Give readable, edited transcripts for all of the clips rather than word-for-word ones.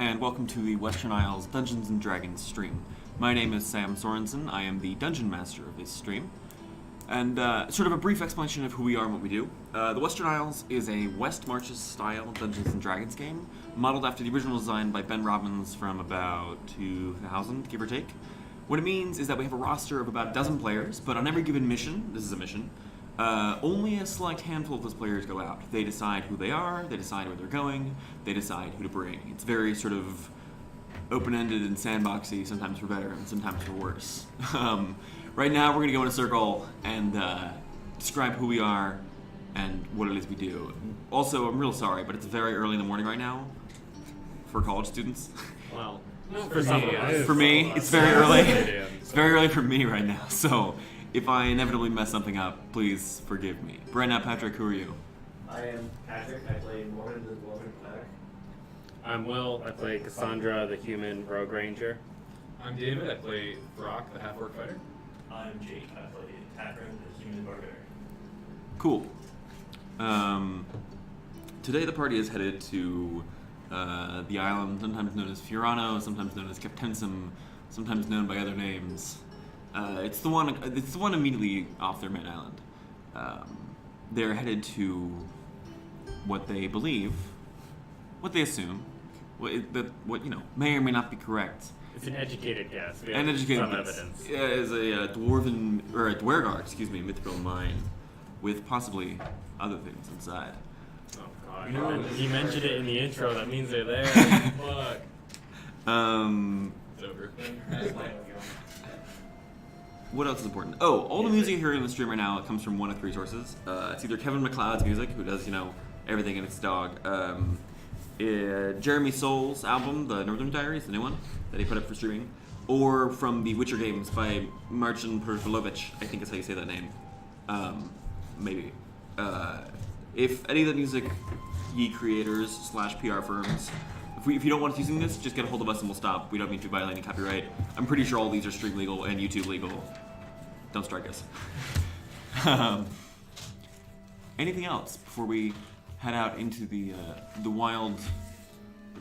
and welcome to the Western Isles Dungeons & Dragons stream. My name is Sam Sorensen. I am the Dungeon Master of this stream. And sort of a brief explanation of who we are and what we do. The Western Isles is a West Marches-style Dungeons & Dragons game, modeled after the original design by Ben Robbins from about 2000, give or take. What it means is that we have a roster of about a dozen players, but on every given mission, this is a mission, only a select handful of those players go out. They decide who they are, they decide where they're going, they decide who to bring. It's very sort of open-ended and sandboxy, sometimes for better and sometimes for worse. Right now we're going to go in a circle and describe who we are and what it is we do. Also, I'm real sorry, but it's very early in the morning right now for college students. Well, for me, it's very early. It's very early for me right now, so if I inevitably mess something up, please forgive me. Brenna, Patrick, who are you? I am Patrick. I play Moryn, the Golem player. I'm Will. I play Cassandra, the human rogue ranger. I'm David. I play Throk, the half-orc fighter. I'm Jake. I play taproom, the human barbarian. Cool. Today the party is headed to the island, sometimes known as Fjarrano, sometimes known as Sanctum, sometimes known by other names. It's the one immediately off their main island. They're headed to what they believe, what they assume, what may or may not be correct. It's an educated guess. We An have educated some guess. evidence. Yeah, is a dwarven or a duergar, mythical mine, with possibly other things inside. Oh god! He mentioned it in the intro. That means they're there. Fuck. It's over. What else is important? Oh, all the music you hear in the stream right now comes from one of three sources. It's either Kevin MacLeod's music, who does, everything in its dog. Jeremy Soul's album, The Northern Diaries, the new one that he put up for streaming. Or from the Witcher games by Marcin Perfilovich, I think is how you say that name. Maybe. If any of the music ye creators / PR firms, if you don't want us using this, just get a hold of us and we'll stop. We don't mean to violate any copyright. I'm pretty sure all these are stream legal and YouTube legal. Don't strike us. Anything else before we head out into the wild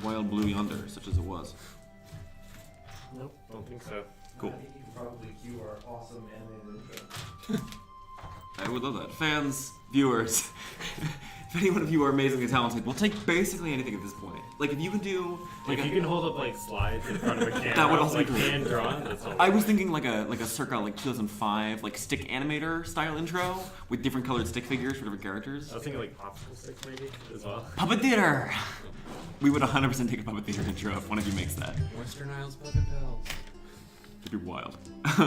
blue yonder, such as it was? Nope, don't think so. Cool. I think you can probably cue our awesome animated intro. I would love that. Fans, viewers, if any one of you are amazingly talented, we'll take basically anything at this point. Like, if you can do... If you can hold up, slides in front of a camera, That would also be great. hand-drawn, that's all. I was thinking like a circa 2005 stick animator style intro with different colored stick figures for different characters. I was thinking popsicle sticks maybe, as well. Puppet theater! We would 100% take a puppet theater intro if one of you makes that. Western Isles Puppet Pals. It'd be wild. It'd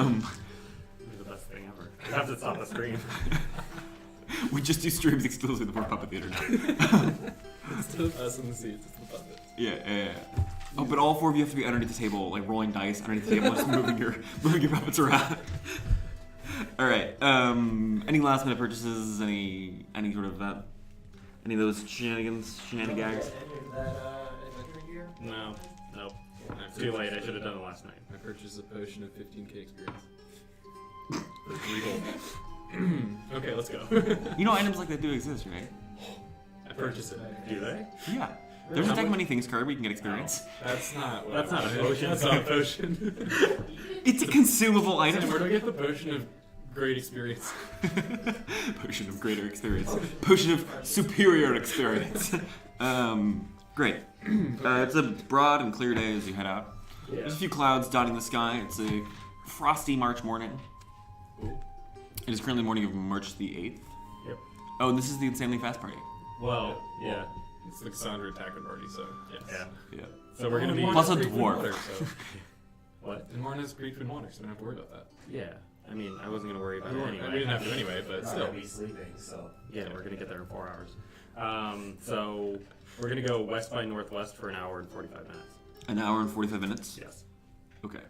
be the best thing ever. You have to stop the stream. We just do streams exclusively for puppet theater now. It's just us in the seats. It's the puppets. Yeah. Oh, but all four of you have to be underneath the table, rolling dice underneath the table, just moving your puppets around. All right. Any last minute purchases? Any sort of that? Any of those shenanigans? Any of that adventure gear? No. Nope. Too late. I should have done it last night. I purchased a potion of 15k experience. For 3 gold. Okay, let's go. Items like that do exist, right? I purchased it. Do they? Yeah. There's a Take Many Things card where you can get experience. That's not what That's I not a wanted. potion. That's not a potion. It's a consumable Sam, item. where do I get the potion of great experience? Potion of greater experience. Potion of superior experience. Great. It's a broad and clear day as you head out. Yeah. There's a few clouds dotting the sky. It's a frosty March morning. Ooh. It is currently morning of March the 8th. Yep. Oh, and this is the Insanely Fast Party. Well, yeah. It's the Cassandra attacker party, so yes. Yeah. Yeah. So we're gonna be... Plus a Great food dwarf. Water, so. What? And Moryn has great food and water, so I don't have to worry about that. Yeah. I mean, I wasn't gonna worry about it We anyway. didn't have to anyway, but I'm still. gonna be sleeping, so. Yeah, we're gonna get there in 4 hours. So we're gonna go west by northwest for an hour and 45 minutes. An hour and 45 minutes? Yes. Okay.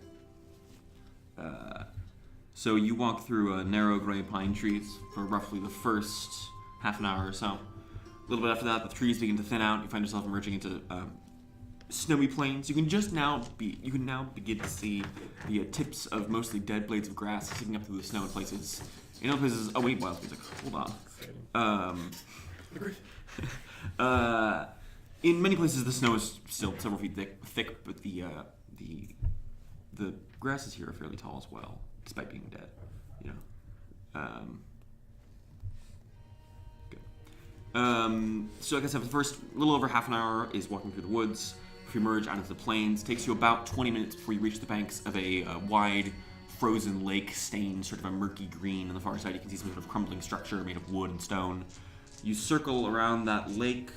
So you walk through narrow gray pine trees for roughly the first half an hour or so. A little bit after that, the trees begin to thin out. You find yourself emerging into snowy plains. You can now begin to see the tips of mostly dead blades of grass sticking up through the snow in places. In other places, oh wait, wild music. Hold on. In many places, the snow is still several feet thick, but the grasses here are fairly tall as well, despite being dead. You know. So like I said, the first little over half an hour is walking through the woods. If you emerge out into the plains, it takes you about 20 minutes before you reach the banks of a wide, frozen lake stained sort of a murky green. On the far side, you can see some sort of crumbling structure made of wood and stone. You circle around that lake.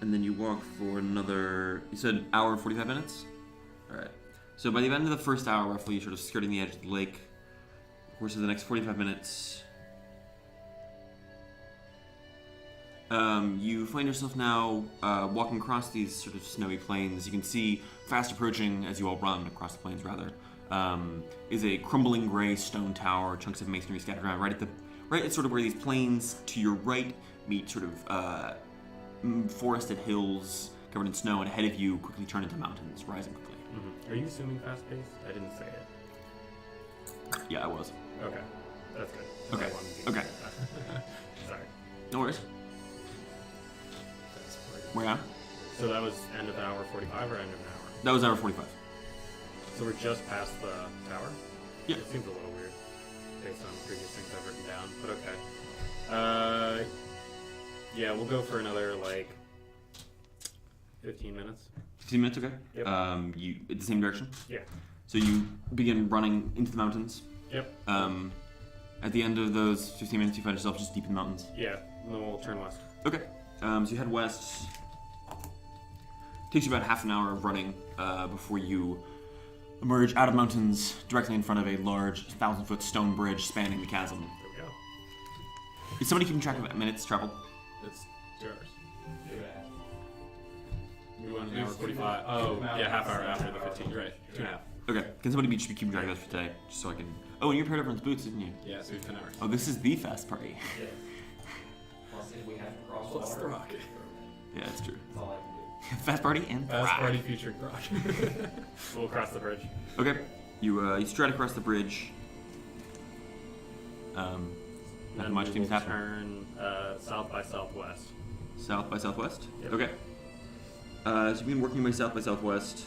And then you walk for another, you said hour and 45 minutes? Alright. So by the end of the first hour, roughly, you're sort of skirting the edge of the lake. Of course, in the next 45 minutes, you find yourself now walking across these sort of snowy plains. You can see, fast approaching as you all run across the plains, rather, is a crumbling gray stone tower, chunks of masonry scattered around right at sort of where these plains to your right meet sort of forested hills covered in snow, and ahead of you quickly turn into mountains, rising quickly. Mm-hmm. Are you assuming fast-paced? I didn't say it. Yeah, I was. Okay, that's good. Okay. I wanted to Okay. Sorry. No worries. Where am? So that was end of hour 45 or end of an hour? That was hour 45. So we're just past the tower? Yeah. It seems a little weird based on previous things I've written down, but okay. Yeah, we'll go for another, 15 minutes. 15 minutes, okay? Yep. You in the same direction? Yeah. So you begin running into the mountains. Yep. At the end of those 15 minutes, you find yourself just deep in the mountains. Yeah, and then we'll turn west. Okay. So you head west. Takes you about half an hour of running before you emerge out of mountains directly in front of a large 1,000-foot stone bridge spanning the chasm. There we go. Is somebody keeping track of minutes traveled? It's 2 hours. We went an hour 45. Oh, yeah, half hour after the 15. Right, 2.5. Okay. Can somebody just be keeping track of this for today, just so I can? Oh, and you repaired everyone's boots, didn't you? Yeah, so we have 10 hours. Oh, this is the fast party. Yeah. Plus, if we have to cross Plus water, Throk. Yeah, that's true. that's all I can do. Fast party and Fast Throk. party featuring Throk. We'll cross the bridge. Okay. You stride across the bridge. Nothing Then much we seems to will happen. turn south by southwest. South by southwest? Yep. Okay. So you've been working your way south by southwest.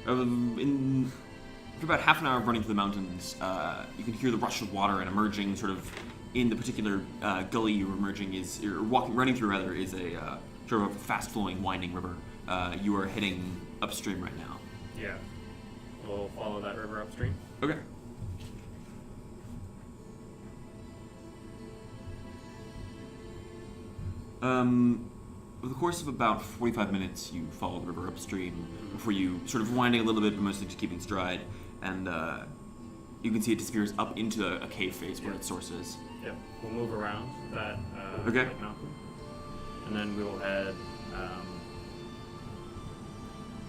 For about half an hour of running through the mountains, you can hear the rush of water, and emerging sort of in the particular gully you're running through rather, is a sort of a fast-flowing, winding river. You are heading upstream right now. Yeah. We'll follow that river upstream. Okay. Over the course of about 45 minutes, you follow the river upstream before you sort of winding a little bit, but mostly just keeping stride, and you can see it disappears up into a cave face where its source is. Yep. We'll move around that Okay. mountain, and then we will head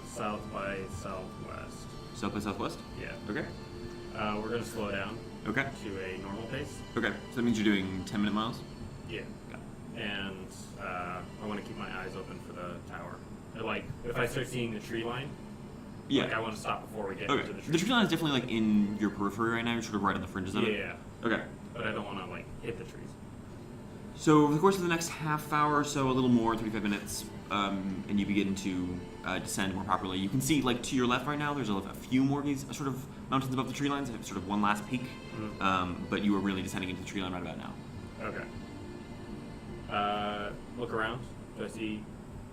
south by southwest. South by southwest? Yeah. Okay. We're gonna slow down Okay. to a normal pace. Okay. So that means you're doing 10-minute miles? Yeah. Got it. And I want to keep my eyes open for the tower. If I start seeing the tree line, Yeah. I want to stop before we get Okay. into the tree. The tree line is definitely in your periphery right now. You're sort of right on the fringes of it. Yeah. Okay. But I don't want to hit the trees. So over the course of the next half hour or so, a little more, 35 minutes, and you begin to descend more properly. You can see, to your left right now, there's a few more of these sort of mountains above the tree lines, sort of one last peak. Mm-hmm. But you are really descending into the tree line right about now. Okay. Look around. Do I see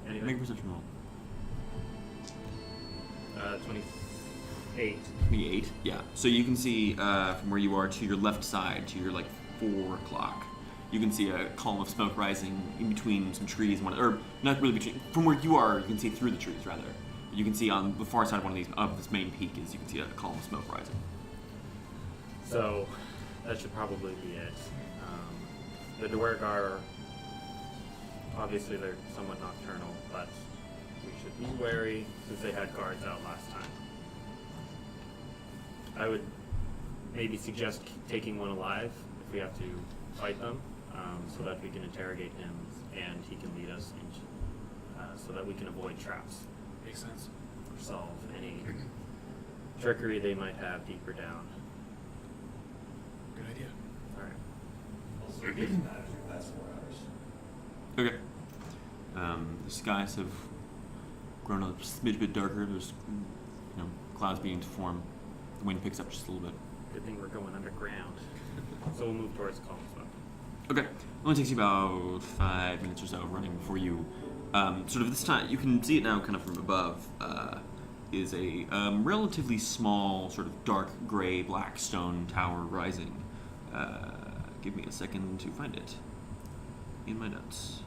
anything? Make a perception roll. 28. 28. Yeah. So you can see from where you are to your left side, to your 4 o'clock. You can see a column of smoke rising in between some trees, or not really between. From where you are, you can see through the trees rather. You can see on the far side of this main peak you can see a column of smoke rising. So that should probably be it. The duergar, obviously they're somewhat nocturnal, but we should be wary since they had guards out last time. I would maybe suggest taking one alive if we have to fight them, so that we can interrogate him and he can lead us into, so that we can avoid traps. Makes sense. Or solve any trickery they might have deeper down. idea. Alright. Also, it doesn't matter if that's 4 hours. Okay. The skies have grown a smidge bit darker. There's, clouds beginning to form. The wind picks up just a little bit. Good thing we're going underground. So we'll move towards calm spot. Okay. It only takes you about 5 minutes or so running before you, sort of this time, you can see it now kind of from above, is a relatively small, sort of dark gray black stone tower rising. Give me a second to find it in my notes.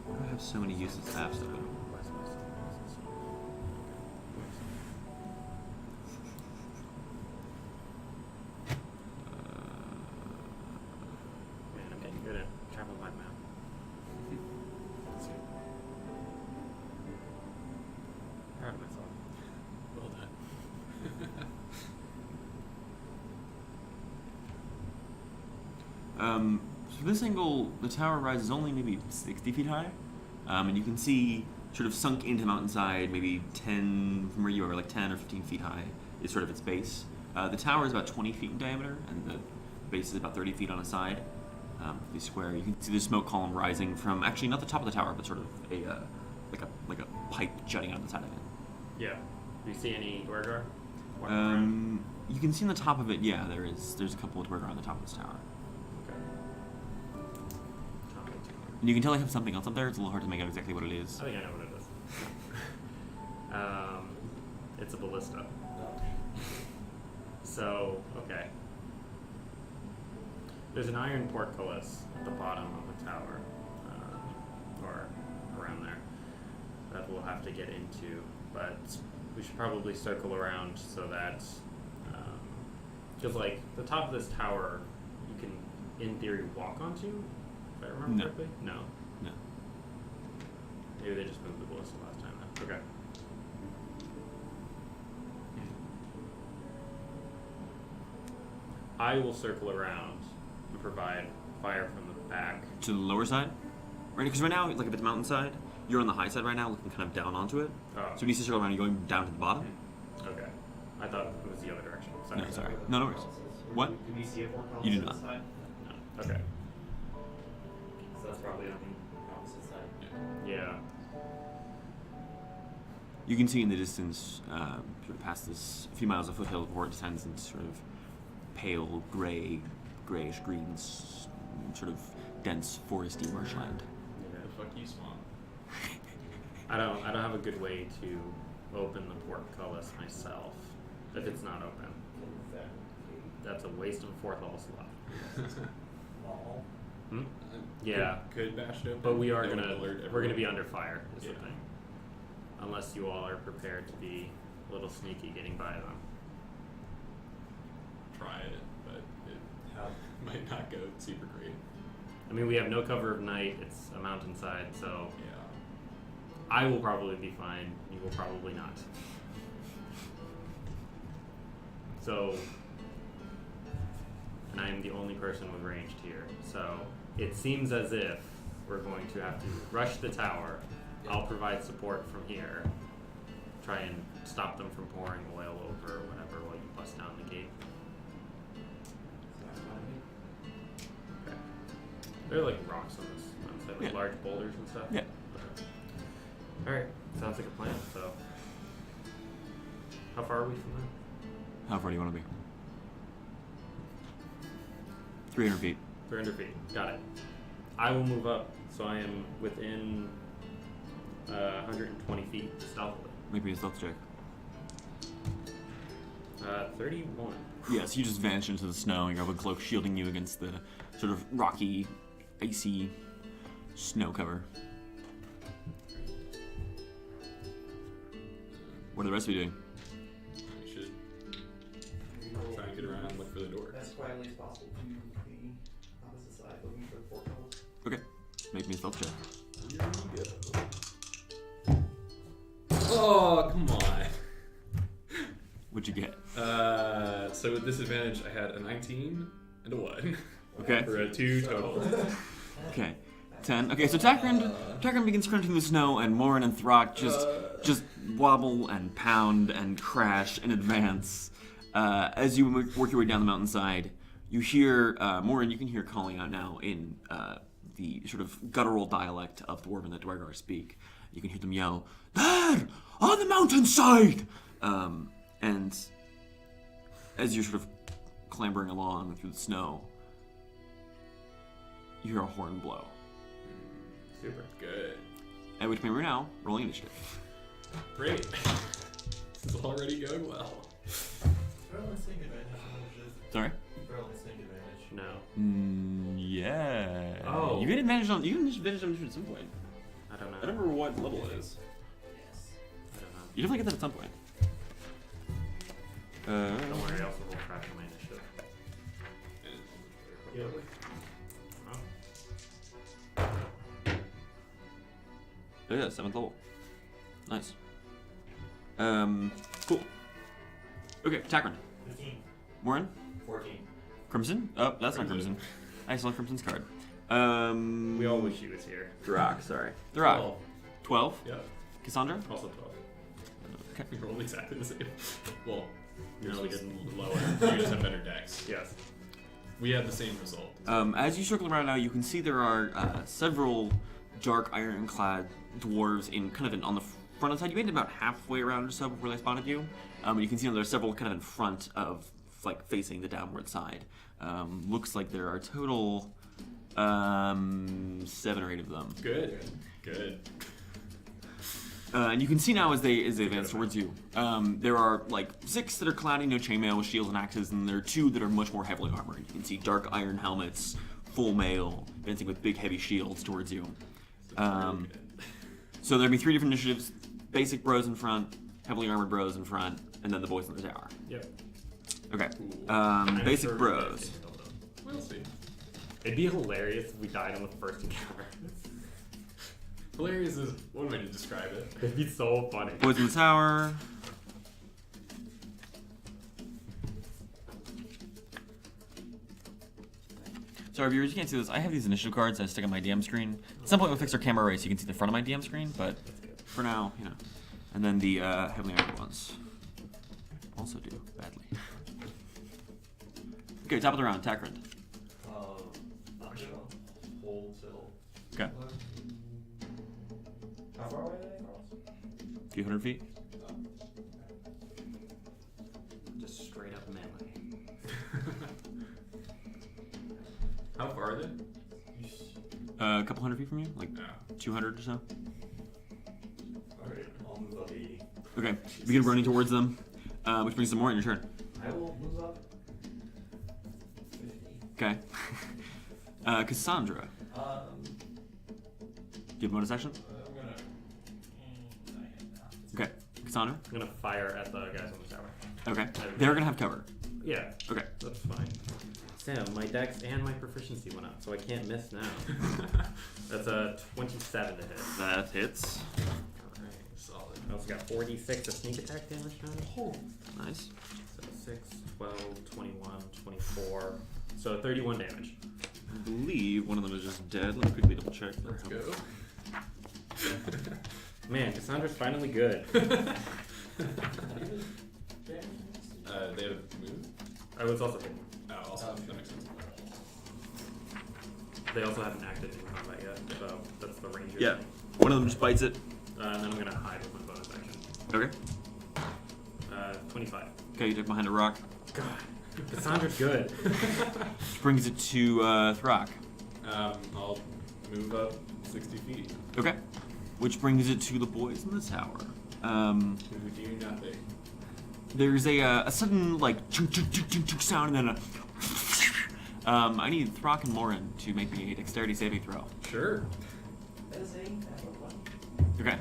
Why do I have so many useless tabs open? Man, I'm getting good at travel by map. Proud of myself. Well done. So this angle, the tower rises only maybe 60 feet high, and you can see sort of sunk into the mountainside, maybe 10 from where you are, like 10 or 15 feet high, is sort of its base. The tower is about 20 feet in diameter, and the base is about 30 feet on a side. The square, you can see the smoke column rising from actually not the top of the tower, but sort of a like a pipe jutting out the side of it. Yeah. Do you see any duergar? You can see on the top of it, yeah, there's a couple of duergar on the top of this tower. Okay. And you can tell I have something else up there. It's a little hard to make out exactly what it is. I think I know what it is. It's a ballista. So, okay. There's an iron portcullis at the bottom of the tower, or around there, that we'll have to get into, but we should probably circle around so that, because like the top of this tower, you can, in theory, walk onto, if I remember No. correctly? No. No. Maybe they just moved the ballista last time then. Okay. I will circle around and provide fire from the back. To the lower side, right? Because right now, like if it's mountainside, you're on the high side right now, looking kind of down onto it. Oh, So when you circle around, you're going down to the bottom. okay. I thought it was the other direction. Sorry. No, sorry. No, no worries. What? Do we see a portcullis You do on not. this side? No. Okay. So that's probably on the opposite side. Yeah. You can see in the distance, sort of past this few miles of foothill before it descends into sort of pale gray, grayish greens, sort of dense foresty marshland. Yeah. The fuck you, swamp. I don't have a good way to open the portcullis myself if it's not open. That's a waste of a 4th level slot. All. Hmm? Yeah. Could bash it open. But we are That would gonna alert we're gonna be everyone. under fire is the Yeah. thing. Unless you all are prepared to be a little sneaky getting by them. Try it, but it How? might not go super great. I mean, we have no cover of night. It's a mountainside, so Yeah. I will probably be fine. You will probably not. So, and I am the only person with ranged here. So it seems as if we're going to have to rush the tower. I'll provide support from here. Try and stop them from pouring oil over or whatever while you bust down the gate. That's fine. Okay. There are like rocks on this mountainside, like Yeah. large boulders and stuff. Yeah. Okay. Alright, sounds like a plan, so. How far are we from that? How far do you want to be? 300 feet. 300 feet. Got it. I will move up, so I am within 120 feet stealthily. Maybe a stealth check. 31. Yes, you just vanish into the snow, and you have a cloak shielding you against the sort of rocky, icy snow cover. What are the rest of you doing? We should try and get around and look for the door. As quietly as possible to the opposite side, looking for the portcullis. Okay, make me a stealth check. Here we go. Oh, come on. What'd you get? So with disadvantage, I had a 19 and a 1. Okay. For a 2 total. Okay, 10. Okay, so Takran begins crunching the snow, and Moryn and Throk just wobble and pound and crash in advance. As you work your way down the mountainside, you hear Moryn. You can hear calling out now in the sort of guttural dialect of Dwarven that duergar speak. You can hear them yell, "There, on the mountainside!" And as you're sort of clambering along through the snow, you hear a horn blow. Super. Good. At which point we're now rolling initiative. Great. This is already going well. Throw a sneak advantage on initiative. Sorry? Throw a sneak advantage. No. Yeah. Oh. You get advantage on initiative at some point. I don't know. I don't remember what level it is. I don't know. You definitely get that at some point. Don't worry, I also roll crash on my initiative. Yep. Oh yeah, 7th level. Nice. Cool. Okay, Takran. 15. Moryn? 14. Crimson? Oh, that's not Crimson. I saw Crimson's card. We all wish he was here. Throk, sorry. Throk. 12? Yeah. Cassandra? Also 12. Okay. We rolled exactly the same. Well, No, we yours didn't. was lower. You just have better decks. Yes. We had the same result. As you circle around now, you can see there are several dark ironclad dwarves in on the front of the side. You made it about halfway around or so before they spotted you. And you can see there are several kind of in front of, like, facing the downward side. Looks like there are total 7 or 8 of them. Good. Good. And you can see now as they advance towards you, there are like 6 that are clad in chainmail with shields and axes, and there are 2 that are much more heavily armored. You can see dark iron helmets, full mail, advancing with big heavy shields towards you. So there'll be 3 different initiatives: basic bros in front, heavily armored bros in front, and then the boys in the tower. Yep. Okay. I'm Basic sure bros. We'll see. It'd be hilarious if we died on the first encounter. Hilarious is one way to describe it. It'd be so funny. Boys in the tower. Sorry, viewers, you can't see this. I have these initiative cards I stick on my DM screen. At some point, we'll fix our camera array so you can see the front of my DM screen, but for now, And then the heavily armored ones also do badly. Okay, top of the round, Takran. I'm gonna hold till. Okay. How far away are they? A few hundred feet. Just straight up melee. How far are they? A couple hundred feet from you, like No. 200 or so. Alright, I'll move up 80. Okay, begin running towards them, which brings some more in your turn. I will move up 50. Okay. Cassandra, do you have a bonus action? I'm gonna. Okay, Cassandra. I'm gonna fire at the guys on the tower. Okay, they're gonna have cover. Yeah, Okay. that's fine. Sam, my dex and my proficiency went up, so I can't miss now. That's a 27 to hit. That hits. Alright. Solid. I also got 46 of sneak attack damage now. Nice. So 6, 12, 21, 24. So 31 damage. I believe one of them is just dead. Let me quickly double check. Let's go. Man, Cassandra's finally good. They have moved? I was also hit. Oh, also, that makes sense. They also haven't acted in combat yet, so that's the ranger. Yeah, one of them just bites it. And then I'm gonna hide with my bonus action. Okay. 25. Okay, you duck behind a rock. God, Cassandra's good. Which brings it to Throk. I'll move up 60 feet. Okay. Which brings it to the boys in the tower. Who do nothing. There's a sudden like chunk chunk chunk chunk chunk sound and then a. I need Throk and Moryn to make me a dexterity saving throw. Sure. That is a natural one. Okay.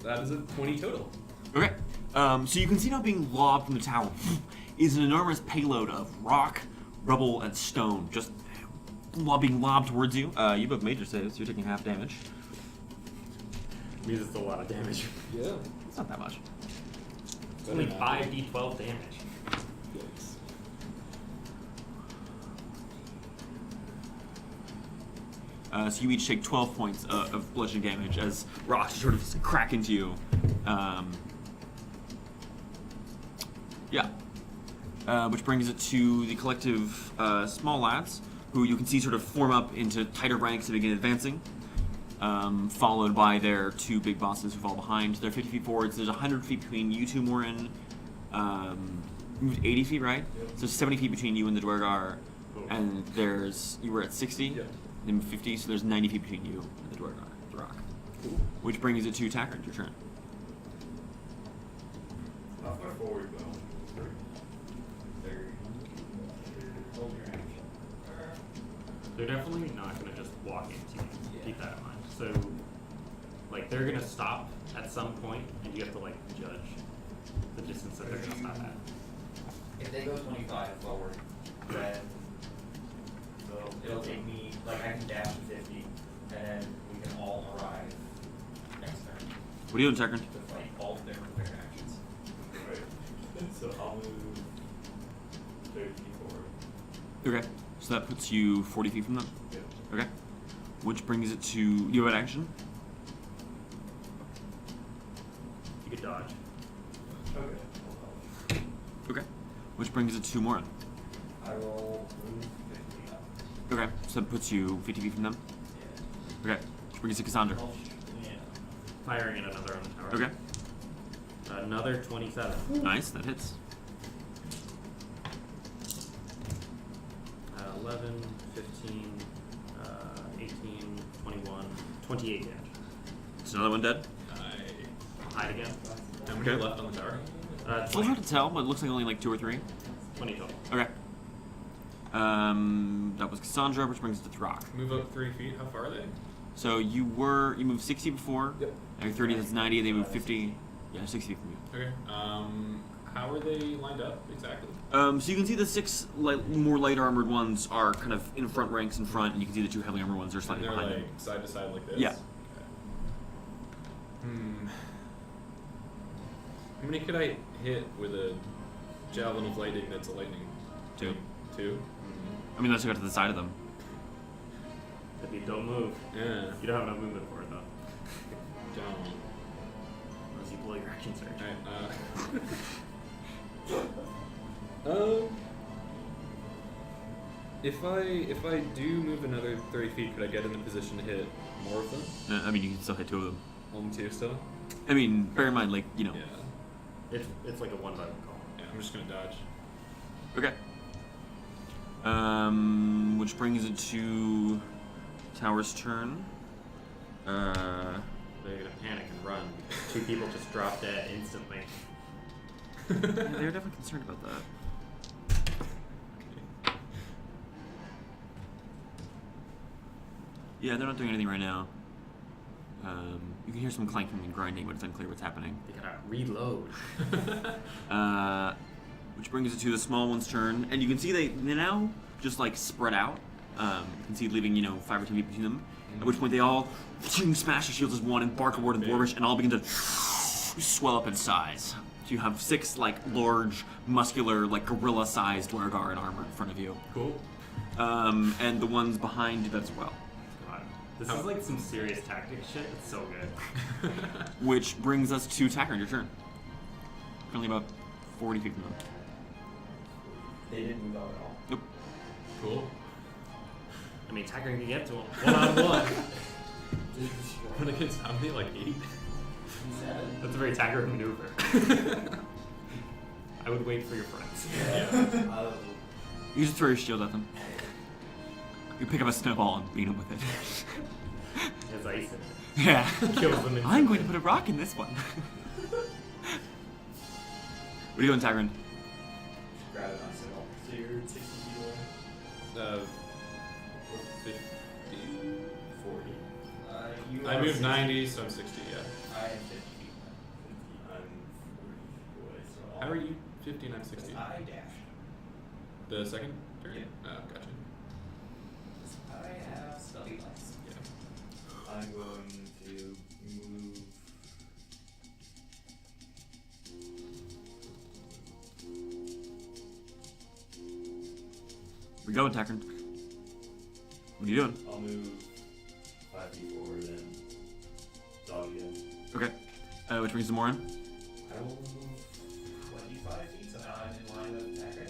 That is a 20 total. Okay. So you can see now being lobbed from the tower is an enormous payload of rock, rubble, and stone just being lobbed towards you. You both major saves. You're taking half damage. Means it's a lot of damage. Yeah. It's not that much. It's only 5d12 damage. Yes. So you each take 12 points of bludgeoning damage as rocks sort of crack into you. Yeah. which brings it to the collective small lads, who you can see sort of form up into tighter ranks and begin advancing, followed by their two big bosses who fall behind. They're 50 feet forward, so there's 100 feet between you two, Moryn. You moved 80 feet, right? Yep. So 70 feet between you and the duergar, and you were at 60? Yeah. Then 50, so there's 90 feet between you and the duergar, Throk. Cool. Which brings it to Taproom, your turn. How far forward, though? 30. Hold your action. They're definitely not going to just walk into you. Keep that in mind. So, like, they're going to stop at some point, and you have to, like, judge the distance that they're going to stop at. If they go 25 forward, then it'll take me, like, I can dash to 50, and then we can all arrive next turn What are you doing, Taproom? to fight all of their prepared actions. Right. So I'll move 30 feet forward. Okay, so that puts you 40 feet from them. Yep. Okay. Which brings it to you have an action. You could dodge. Okay. Okay. Which brings it to Moryn. I will move 50 up. Okay, so that puts you 50 feet from them. Yeah. Okay. Which brings it to Cassandra. Yeah. Firing at another on the tower. Okay. Another 27. Nice, that hits. 11, 15, 18, 21, 28 damage. Is another one dead? Hide again. How many are left on the tower? It's a little 20, hard to tell, but it looks like only like 2 or 3. 20 total. Okay. That was Cassandra, which brings it to Throk. Move up 3 feet. How far are they? So you moved 60 before. Yep. Now you're 30, that's 90, they moved 50. Yeah, 60 feet from you. Okay. How are they lined up exactly? So you can see the 6 more light armored ones are kind of in front ranks in front, and you can see the 2 heavily armored ones are And slightly they're behind like them. side to side like this? Yeah. Okay. How many could I hit with a javelin of lightning that's a lightning? 2. 2? I mean, let's go to the side of them. If you don't move, Yeah. you don't have enough movement for it though. Don't. Unless you blow your action surge. Alright, if I do move another 30 feet, could I get in the position to hit more of them? I mean, you can still hit 2 of them. Only 2 still? I mean, bear in mind, like, you know. Yeah. It's like a one button call. Yeah, I'm just gonna dodge. Okay. Which brings it to Tower's turn. They're gonna panic and run. 2 people just drop dead instantly. Yeah, they're definitely concerned about that. Yeah, they're not doing anything right now. You can hear some clanking and grinding, but it's unclear what's happening. You gotta reload. Which brings it to the small one's turn, and you can see they now just like spread out. You can see leaving 5 or 10 feet between them. At which point they all smash their shields as one and bark a word in Dwarvish, and all begin to swell up in size. So you have 6 like large, muscular, like gorilla-sized duergar in armor in front of you. Cool. And the ones behind do that as well. God. This is like some serious tactic shit. It's so good. Which brings us to Taproom, your turn. Currently about 40 feet from them. They didn't move out at all. Nope. Cool. I mean, Tacker can get to him. 1-on-1. When against how many? Like 8? 7. That's a very Tacker maneuver. I would wait for your friends. Yeah. You just throw your shield at them. You pick up a snowball and beat them with it. There's ice in it. Yeah. Kills them I'm going to instantly. put a rock in this one. What are you doing, Tyrant? Grab it myself. So you're 60 feet away. 50, 40. You I are moved 60. 90, so I'm 60, yeah. I am 50 feet. I'm 40 feet away, so How are you 50 and I'm 60? I dashed. The second turn? Yeah. Oh, gotcha. I have study lights. Yeah. I'm going to move. We're going, Tyrant. What are you doing? I'll move 5 feet forward and dog again. Okay. Which brings to Moryn. I will move 25 feet, so now I'm in line of attacker.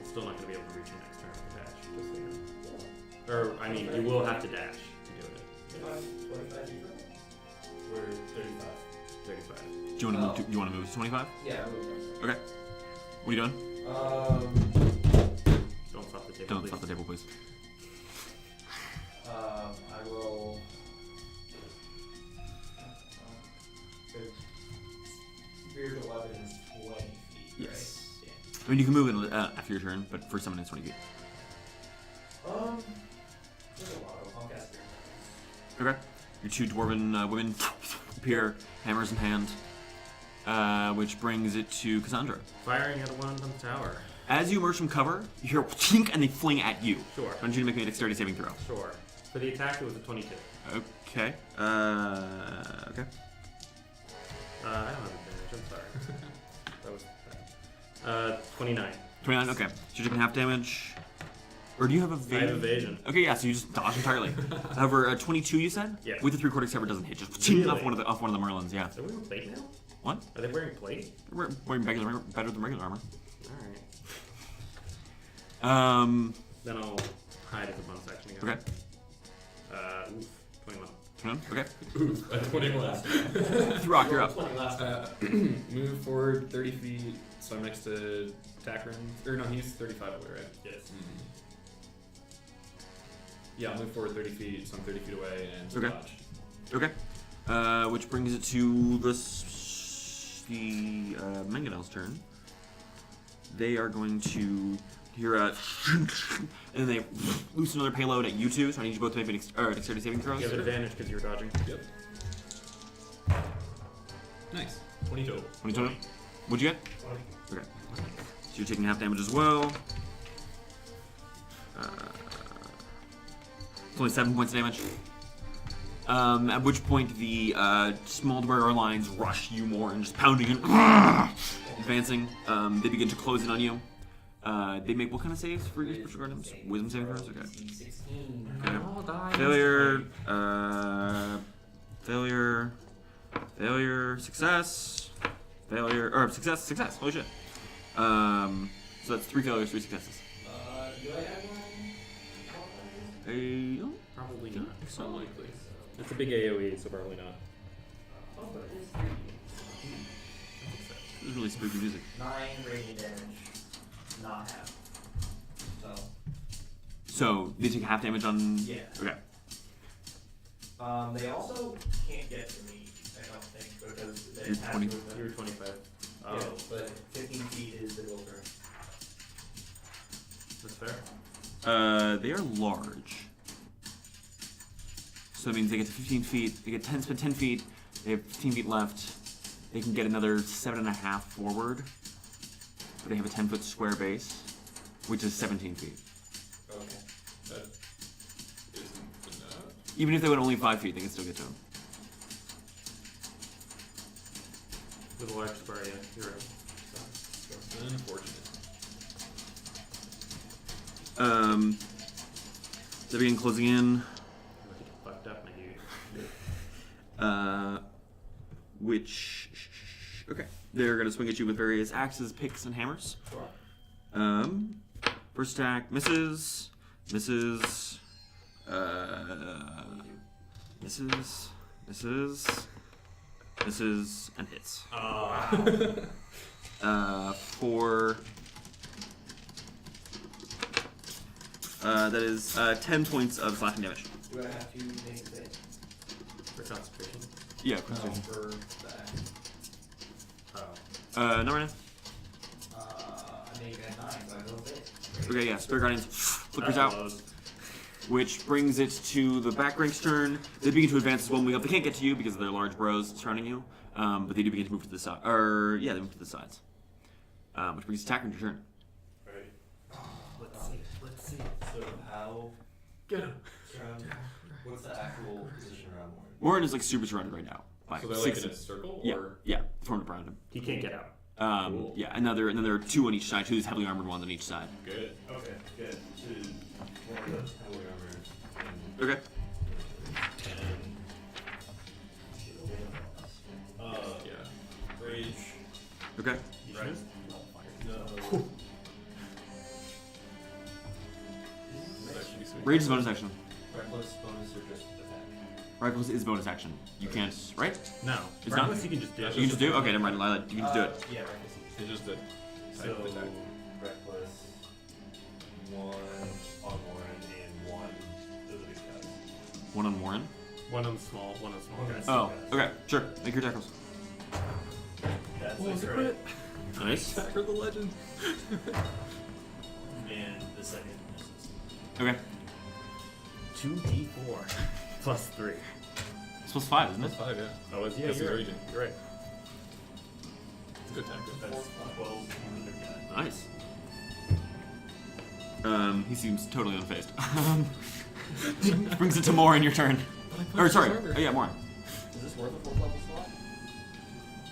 still not going to be able to reach your next turn with a dash. Just so you know. Or, I mean, you will have to dash to do it. If I'm 25 feet from it? We're 35. 35. Do you want to move? Do you want to move to 25? Yeah, I'm moving. Okay. What are you doing? Don't stop the table, Don't please. stop the table, please. I roll. Spiritual weapon is 20 feet. Yes. Right? I mean, you can move it after your turn, but for summon it's 20 feet. Yeah. There's a lot of them. I'll cast Spirit. Okay. Your two dwarven women appear, hammers in hand, which brings it to Cassandra. Firing at one on the tower. As you emerge from cover, you hear a chink and they fling at you. Sure. I want you to make me a dexterity saving throw. Sure. For the attack, it was a 22. Okay. Okay. I don't have advantage. I'm sorry. That was bad. 29. 29. Okay. So you're taking half damage. Or do you have I evasion? have evasion. Okay, yeah. So you just dodge entirely. However, 22 you said? Yes. With the 3/4 cover doesn't hit. Just chink Really? off one of the Merlins. Yeah. Are they wearing plate now? What? Are they wearing plate? We're wearing better than regular armor. Alright. Then I'll hide as a bonus action again. Okay. 21. Okay. Oof, at 21. Throk, you're up. 20 last time. Move forward 30 feet, so I'm next to taproom. Or no, he's 35 away, right? Yes. Yeah, I'll move forward 30 feet, so I'm 30 feet away, and Okay. dodge. Okay. Which brings it to the Mangonel's turn. They are going to hear a and then they loose another payload at you two. So I need you both to make me dexterity saving throws. You have advantage because you're dodging. Yep. Nice. 20 total. 20 total. What'd you get? 20. Okay. So you're taking half damage as well. It's only 7 points of damage. At which point the small duergar lines rush you more and just pounding and advancing. They begin to close in on you. They make what kind of saves for your special items? Wisdom saving throws? Okay. 16. Okay. Failure. Failure. Failure. Success. Failure. Or success. Success. Holy shit. So that's 3 failures, 3 successes. Do I have one? I don't Probably think not. so. Unlikely. It's a big AoE, so probably not. Oh, but it is 3. This is really spooky music. 9 radiant damage. Not half. So. So they take half damage on. Yeah. Okay. They also can't get to me, I don't think, because they You're have 20. to. You're 25. Oh, Yeah, but 15 feet is the goal turn. that's fair. They are large. So that means they get to 15 feet. They get 10, spend 10 feet. They have 15 feet left. They can get another 7.5 forward. But they have a 10-foot square base, which is 17 feet. Okay. That isn't enough. Even if they went only 5 feet, they can still get to him. With a large square, yeah. You're right. Unfortunate. They begin closing in. Look at you fucked up, my dude. Which okay, they're gonna swing at you with various axes, picks, and hammers. Sure. First attack misses, misses, misses, and hits. For that is 10 points of slashing damage. Do I have to make a save? For concentration. Yeah, No, concentration. for the action. Oh. Not right now. I make a 9, so I don't save. Okay, yeah, Spirit Guardians flickers That out, blows. which brings it to the back rank's turn. They begin to advance as well moving up. They can't get to you because of their large bros surrounding you, but they do begin to move to the side. Or, yeah, they move to the sides. Which brings attack on your turn. Let's see. So how? Get him. What's the actual position around Moryn? Warren is like super surrounded right now. By So they're six. like in a circle? Yeah, Or? yeah, formed around him. He can't get out. Cool. Yeah, and then there are 2 on each side, 2 heavily armored ones on each side. Good. Okay, good. To one of the heavily armored. Okay. Yeah. Rage. Okay. Right. No. Rage is bonus action. Reckless bonus or just attack? Reckless is bonus action. You can't, right? No. It's not? Reckless you can just do. You can just do? Okay, never mind. Lila, you can just do it. Yeah, reckless. He just did. So, Attack. reckless, 1 on Moryn, and 1 to these guys. One on Moryn. One of them small, one of them small guys. Oh, okay, sure. Make your tackles. That's Oh, a it's a crit. crit. Nice. Attacker the legend. And the second misses. Okay. 2d4 plus 3. It's plus 5, isn't it? That's 5, yeah. Oh, it's, yeah, This is you're right. raging. You're right. It's a good attack. That's 12 wounded guy. Nice. He seems totally unfazed. Brings it to Moryn, your turn. Or sorry. Oh yeah, Moryn. Is this worth a 4th level slot?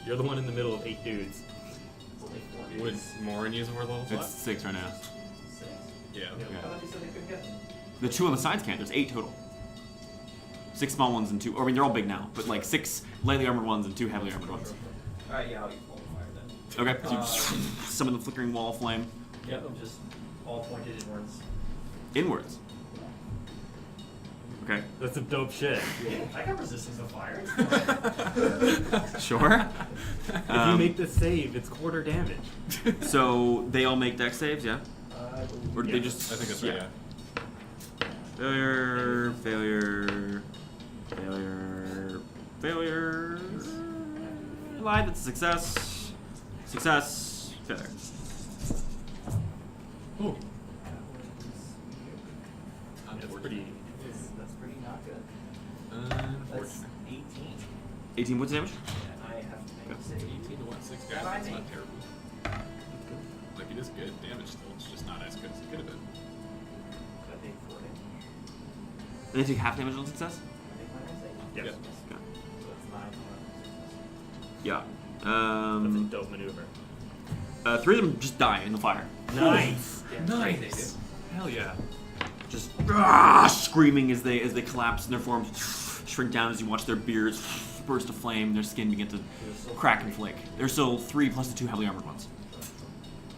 You're the one in the middle of 8 dudes. It's only 4 Would dudes. Moryn use a 4th level slot? It's 6 right now. 6. Yeah. Yeah. I thought you said they couldn't get them. The 2 on the sides can't. There's 8 total. 6 small ones and 2. Or I mean, they're all big now, but like 6 lightly armored ones and 2 heavily armored ones. Alright, yeah, I'll use Bolt of Fire then. Okay. So you summon the flickering wall of flame Yep, I'm just all pointed inwards. inwards. Okay. That's some dope shit. I got resistance to fire. Sure. If you make the save, it's quarter damage. So they all make dex saves, yeah? Or do they Yeah. just? I think that's right, yeah. Failure, failure, failure, failure. Lie, that's a success. Success, failure. Oh. That's pretty. That's pretty not good. Unfortunate. That's 18. 18 points of damage? And I have to make a save. 18 to 1, 6 guys. That I That's not think. terrible. Like, it is good damage still. It's just not as good as it could have been. So I take 4 damage. They take half damage on success? I think my next save. Yes. Okay. So it's 9 Yeah. That's a dope maneuver. 3 of them just die in the fire. Nice. Nice. Hell yeah. Just screaming as they collapse and their forms shrink down as you watch their beards burst of flame, their skin begin to crack and flake. There's still 3 plus the 2 heavily armored ones.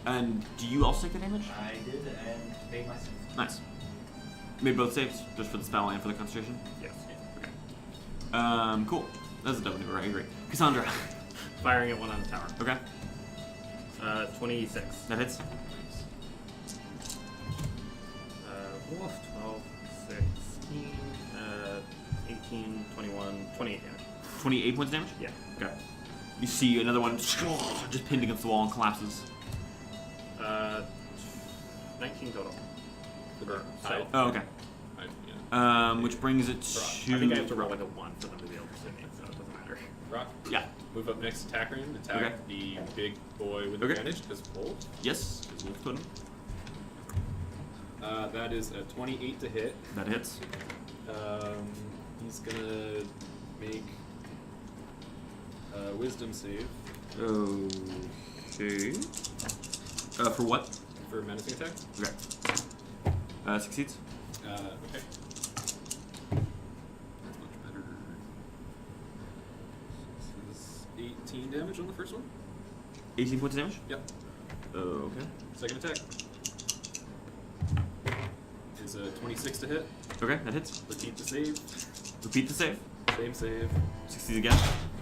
And do you also take the damage? I did and made my save. Nice. Made both saves, just for the spell and for the concentration? Yes. Cool. That's a double maneuver, I agree. Cassandra. Firing at one on the tower. Okay, 26. that hits. 12, 16, 18, 21, 28 damage. 28 points of damage? Yeah. Okay. You see another one just pinned against the wall and collapses. 19 total. Or, So, Oh, okay. yeah. Which brings it I to... think I have to roll like a 1 for them to be able to see me, so it doesn't matter. Rock. Yeah. Move up next, attack room. Attack Okay. the big boy with Okay. advantage because bold. Yes, because we'll put him. That is a 28 to hit. That hits. He's gonna make a wisdom save Okay. For what? for menacing attack. Okay. Succeeds. Okay. That's much better. This is 18 damage on the first one. 18 points of damage? Yep. Okay. Second attack is a 26 to hit. Okay, that hits. Repeat the save. Repeat the save. Same save. Succeeds again.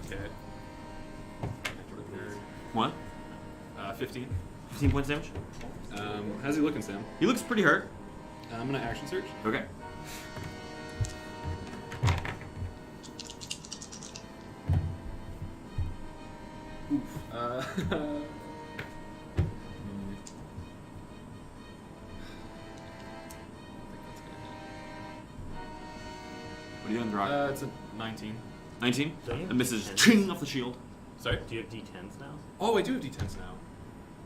Okay. What? 15. 15 points of damage? How's he looking, Sam? He looks pretty hurt. I'm gonna action search. Okay. Oof. What are you doing, Throk? It's a 19. 19? Don't you? And misses. Ten. Ching off the shield. Sorry? Do you have D10s now? Oh, I do have D10s now.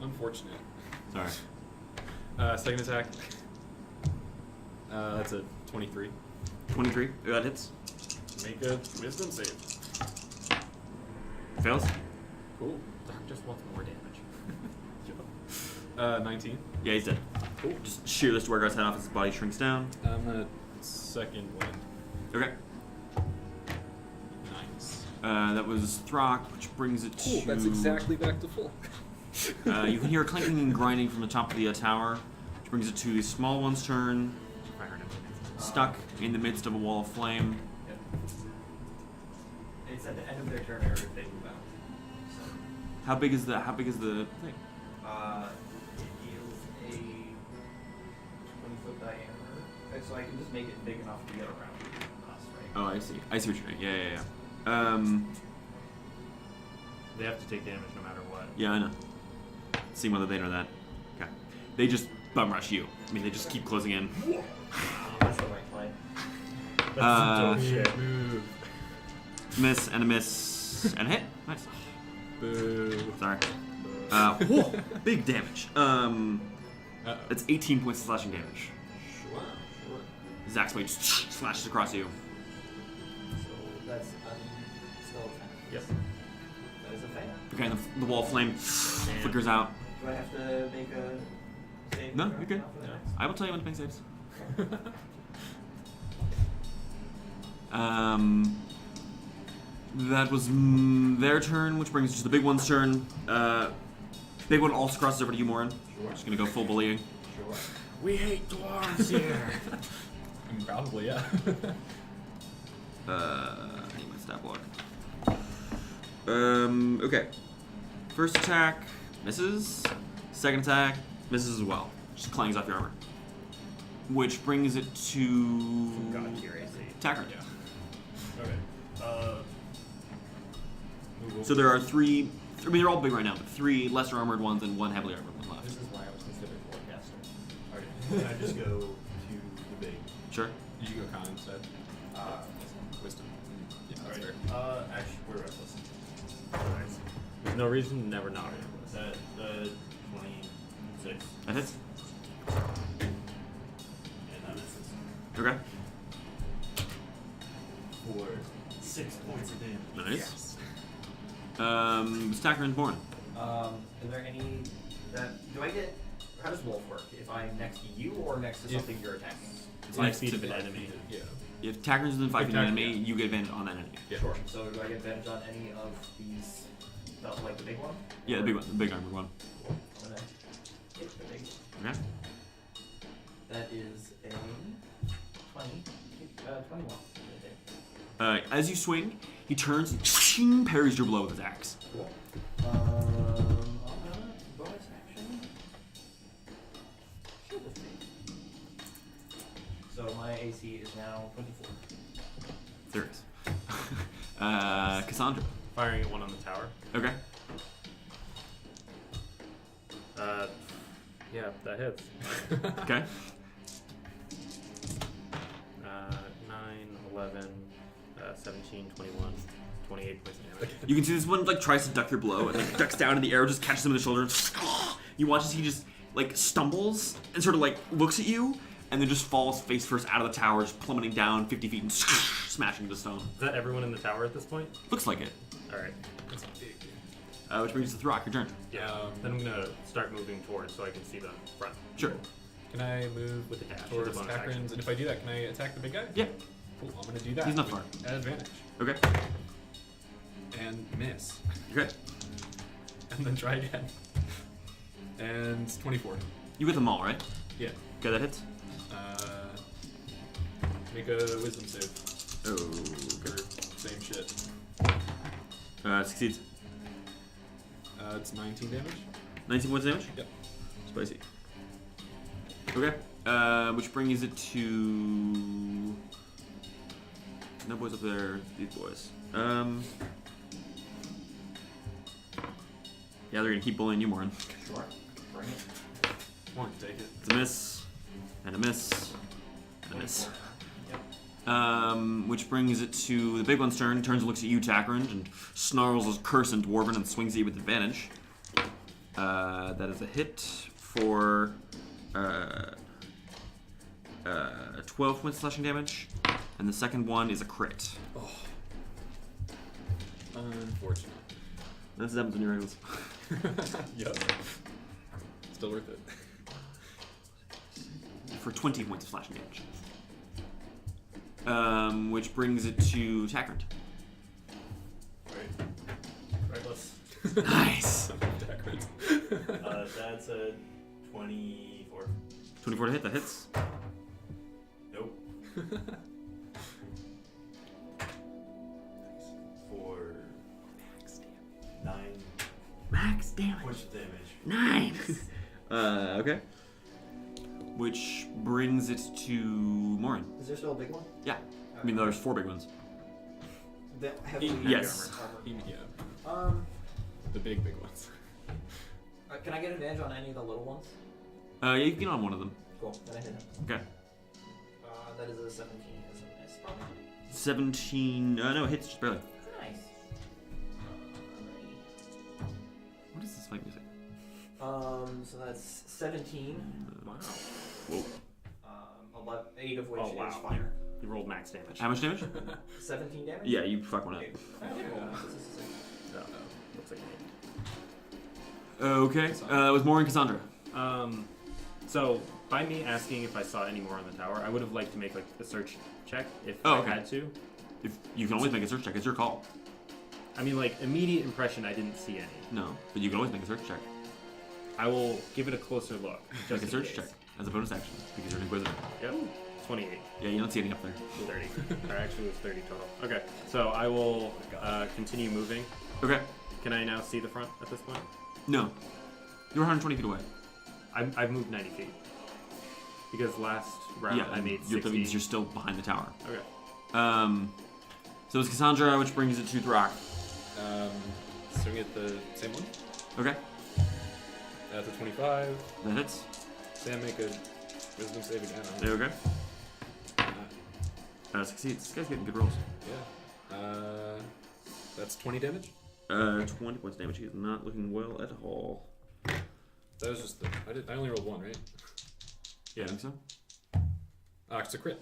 Unfortunate. Sorry. Second attack. That's a 23. 23. That hits. Make a wisdom save. Fails. Cool. Doc just wants more damage. 19. Yeah, he's dead. Cool. Just shear this duergar's head off as his body shrinks down. I'm gonna second one. Okay. Nice. That was Throk, which brings it Cool, to... that's exactly back to full. You can hear clanking and grinding from the top of the tower, which brings it to the small one's turn. Fire him. stuck in the midst of a wall of flame. Yep. It's at the end of their turn or if they move out. So, How big is the thing? it is a 20-foot diameter. So I can just make it big enough to get around us, right? Oh, I see. I see what you're saying. Yeah. They have to take damage no matter what. Yeah, I know. See whether they know that. Okay. They just bum rush you. I mean, they just keep closing in. That's the right play. That's some dope shit. Move. Miss and a miss and a hit. Nice. Boo. Sorry. Whoa, big damage. Uh-oh. That's 18 points of slashing damage. Sure. Zack's blade just slashes across you. So that's still 10. Yep. That is a fail. Okay, the wall of flame flickers out. Do I have to make a save? No, throw you're good. now for the next? I will tell you when to make saves. That was their turn, which brings us to the big one's turn. Big one also crosses over to you, Moryn. Sure. Just gonna go full bullying. Sure. We hate dwarves here. I mean, probably, yeah. I need my stat block. Okay. First attack misses. Second attack misses as well. Just clangs off your armor. Which brings it to God, your AC. Tackard. Okay. So there are three. I mean, they're all big right now, but three lesser armored ones and one heavily armored one This left. is why I was considered forecaster. Alright. Can I just go to the big? Sure. Did you go con instead? Wisdom. Yeah, that's Alright. fair. Actually, we're reckless. Nice. There's no reason to never not reckless. That 26. That hits. And that misses. Okay. For 6 points of damage. Nice. Stacker and Moryn. Is there any that do I get? How does wolf work? If I'm next to you or next to something you're attacking? It's 5 feet of an enemy. Yeah. If Tacker's within 5 feet of an Tacker, enemy, yeah. you get advantage on that enemy. Yeah. Sure. So do I get advantage on any of these? Like the big one? Yeah, the big one, the big armored one. I'm gonna hit the big. Okay. That is a 21. As you swing, he turns and parries your blow with his axe. Cool. Bonus action. Should have been. So my AC is now 24. There is. Cassandra. Firing at one on the tower. Okay. Yeah, that hits. Okay. 9, 11, 17, 21, 28 points of damage. You can see this one like tries to duck your blow and like ducks down, and the arrow just catches him in the shoulder. You watch as he just like stumbles and sort of like looks at you, and then just falls face first out of the tower, just plummeting down 50 feet and smashing into stone. Is that everyone in the tower at this point? Looks like it. Alright. That's big. Which brings us to Throk, your turn. Yeah. Then I'm gonna start moving towards so I can see the front. Sure. Can I move With the dash, towards with the bonus Tackrins? action. And if I do that, can I attack the big guy? Yeah. Cool, I'm gonna do that. He's not with far. Advantage. Okay. And miss. Okay. And then try again. And 24. You get them all, right? Yeah. Okay, that hits. Make a wisdom save. Oh. Or same shit. Succeeds. It's 19 damage. 19 points of damage? Yep. Spicy. Okay. Which brings it to... No boys up there. These boys. Yeah, they're gonna keep bullying you, Moryn. Sure. Bring it. Come on, take it. It's a miss. And a miss. And a miss. Yep. Which brings it to the big one's turn. Turns and looks at you, Tackrin, and snarls his curse in Dwarven and swings at you with advantage. That is a hit for 12 points slashing damage, and the second one is a crit. Oh. Unfortunate. That's what happens when you're reckless. Yep. Still worth it. For 20 points of slashing damage. Which brings it to Tackrin. Reckless. Nice! Tackrins. That's a 24. 24 to hit, that hits. Nope. For 9 Max damage. points of damage. Nice. Okay. Which brings it to Moryn. Is there still a big one? Yeah. I mean, there's 4 big ones. That Yes. Yeah. The big ones. Can I get advantage on any of the little ones? Yeah, you can get on one of them. Cool. Then I hit him. Okay. That is a 17. Is a miss, probably. 17. No, it hits just barely. Nice. What is this fight music? So that's 17. Wow. Whoa. 8 of which Oh, is wow. fire. You rolled max damage. How much damage? 17 damage? Yeah, you fuck one up. Okay. I did roll max. This is a 6. Looks like Okay. It was Moryn Cassandra. So by me asking if I saw any more on the tower, I would have liked to make like a search check if Oh, I okay. had to. If you can always make a search check, it's your call. I mean, like immediate impression, I didn't see any. No, but you can always make a search check. I will give it a closer look. Make Just a in search case. check as a bonus action because you're an inquisitor. Yep. 28. Yeah, you don't see any up there. 30. Or actually, it was 30 total. Okay. So I will continue moving. Okay. Can I now see the front at this point? No, you're 120 feet away. I've moved 90 feet. Because last round Yeah, I made that 60. means you're still behind the tower. Okay. So it's Cassandra, which brings it to Throk. Swing at the same one. Okay, That's a 25. that hits. Sam, make a wisdom save again. There we go. Succeeds. This guy's getting good rolls. Yeah. That's 20 damage. 20 points damage. He's not looking well at all. That was just the. I only rolled 1, right? Yeah, I think so. It's a crit.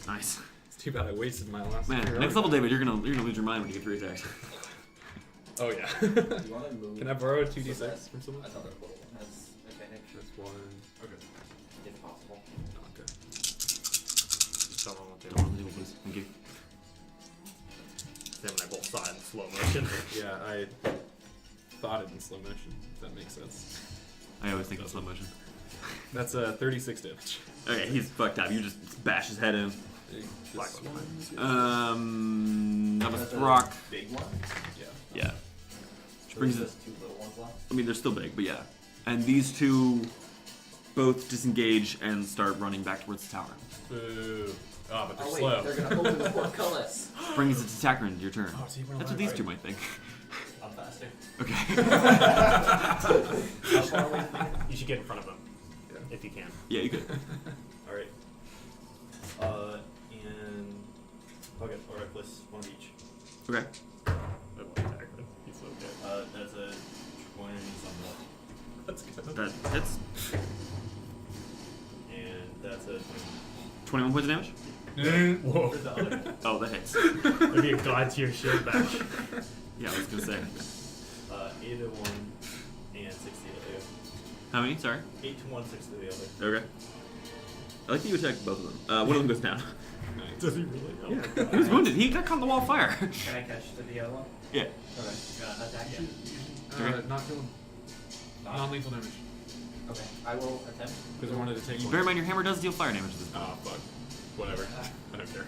Nice. It's too bad I wasted my last. Man, next level, David, you're gonna lose your mind when you get 3 attacks. Oh yeah. Do you want to move? Can I borrow a so 2d6 that from someone? Another little one has advantage, That's 1. Okay. if possible. Okay. Someone want to. Don't roll the table, please. Thank you. Sam and I both saw it in slow motion. Yeah, I thought it in slow motion. If that makes sense. I always think in slow motion. That's 36 damage. Okay, he's fucked up. You just bash his head in. Black This one. one's good. That was That's a Throk. Big one. Yeah. Yeah. Which So brings there's us. just 2 little ones left. I mean, they're still big, but yeah. And these two both disengage and start running back towards the tower. Boo. Oh, but they're Oh wait, slow. they're gonna open the portcullis. Brings it to Takrin, your turn. Oh, so you went That's what alive, these two right? might think. I'm faster. Okay. How far away do you think? You should get in front of them. Yeah. If you can. Yeah, you could. Alright. And. Okay, alright, plus 1 of each. Okay. I love Takrin. He's so good. That's a 20 something. That's good. That hits. And that's a 21 points of damage? Whoa. Where's the other? Oh, that hits. There'd be a god tier shield back. Yeah, I was gonna say. 8 to 1 and 6 to the other. How many? Sorry. 8 to 1, 6 to the other. Okay. I like that you attacked both of them. One of them goes down. Nice. Does he really? Oh my god. He was wounded. He got caught in the wall of fire. Can I catch the other one? Yeah. Okay. Attack it. Not kill him. Non-lethal damage. Okay. I will attempt. Because we wanted to take You one. bear in mind your hammer does deal fire damage at this point. Oh, fuck. Whatever. I don't care.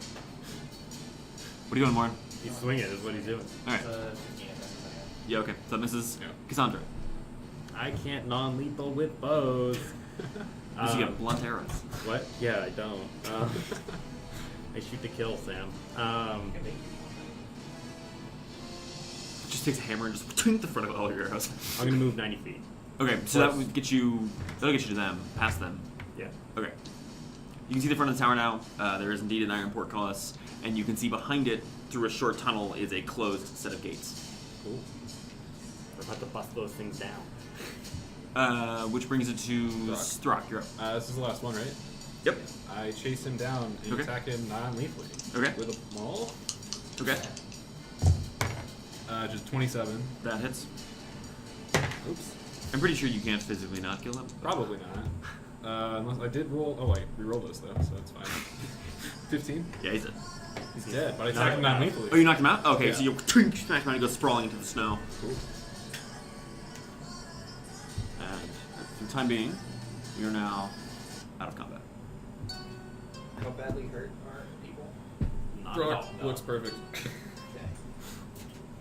What are you doing, Moryn? He's swinging is what he's doing. Alright. 15 attacks. Yeah, okay. So that misses Yeah. Cassandra. I can't non-lethal with bows. Because you get blunt arrows. What? Yeah, I don't. I shoot to kill, Sam. It just takes a hammer and just twink the front of all your arrows. I'm gonna move 90 feet. Okay, so that would get you. That'll get you to them, past them. Yeah. Okay. You can see the front of the tower now. There is indeed an iron portcullis, and you can see behind it, through a short tunnel, is a closed set of gates. Cool. We're about to bust those things down. Which brings it to Throk. You're up. This is the last one, right? Yep. I chase him down and Okay. attack him non-lethally. Okay. With a maul. Okay. Just 27. That hits. Oops. I'm pretty sure you can't physically not kill him. Probably not. Unless I did roll. Oh, I rerolled this though, so that's fine. 15. Yeah, he's dead. He's dead, but I attacked him non-lethally. Oh, you knocked him out? Okay, Yeah. so you twink, smash him and he goes sprawling into the snow. Cool. And for the time being, you're now out of combat. How badly hurt are people? Not Throk no. looks perfect. Okay.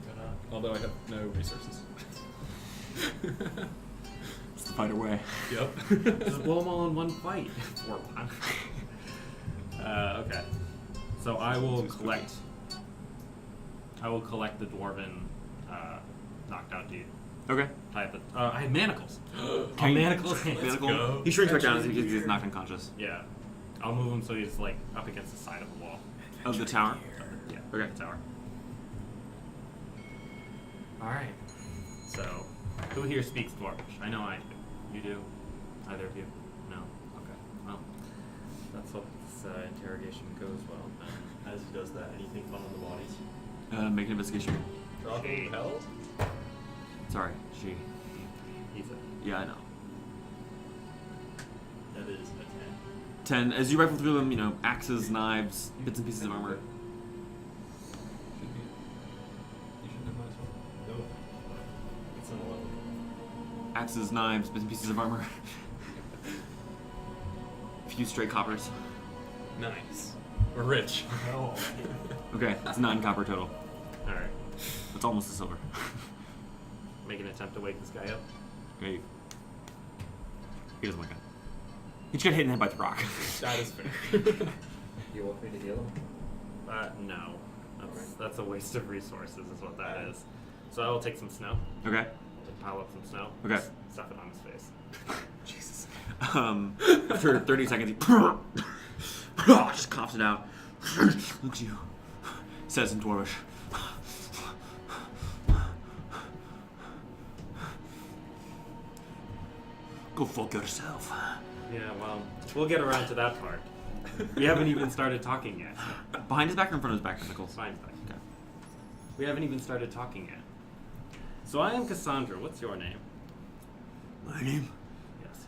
Gonna Although I have no resources. It's the fight away. Yep. Just blow them all in one fight. Or one. Okay. So I will collect. I will collect the dwarven knocked out dude. Okay. Tie up the. I have manacles. Can you- manacles. Manacle? go. He shrinks back down as he's knocked unconscious. Yeah. I'll move him so he's like up against the side of the wall. Of the tower? Yeah. Okay. The tower. All right. So, who here speaks Dwarvish? I know I do. You do? Either of you? No. Okay. Well, let's hope this interrogation goes well. As he does that, anything fun on the bodies? Make an investigation. Drop Hey. hell? Sorry, she. He's a. Yeah, I know. That is a 10. As you rifle through them, axes, knives, bits and pieces of armor. Should be. You should have might as well. 10. No. It's an 11. Axes, knives, bits and pieces of armor. A few stray coppers. Nice. We're rich. No. Okay, that's 9 copper total. All right. That's almost a silver. Make an attempt to wake this guy up. Okay. He doesn't wake up. He just got hit in the head by Throk. That is fair. You want me to heal him? No. That's a waste of resources, is what that is. So I will take some snow. Okay. Pile up some snow. Okay. Just stuff it on his face. Jesus. After 30 seconds, he just coughs it out. Looks at you. Says in Dwarvish. Go fuck yourself. Yeah, well, we'll get around to that part. We haven't even started talking yet. Behind his back or in front of his back, Nichols? Fine, fine. Okay. We haven't even started talking yet. So I am Cassandra. What's your name? My name? Yes.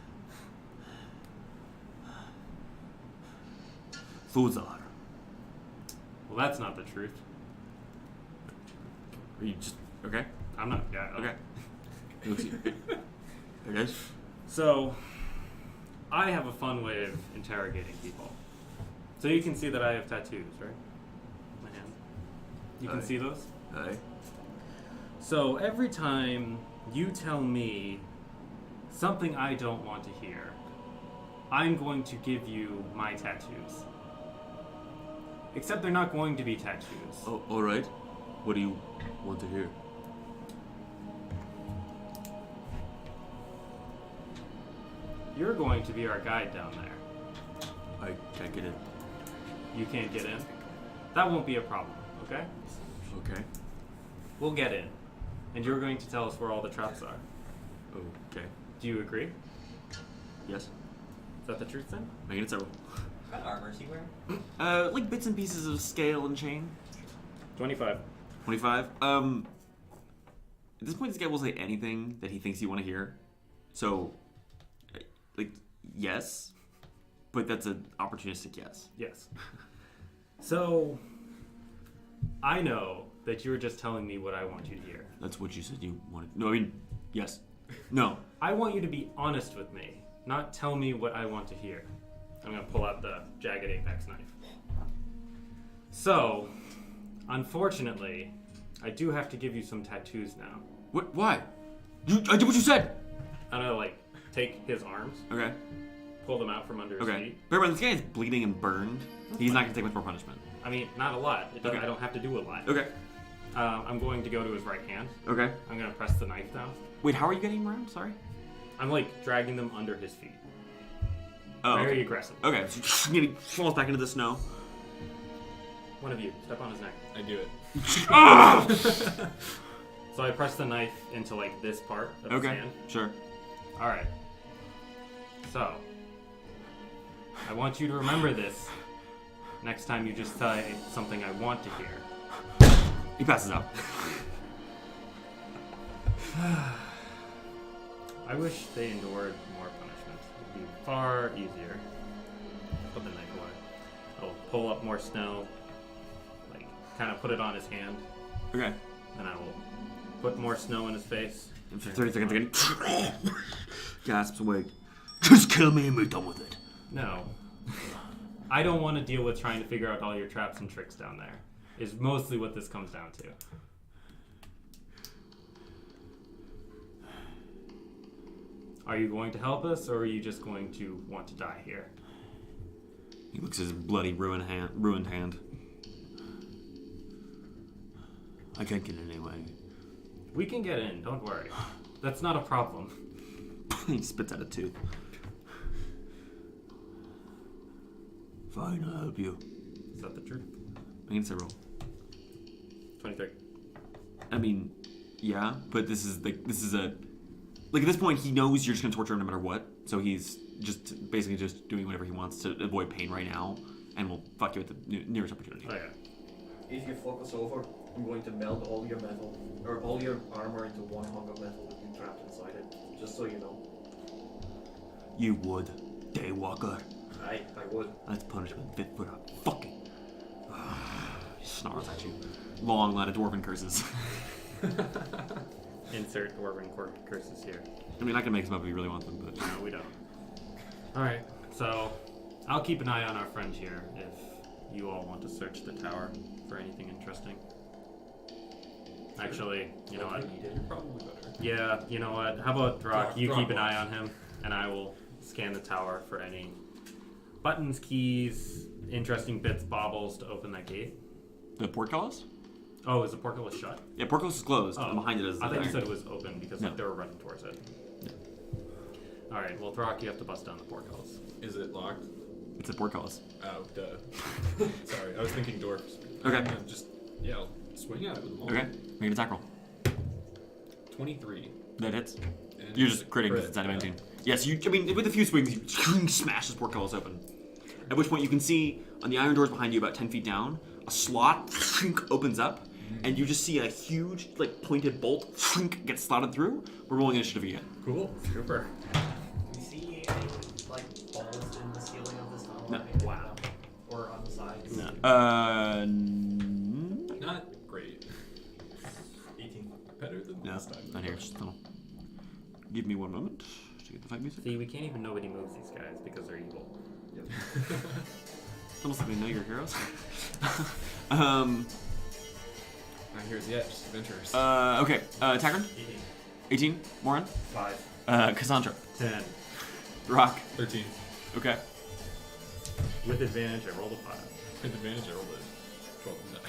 Thuzar. Well, that's not the truth. Are you just okay? I'm not. Yeah. Okay. He looks at you. There it is. So, I have a fun way of interrogating people. So you can see that I have tattoos, right? My hand. You can Aye. see those? Aye. So every time you tell me something I don't want to hear, I'm going to give you my tattoos. Except they're not going to be tattoos. Oh, all right. What do you want to hear? You're going to be our guide down there. I can't get in. You can't get in? That won't be a problem, okay? Okay. We'll get in. And you're going to tell us where all the traps are. Okay. Do you agree? Is Yes. that the truth then? Making it several. What armor is he wearing? Like bits and pieces of scale and chain. 25. 25. At this point, this guy will say anything that he thinks you want to hear. So, like, yes, but that's an opportunistic yes. Yes. So, I know that you're just telling me what I want you to hear. That's what you said you wanted. No, I mean, yes. No. I want you to be honest with me, not tell me what I want to hear. I'm going to pull out the jagged apex knife. So, unfortunately, I do have to give you some tattoos now. What? Why? I did what you said. I'm going to, like, take his arms, Okay. pull them out from under his Okay. feet. Bear in mind, this guy is bleeding and burned. He's not gonna take much more punishment. I mean, not a lot. Okay. I don't have to do a lot. Okay. I'm going to go to his right hand. Okay. I'm going to press the knife down. Wait, how are you getting him around? Sorry. I'm, like, dragging them under his feet. Oh. Very Okay. aggressive. Okay. So he falls back into the snow. One of you, step on his neck. I do it. Ah! So I press the knife into, like, this part of his Okay. hand. Sure. Alright. So, I want you to remember this next time you just say something I want to hear. He passes out. I wish they endured more punishment. It would be far easier. Put the knife away. I'll pull up more snow, like, kind of put it on his hand, Okay. and I will put more snow in his face. And for 30 seconds again, gasps awake. Just kill me and we're done with it. No. I don't want to deal with trying to figure out all your traps and tricks down there. Is mostly what this comes down to. Are you going to help us, or are you just going to want to die here? He looks at his bloody ruined hand. I can't get in anyway. We can get in, don't worry. That's not a problem. He spits out a tooth. Fine, I'll help you. Is that the truth? I can say roll. 23. I mean, yeah, but this is a like at this point he knows you're just gonna torture him no matter what, so he's just basically just doing whatever he wants to avoid pain right now, and will fuck you at the nearest opportunity. Oh yeah. If you focus over, I'm going to melt all your metal, or all your armor into one hunk of metal with you trapped inside it, just so you know. You would, Daywalker. I would. That's punishment fit for a fucking. He snarls at you. Long line of dwarven curses. Insert dwarven curses here. I mean, I can make them up if you really want them, but No, we don't. Alright, so I'll keep an eye on our friend here if you all want to search the tower for anything interesting. Actually, you know what? You're probably better. Yeah, you know what? How about Throk? You Throk keep an eye watch. on him, and I will scan the tower for any buttons, keys, interesting bits, baubles to open that gate. the portcullis? Oh, is the portcullis shut? Yeah, portcullis is closed, Oh, and behind it is the I thought you iron. said it was open because like, No. they were running towards it. Alright, well, Throk, you have to bust down the portcullis. Is it locked? It's a portcullis. Oh, duh. Sorry, I was thinking dwarfs. Okay. Yeah, I'll swing at it with them all. Okay, make an attack roll. 23. That hits. And You're it's just a critting because crit, it's out of yeah. 19. Yes, I mean, with a few swings, you smash this portcullis open. At which point you can see on the iron doors behind you, about 10 feet down, a slot opens up, and you just see a huge, like, pointed bolt gets slotted through. We're rolling initiative again. Cool. Super. Do we see any, like, balls in the ceiling of this tunnel? No. or anything like Wow. that? Or on the sides? No. Not great. 18. Better than No, last time. not here. It's just tunnel. Give me one moment to get the fight music. See, we can't even nobody moves these guys because they're evil. Yep. It's almost like they know you're heroes. Not here's yet, just adventurers. Okay. Taggart? 18. 18. Moryn? 5. Cassandra? 10. Rock? 13. Okay. With advantage, I rolled a 5. With advantage, I rolled a 12 and 9.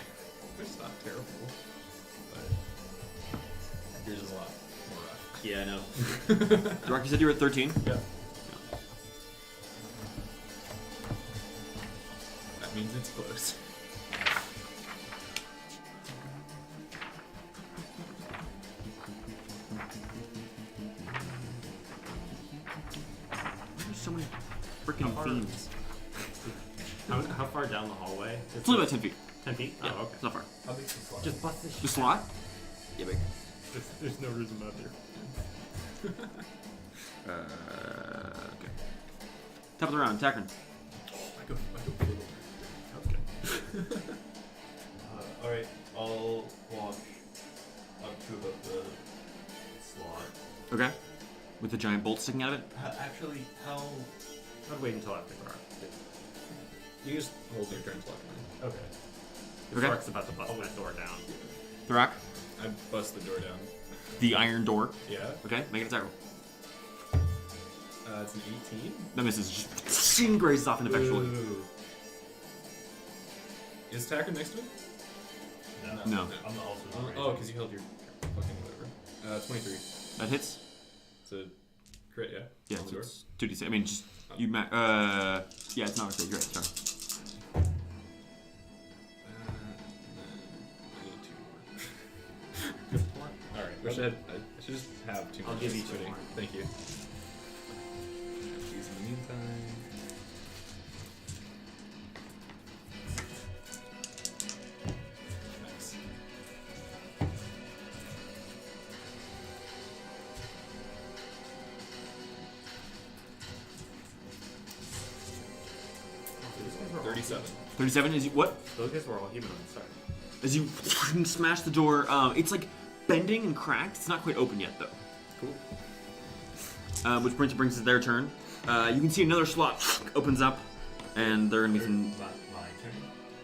It's not terrible. But yours is a lot more rough. Yeah, I know. Rock, you said you were at 13? Yeah. That means it's close. There's so many freaking far? fiends. How far down the hallway? It's only about 10 feet. 10 feet? Yeah, Oh, okay. it's not far. How big's the slot? Just bust this The shit. slot? Yeah, big. There's no reason not to. Okay. Top of the round, Tackern. I go little. Sounds good. Alright, I'll walk up to about the slot. Okay. With the giant bolt sticking out of it. Actually, how... I'd wait until after Throk. You just hold your turn clock. Okay. Okay. Throk's about to bust that door down. Thrak, I bust the door down. the iron door. Yeah. Okay, make an attack roll. It's an 18. That misses. Just grazes off ineffectually. Ooh. Is Tacker next to it? No. I'm also not ready. Oh, because you held your fucking whatever. 23. That hits. It's a crit, yeah? Yeah, On the so door? it's 2d6. I mean, just you. Yeah, it's not a crit. You're right. Sorry. I need 2 more. Alright, I should just have 2 more. I'll give you 2 Sweating. more. Thank you. These in the meantime. Nice. These guys were all 37. 37 is you, what? Those guys were all humanoids, sorry. As you smash the door, it's like bending and cracked. It's not quite open yet, though. Cool. Which brings it to their turn. You can see another slot opens up, And there are gonna be some. My turn.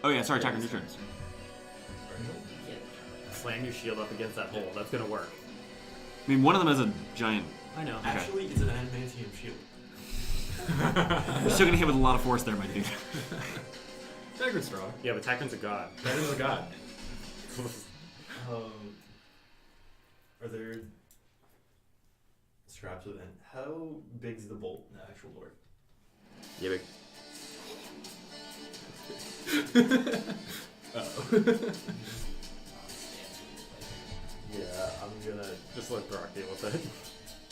Oh yeah, sorry, attack on your turns. Slam your shield up against that hole. That's gonna work. I mean, one of them has a giant. I know. Actually, it's an adamantium shield. You're still gonna hit with a lot of force there, my dude. Dagger's strong. Yeah, but Takran's a god. Dagger's a god. Are there straps with end? How big's the bolt in the actual lore? Yeah, big. Uh-oh. Yeah, I'm gonna Throk deal with it.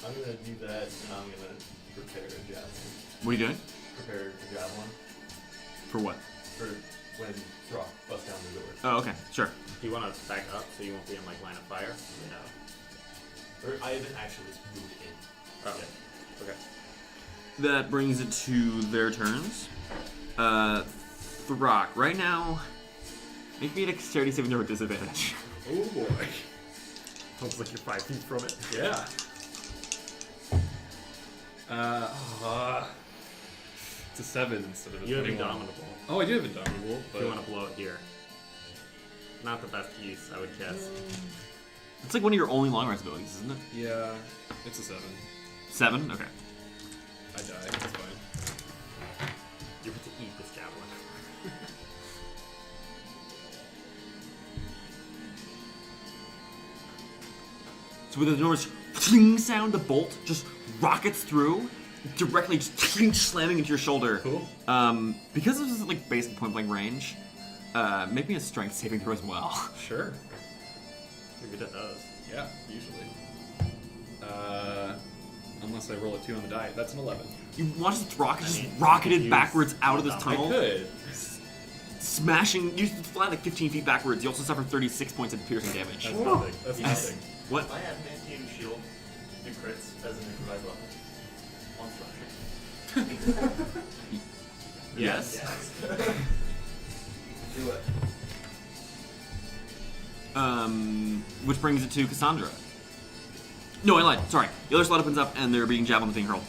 I'm gonna do that, and I'm gonna prepare a javelin. What are you doing? Prepare a javelin For what? for when Throk busts down the door. Oh, okay, sure. Do you want to back up so you won't be in like line of fire? Yeah. Or I haven't actually moved in. Oh. yet. Okay. That brings it to their turns. Throk, right now, make me a dexterity saving throw with disadvantage. Oh boy. Looks like you're 5 feet from it. Yeah. It's a 7 instead of a You have 21. Indomitable. Oh, I do have Indomitable, If but you want to blow it here. Not the best use, I would guess. It's like one of your only long rest abilities, isn't it? yeah, it's a 7. 7? Okay. I die. It's fine. You have to eat this javelin. So with the enormous fling sound, the bolt just rockets through, directly just slamming into your shoulder. Cool. Because this is like basic point blank range, make me a strength saving throw as well. Sure. You're good at those. Yeah, usually. Unless I roll a 2 on the die. That's an 11. You watch the Throk just mean, rocketed use backwards out of this I tunnel, I could. smashing. You fly like 15 feet backwards. You also suffer 36 points of piercing damage. That's nothing. That's Yes. nothing. What? My adamantium shield do crits as an improvised weapon. On slashing. Yes. Yes. Do it. Which brings it to Cassandra. No, I lied. Sorry. The other slot opens up, and they're being javelins being hurled.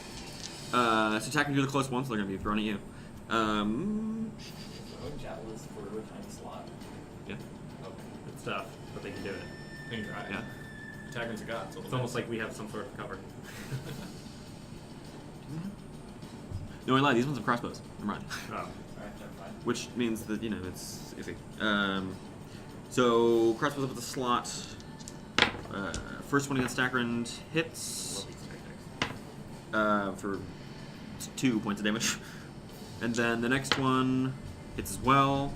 So attacking you the close ones, so they're going to be thrown at you. Throwing javelins for a tiny slot. Yeah. It's tough, but they can do it. They can try. Yeah. Tagrin's a god, so It's almost like we have some sort of cover. No, I lied. These ones have crossbows. Never mind. Oh. Alright, never mind. Which means that, you know, it's iffy. So crossbows up at the slot. First one against Stakrand hits Love these tactics. for 2 points of damage. And then the next one hits as well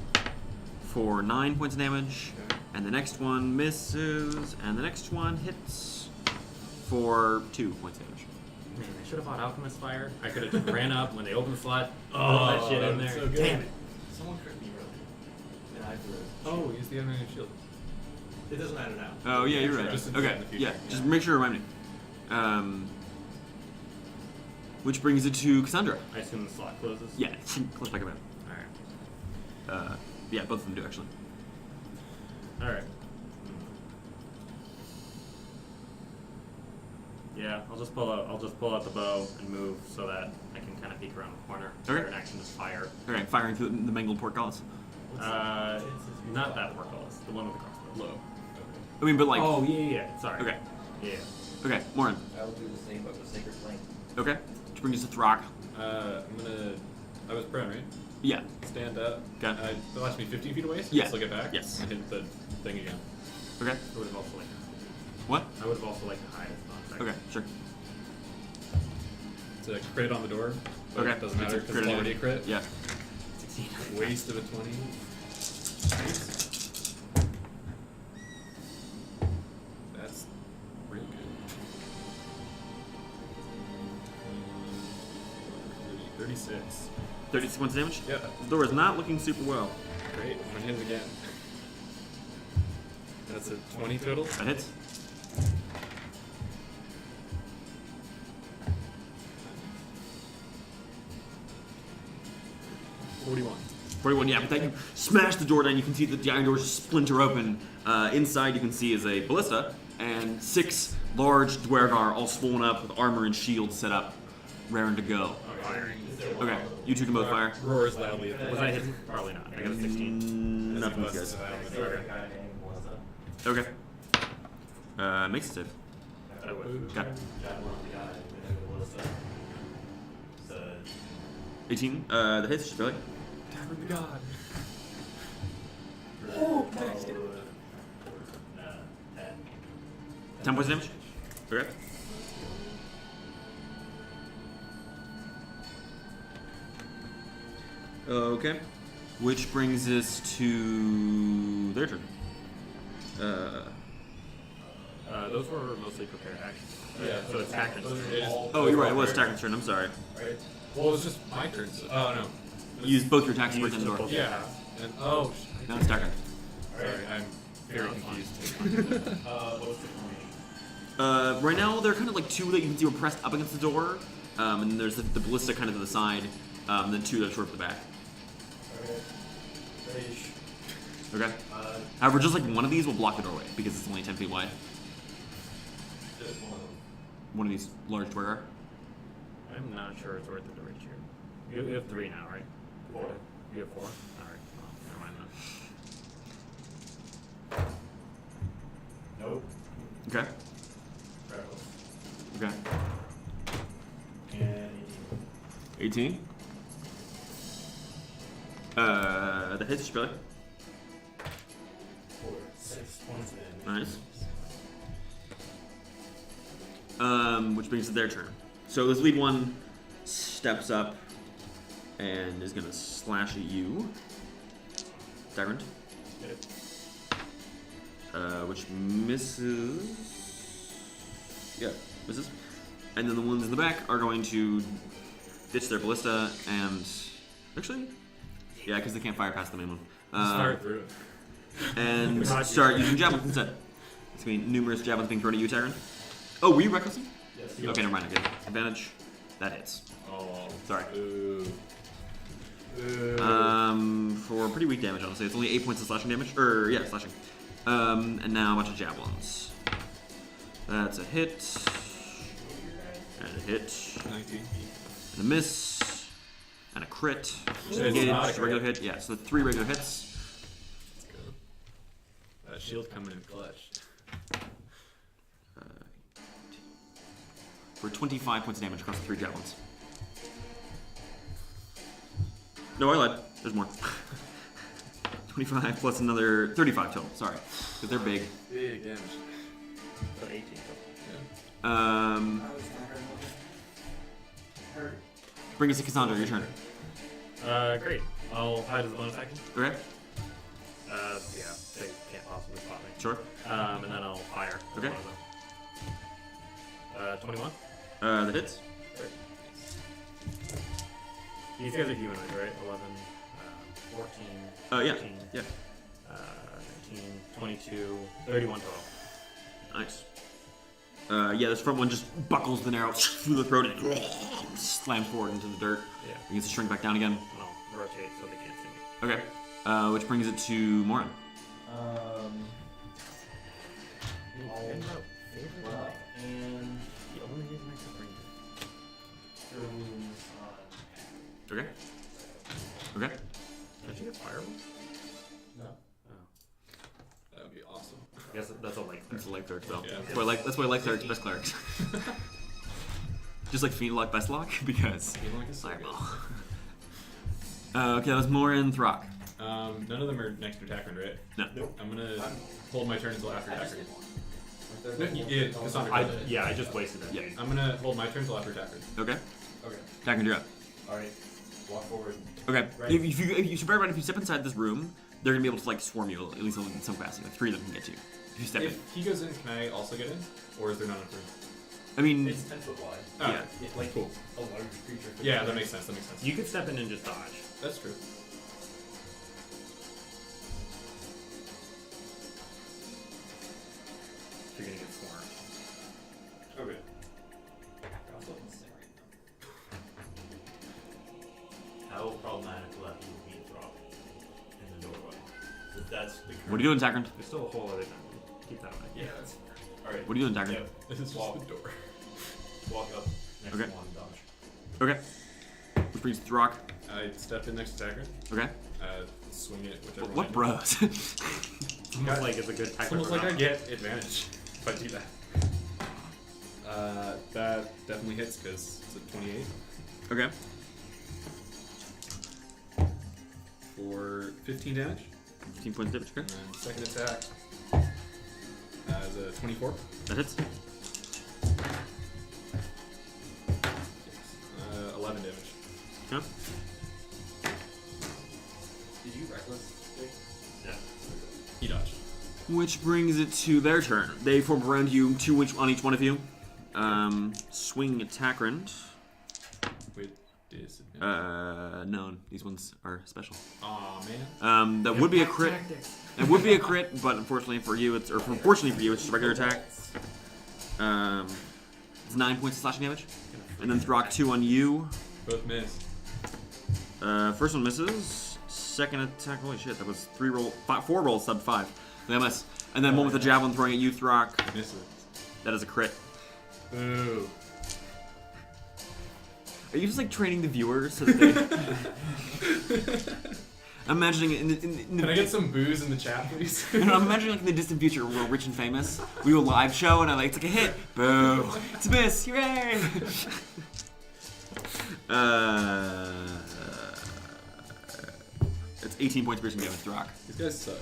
for 9 points of damage. And the next one misses. And the next one hits for 2 points of damage. Man, I should have bought Alchemist Fire. I could have just ran up when they opened the slot, put all that shit in there. so good. Damn it. Someone crit me earlier. And I threw it. Oh, use the enemy shield. It doesn't matter now. Oh, yeah, you're right. Just in Okay, the future. yeah, just make sure to remind me. Which brings it to Cassandra. I assume the slot closes? Yeah, close back about. Alright. Yeah, both of them do actually. Alright. Yeah, I'll just pull out the bow and move so that I can kind of peek around the corner. Okay. An action is fire. Okay, firing through the mangled portcullis. Not that portcullis, the one with the crossbow. Low. I mean, but like. Oh yeah. Sorry. Okay. Yeah. Okay, Moryn. I will do the same, but with Sacred Flame. Okay. Which brings us to Throk. I was prone, right? Yeah. Stand up. Okay. They'll have to be 15 feet away, so Yeah. just look it back. Yes. And hit the thing again. Okay. I would have also liked What? to hide as well. Okay, sure. It's a crit on the door. But Okay. it doesn't matter It's a because crit it's anyway. already a crit. Yeah. 16. Waste of a 20. That's real good. 36. 36 points of damage? Yeah. The door is not looking super well. Great. I'm gonna hit it again. That's a 20 total. That hits. $41. 41, yeah, but then you smash the door down, you can see the iron doors splinter open. Inside you can see is a ballista, and 6 large duergar all swollen up with armor and shields set up, raring to go. firing. Okay, you two can both fire. Roars loudly. Was I hidden? Probably not. I got a 16. Nothing, guys. Okay. Okay. Makes it save. I would. Okay. 18. The hits, just barely. God. 10 points of damage. Okay. Okay. Which brings us to their turn. Those were mostly prepared actions. Yeah. So it's Tacron's turn. Oh, you're right. It was Tacron's turn. I'm sorry. Right. Well, it was just my turn. So, oh no. You used both your attacks to You break in used the door. both. Yeah. And Now it's Tacron. Sorry, I'm very confused. Right now, there are kind of like two that you can see were pressed up against the door, and then there's the ballista kind of to the side, and then two that are toward the back. Okay. However, just like one of these will block the doorway because it's only 10 feet wide. One of these large duergar. I'm not sure it's worth it to reach here. You have 3 now, right? 4. You have 4? Alright. Well, never mind then. Nope. Okay. Okay. And 18. The hits, Billy. 6 points of damage. Nice. Which brings it their turn. So this lead one steps up and is gonna slash at you, Tyrant. Which misses. Yeah, misses. And then the ones in the back are going to ditch their ballista and actually, yeah, because they can't fire past the main one. Fire through it. And start using javelins instead. It's gonna be numerous javelins being thrown at you, Tyrant. Oh, were you recklessing? Yes. Okay, never mind. Okay, advantage. That hits. Oh. Sorry. Ooh. For pretty weak damage, honestly. It's only 8 points of slashing damage. Yeah, slashing. And now a bunch of javelins. That's a hit. And a hit. 19. And a miss. And a crit. It's Engage, not a just a regular crit. hit. Yeah, so 3 regular hits. Let's go. Shield coming in clutch. For 25 points of damage across the 3 javelins. No, I lied. There's more. 25 plus another 35 total. Sorry, because they're big. Big damage. So 18 total. Bring us to Cassandra. Your turn. Great. I'll hide as a bonus action. Okay. Yeah, they can't possibly spot me. Sure. And then I'll fire. Okay. 21. That hits. These guys are humanoid, right? 11, 14, Yeah. 15, Yeah. 19, 22, 31 total. Nice. Yeah, this front one just buckles the arrow through the throat and slams forward into the dirt. Yeah. It gets to shrink back down again. And I'll rotate so they can't see me. Okay. Which brings it to Moryn. And The only reason I could bring it. Okay. Okay. Did you get fireballs? No. Oh. That would be awesome. I guess that's a light It's a light cleric spell. Yeah. That's why I like clerics, best clerics. Just like Fiend Lock, best lock, because Feel like it's so good. fireball. Okay, that was Moryn, Throk. None of them are next to Tacron, right? No. I'm gonna hold my turn until after Tacron. No, No, yeah, Cassandra. I just wasted it. Yeah. I'm gonna hold my turn until after Tacron. Okay. Okay. Tacron, you're up. Alright. Walk forward. Okay. Right. If you should bear in mind, if you step inside this room, they're gonna be able to like swarm you at least in some capacity. Like 3 of them can get to you if you step in. If he goes in, can I also get in? Or is there not enough room? I mean, It's 10 foot wide. Oh, yeah. It's like Cool. a large creature. Yeah, that makes sense. That makes sense. You could step in and just dodge. That's true. If you're gonna get swarmed. Okay. How problematic will that be to Throk in the doorway? So that's the what are you doing, Tacron? There's still a whole other thing. Keep that in mind. Yeah, that's alright. What are you doing, Tacron? Yeah. This is just Walk. the door. Walk up next Okay. to one, dodge. Okay. which brings Throk. I step in next attacker. Okay. Swing it whichever What way. bros? It's almost like it's a good It's tactic. almost like I get advantage if I do that. That definitely hits because it's a 28 Okay. for 15 damage. 15 points damage. Okay. And then second attack as a 24. That hits. 11 damage. Okay. Did you reckless? Yeah. He dodged. Which brings it to their turn. They form around you, 2 on each one of you. Swing attack round. With disadvantage. No, these ones are special. Aw, man. That would be a crit. It would be a crit, but unfortunately for you, it's just a regular attack. It's 9 points of slashing damage, and then Throk 2 on you. Both miss. First one misses. Second attack, holy shit, that was 4 rolls, sub 5. They miss. And then one with the javelin throwing at you, Throk. Misses. That is a crit. Boo. Are you just like training the viewers so that they? I'm imagining in the Can I get some booze in the chat, please? I'm imagining like in the distant future we're rich and famous. We do a live show and it's like a hit. Boo. It's a miss. Hooray. It's 18 points piercing damage, Throk. These guys suck.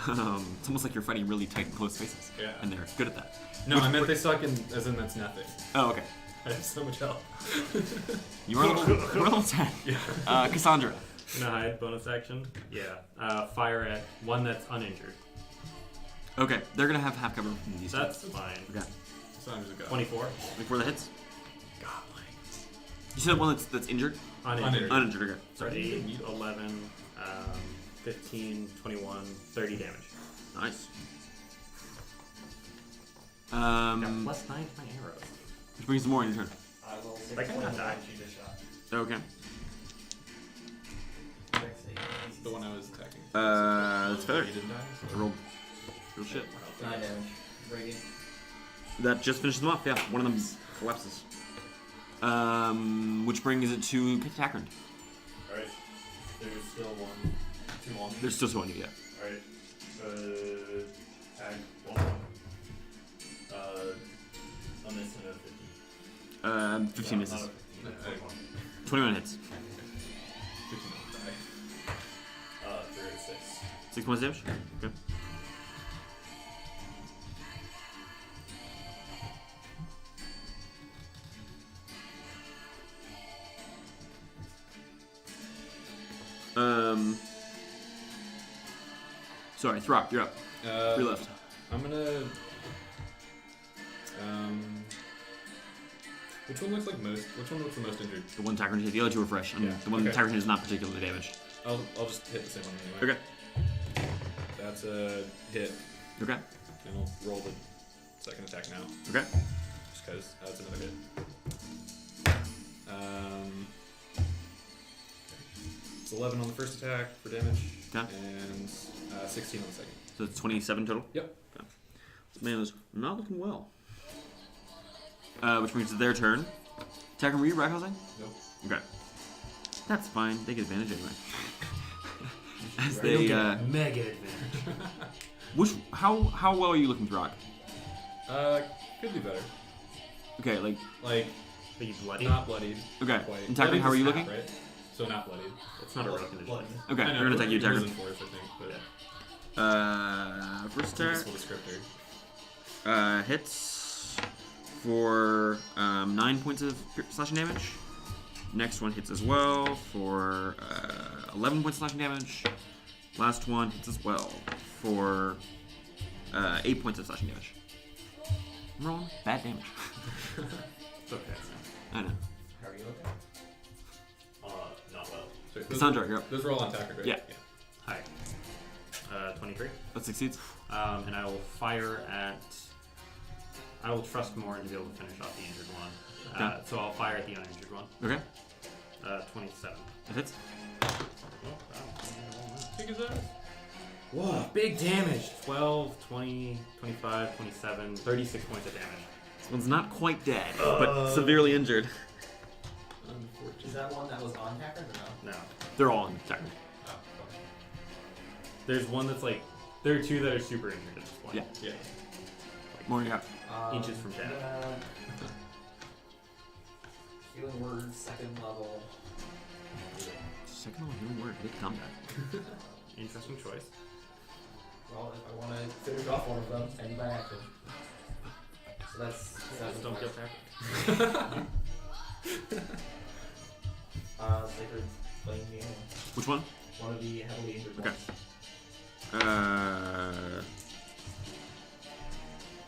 It's almost like you're fighting really tight and close spaces. Yeah. And they're good at that. No, I meant they suck as in that's nothing. Oh, okay. I have so much health. You are level 10. Yeah. Cassandra. Gonna hide bonus action. Yeah. Fire at one that's uninjured. Okay, they're gonna have half cover from these. That's fine. Okay. Sometimes a god. 24. Before the hits. You said one that's injured? Uninjured. Uninjured, okay. So 8, 11, 15, 21, 30 damage. Nice. Got +9 to my arrows. Which brings more in your turn. I will say Like, I'm not 21 dying. shoot a shot. Okay. The one I was attacking. That's fair. He didn't die, so. I rolled real shit. 9 damage. Radiant. That just finishes them off, yeah. One of them collapses. Which brings it to attack round. Alright. There's still 2 on me. There's still 2 on you, yeah. Alright. Tag 1. A miss and a 15. 15 misses. Not a 15, 21 hits. 15 don't die. 36. 6 points damage? Okay. Sorry, Throk, you're up. You're left. I'm gonna. Which one looks like most? Which one looks the most injured? The one attacker hit, the other 2 are fresh. And Yeah, the one okay. attacker hit is not particularly damaged. I'll just hit the same one anyway. Okay. That's a hit, Okay. and I'll roll the second attack now, Okay. just because that's another hit. It's 11 on the first attack for damage, Okay. and 16 on the second. So it's 27 total? Yep. Okay. This man is not looking well. Which brings it to their turn. Attack and read, right, Jose? Nope. Okay. That's fine. They get advantage anyway. As You'll they, get mega advantage. how well are you looking, Throk? Could be better. Okay, like, Like, Are you bloody? not bloodied. okay. Not quite. And Taproom, how are you Bloodied's looking? half, right? So not bloodied. It's not a rough condition. Blood. Okay, I they're know, gonna attack you, it was Taproom. in fourth, I think, but First useful attack descriptor. hits for 9 points of slashing damage. Next one hits as well for 11 points of slashing damage. Last one hits as well for 8 points of slashing damage. I'm wrong. Bad damage. It's okay. I know. How are you looking? Not well. So those Cassandra, were- you're up. Those were all on attacker, right? Yeah. Hi. 23. That succeeds. And I will fire at. I will trust Moryn to be able to finish off the injured one. Okay. So I'll fire at the uninjured one. Okay. 27. That hits. Kick his ass. Whoa, big damage. 12, 20, 25, 27, 36 points of damage. This one's not quite dead, but severely injured. Unfortunate. Is that one that was on Taproom or no? No. They're all on Taproom. Oh, okay. There's one that's like, there are two that are super injured at this point. Yeah. Yeah. Moryn, yeah. Inches from death. Healing words, second level. Second level healing word. Hit combat. Interesting choice. Well, if I want to finish off one of them, send by action. So that's Just don't get back. Sacred Flame Game. Which one? One of the heavily injured Okay. ones.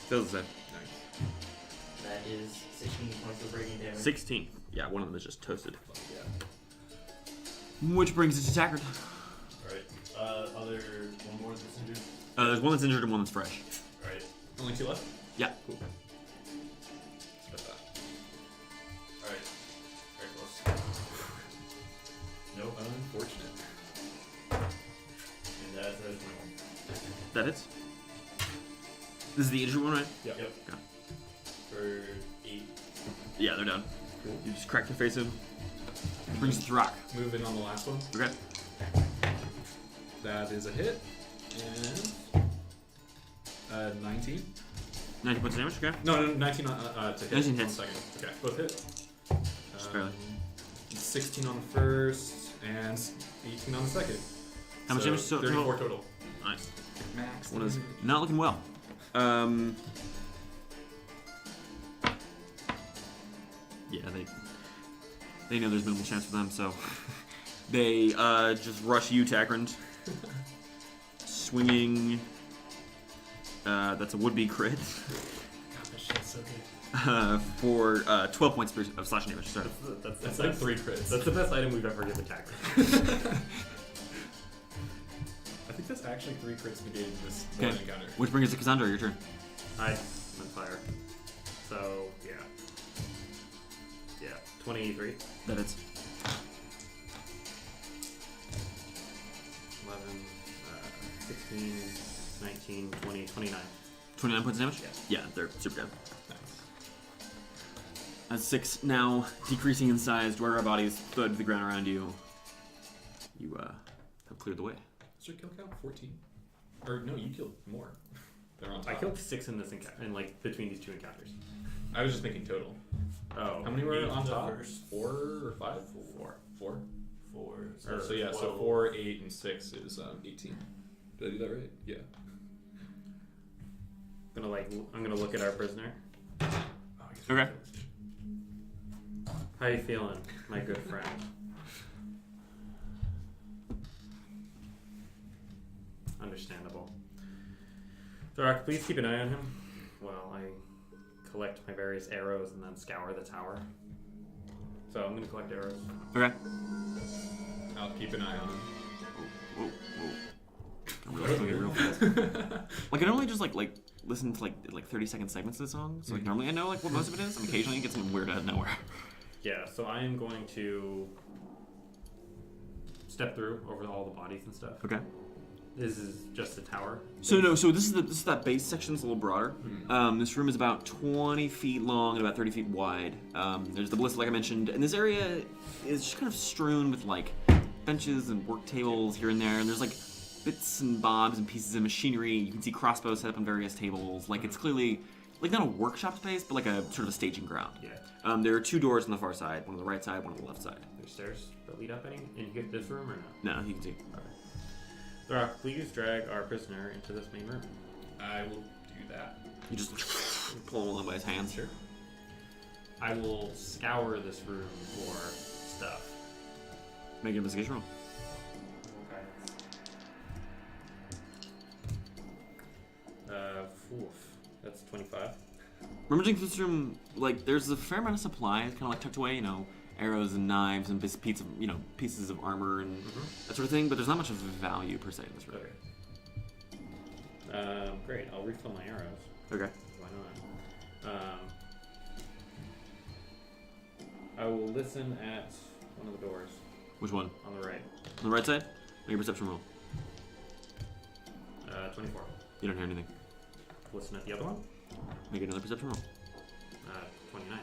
Feels the same. That is 16 points of radiant damage. 16. Yeah, one of them is just toasted. Yeah. Which brings it to Tackard. Alright. Other one more that's injured? There's one that's injured and one that's fresh. Alright. Only 2 left? Yeah. Cool. Spit that. Alright. Very close. Nope. Unfortunate. And that's my one. That hits. This is the injured one, right? Yep. Yep. Okay. For 8. Yeah, they're down. Cool. You just crack their face in. Brings the Throk. Move in on the last one. Okay. That is a hit. And 19. 90 points of damage, okay. No, 19 to hit. 19 on hits. the second. Okay, both hit. Just barely. 16 on the first and 18 on the second. How much damage? So 34 total. Nice. Max. One is damage. not looking well. Yeah, they know there's minimal chance for them, so they just rush you, Takrand. Swinging. That's a would-be crit. God, that shit's so good. For 12 points of slashing damage. Sorry. That's like 3 crits. That's the best item we've ever given Tacker. I think that's actually 3 crits negated this Okay. one encounter. Which brings us to Cassandra. Your turn. I'm on fire. So, yeah. Yeah. 23. That hits. 11, 16, 19, 20, 29. 29 points of damage? Yeah. Yeah, they're super dead. Nice. As 6 now decreasing in size, duergar bodies thud to the ground around you. You have cleared the way. What's your kill count? 14? Or no, you killed more. They're on top. I killed 6 in this encounter, and like between these 2 encounters. I was just thinking total. Oh. How many were Eight on the top? first. 4 or 5? 4. 4? 4. So yeah, so 12. 4, 8, and 6 is 18. Did I do that right? Yeah. I'm gonna look at our prisoner. Oh, I guess Okay. How you feeling, my good friend? Understandable. Throk, please keep an eye on him while I collect my various arrows and then scour the tower. So I'm gonna collect arrows. Okay. I'll keep an eye on him. Whoa, Like I normally just like listen to like 30-second segments of the song. So like normally I know like what most of it is, and occasionally it gets something weird out of nowhere. Yeah, so I am going to step through over all the bodies and stuff. Okay. This is just a tower. So this is that base section. It's a little broader. This room is about 20 feet long and about 30 feet wide. There's the ballista, like I mentioned, and this area is just kind of strewn with like benches and work tables here and there. And there's like bits and bobs and pieces of machinery. You can see crossbows set up on various tables. Like it's clearly like not a workshop space, but like a sort of a staging ground. Yeah. There are 2 doors on the far side, one on the right side, one on the left side. There's stairs that lead up any? And you get this room or not? No, you can see. Throk, please drag our prisoner into this main room. I will do that. You just pull him along by his hands. Sure. I will scour this room for stuff. Make an investigation roll. That's 25. Rummaging through this room, like there's a fair amount of supplies, kind of like tucked away. You know, arrows and knives and pieces of armor and that sort of thing. But there's not much of value per se in this room. Okay. Great. I'll refill my arrows. Okay. Why not? I will listen at one of the doors Which one? on the right. On the right side? Make a perception roll. 24. You don't hear anything. Listen at the other one. Make another perception roll. 29.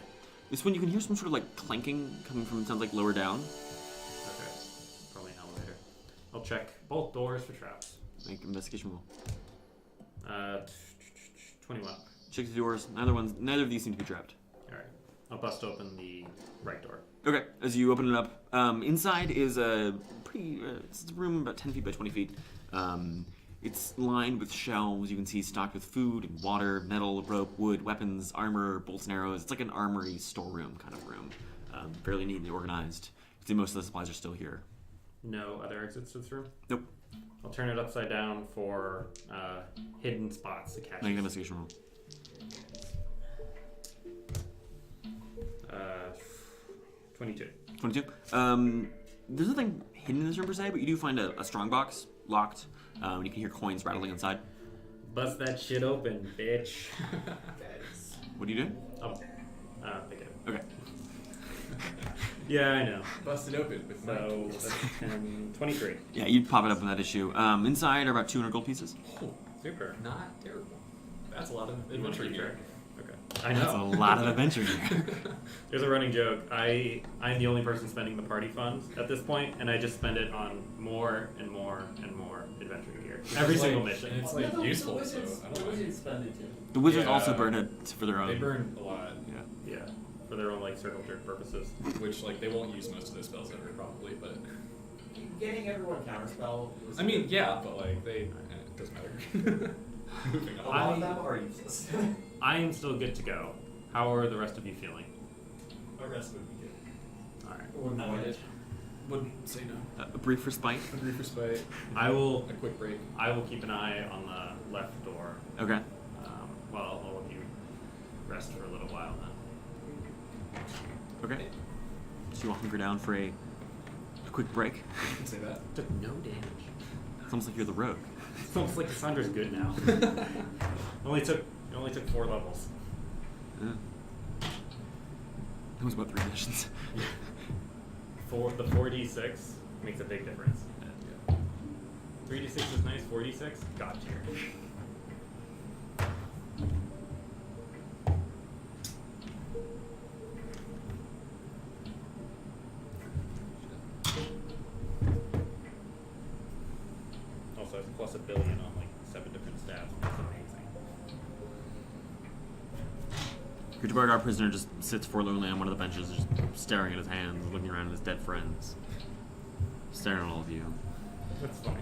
This one you can hear some sort of like clanking coming from, it sounds like lower down. Okay. Probably an elevator. I'll check both doors for traps. Make an investigation roll. 21. Check the doors. Neither of these seem to be trapped. Alright. I'll bust open the right door. Okay, as you open it up, inside is a pretty, it's a room about 10 feet by 20 feet. It's lined with shelves you can see stocked with food and water, metal, rope, wood, weapons, armor, bolts and arrows. It's like an armory storeroom kind of room. Fairly neatly organized. You can see most of the supplies are still here. No other exits to this room? Nope. I'll turn it upside down for hidden spots to catch. Make an investigation roll. 22. 22. There's nothing hidden in this room per se, but you do find a strong box locked. You can hear coins rattling inside. Bust that shit open, bitch. What do you do? Oh, pick it up. Okay. Yeah, I know. Bust it open with So, that's 10, 23. Yeah, you'd pop it up in that issue. Inside are about 200 gold pieces. Oh, Super. not terrible. That's a lot of You wanna adventure keep here. track? Okay. I know. That's a lot of adventure here. There's a running joke. I'm the only person spending the party funds at this point, and I just spend it on more and more and more adventure gear. Every It's single like- mission. and it's like useful, so I don't The know. wizards spend it too. The wizards Yeah. also burn it for their own. They burn a lot, Yeah. Yeah, for their own like circle jerk purposes. which like they won't use most of those spells ever probably, but Getting everyone counterspell. Was I mean yeah, but like they it doesn't matter. Moving a on. lot of them are useless. I am still good to go. How are the rest of you feeling? The rest would be good. All right. Wouldn't want it. Wouldn't say no. A brief respite. Agree for spite. I will. A quick break. I will keep an eye on the left door. Okay. While all of you rest for a little while then. Okay. So you all hunker down for a quick break. You can say that. Took no damage. It's almost like you're the rogue. It's almost like Cassandra's good now. It only took 4 levels. It was about 3 missions. The 4d6 makes a big difference. Yeah. 3d6 is nice. 4d6, god tier. Also, it's plus $1 billion on like 7 different stats. That's amazing. Your duergar prisoner just sits forlornly on one of the benches, just staring at his hands, looking around at his dead friends. Staring at all of you. That's fine.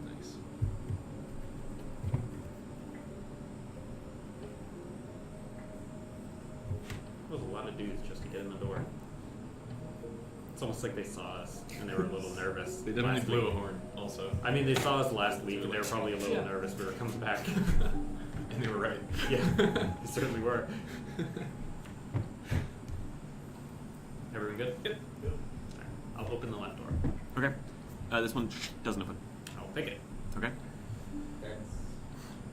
Nice. That was a lot of dudes just to get in the door. It's almost like they saw us and they were a little nervous. They definitely last blew a week. horn also. I mean, they saw us last week and they were like, probably a little yeah. nervous we were coming back. And they were right. Yeah, they certainly were. Everyone good? Yep. Alright, I'll open the left door. Okay. This one doesn't open. I'll pick it. Okay.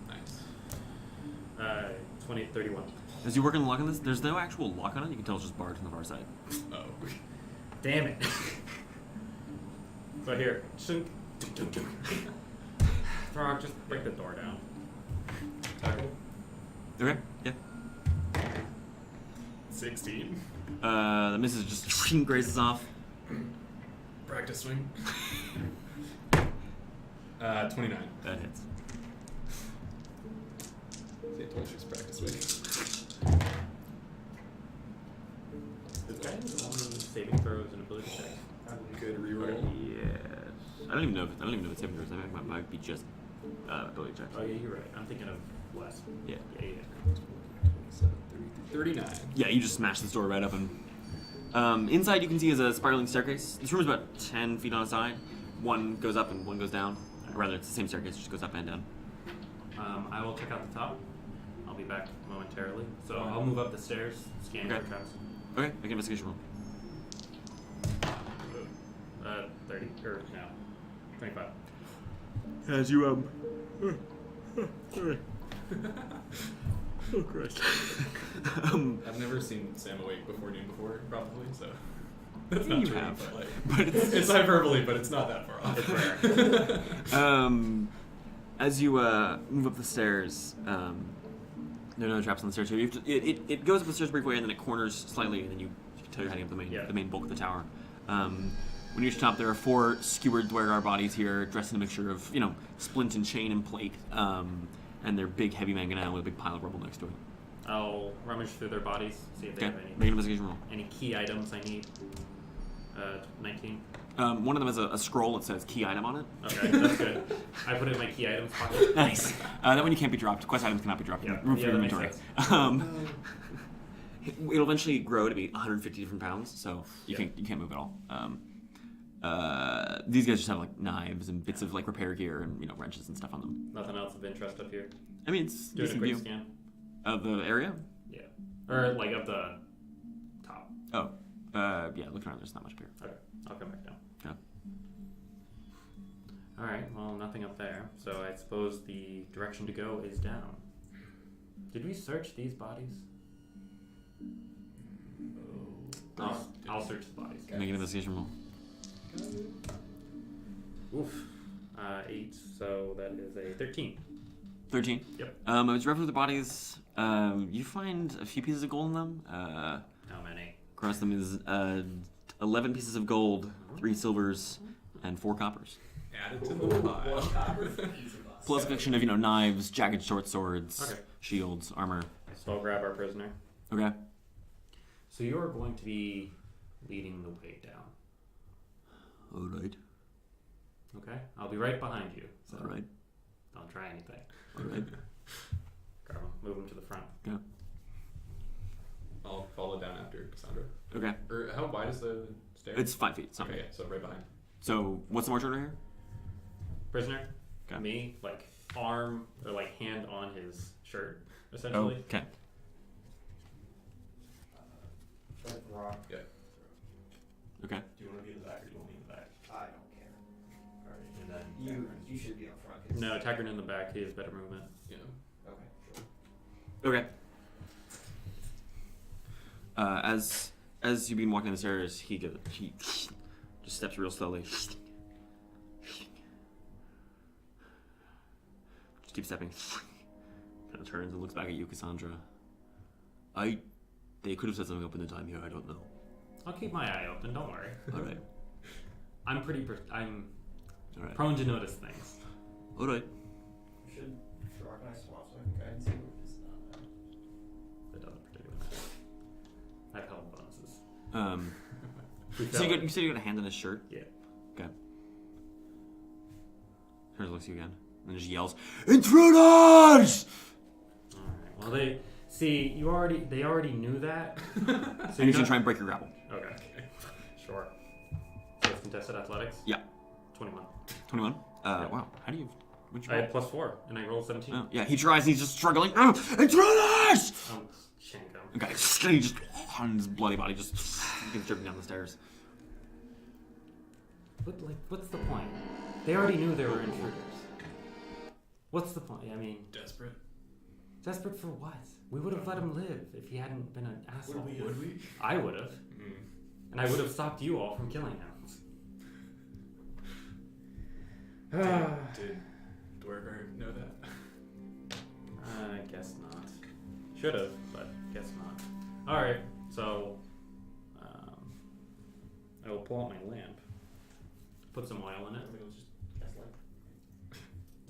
Nice. 31. As you work on the lock on this, there's no actual lock on it. You can tell it's just barred from the far side. Oh. Damn it. So here, shunk. Throk, just break the door down. Tackle. Okay. Yeah. 16. The missus just graces off. Practice swing. 29. That hits. See, I told you she was practice swing. This guy has only saving throws and ability checks. Good reroll. Yes. I don't even know if it's saving throws. That might be just ability checks. Oh yeah, you're right. I'm thinking of less. Yeah. Yeah. 27, 33, 39. Yeah, you just smash this door right open. Inside, you can see is a spiraling staircase. This room is about 10 feet on a side. One goes up and one goes down. Or rather, it's the same staircase, just goes up and down. I will check out the top. I'll be back momentarily. So I'll move up the stairs, scanning Okay. for traps. Okay, make an investigation roll. 30 or no, 25. As you Oh, Christ. I've never seen Sam awake before noon before, probably, so that's Yeah, not you true. have. But, like, But it's hyperbole, but it's not that far off. It's rare. As you move up the stairs, there are no traps on the stairs. So you have to, it goes up the stairs briefly, and then it corners slightly, and then you can tell you're heading up the main bulk of the tower. When you reach the top, there are 4 skewered duergar bodies here, dressed in a mixture of, splint and chain and plate, and they're big, heavy mangonel with a big pile of rubble next to it. I'll rummage through their bodies, see if they have Make an investigation roll. any key items I need. 19. One of them has a scroll that says key item on it. Okay, that's good. I put it in my key items pocket. Nice. That one you can't be dropped. Quest items cannot be dropped. Yeah, Room for your that makes inventory. sense. It'll eventually grow to be 150 different pounds, so you can't move at all. These guys just have like knives and bits of like repair gear and wrenches and stuff on them. Nothing else of interest up here. I mean, it's Doing a decent quick view scan. of the area. Yeah. Or like of the top. Oh, yeah. Look around. There's not much up here. Okay, I'll come back down. Okay. Alright, well, nothing up there. So I suppose the direction to go is down. Did we search these bodies? I'll search the bodies. Make an investigation roll. Oof. 8, so that is a 13. 13. Yep. As you refer to the bodies, you find a few pieces of gold in them. How many? Across them is 11 pieces of gold, 3 silvers, and 4 coppers. Added to the pile. Plus a collection of, knives, jagged short swords, Okay. shields, armor. So I'll grab our prisoner. Okay. So you're going to be leading the way down. All right. Okay? I'll be right behind you. So All right. don't try anything. All right. Grab him. Move him to the front. Yeah. I'll follow down after Cassandra. Okay. Or how wide is the stair? It's 5 feet. It's not okay, big. yeah, so right behind. So what's the march order here? Prisoner. Okay. Me, like arm or like hand on his shirt, essentially. Oh, okay. Rock. Yeah. Okay. Do you want to be in the back or do you want me in the back? I don't care. Alright, and then You should be up front. 'Cause No, Taggart in the back. He has better movement. Yeah. Okay, sure. Okay. As you've been walking the stairs, he just steps real slowly. Just keeps stepping. Kind of turns and looks back at you, Cassandra. They could have said something up in the time here. I don't know. I'll keep my eye open. Don't worry. All right. I'm All right. prone to notice things. All right. You should Throk and I swap so I can guide and see what it's not. That doesn't particularly matter. I have health bonuses. So you said you got a hand in his shirt. Yeah. Okay. Turns, looks at you again, and just yells, "Intruders!" Alright. Well, they already knew that. So he's gonna try and break your grapple. Okay. Sure. So it's contested athletics. Yeah. 21. 21. Wow. How do you? What'd you I roll? had +4, and I rolled 17. Oh, yeah. He tries. And he's just struggling. Intruders! Shank him. Okay. And he just on his bloody body just gets driven down the stairs. What's the point? They already knew there were intruders. What's the point? I mean, Desperate. desperate for what? We would have let him live if he hadn't been an asshole. Would we? I would have. And I would have stopped you all from killing him. Did duergar know that? I guess not. Should have, but guess not. Alright, so I will pull out my lamp. Put some oil in it. I think it was just gaslight.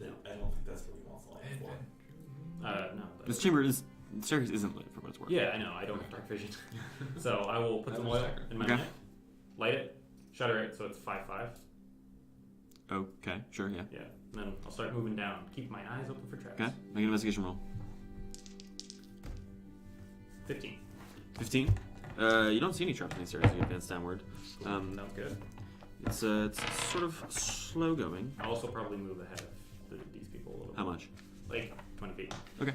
I don't think that's what he wants light for. No. This chamber is the staircase isn't lit for what it's worth. Yeah, I know. I don't have dark vision. So I will put some oil in my Okay. lamp, light it, shutter it so it's 5/5. Okay. Sure. Yeah. Yeah. And then I'll start moving down. Keep my eyes open for traps. Okay. Make an investigation roll. 15. 15. You don't see any traps on these stairs as you advance downward. Sounds good. It's sort of slow going. I'll also probably move ahead of these people a little bit. How much? Like 20 feet. Okay.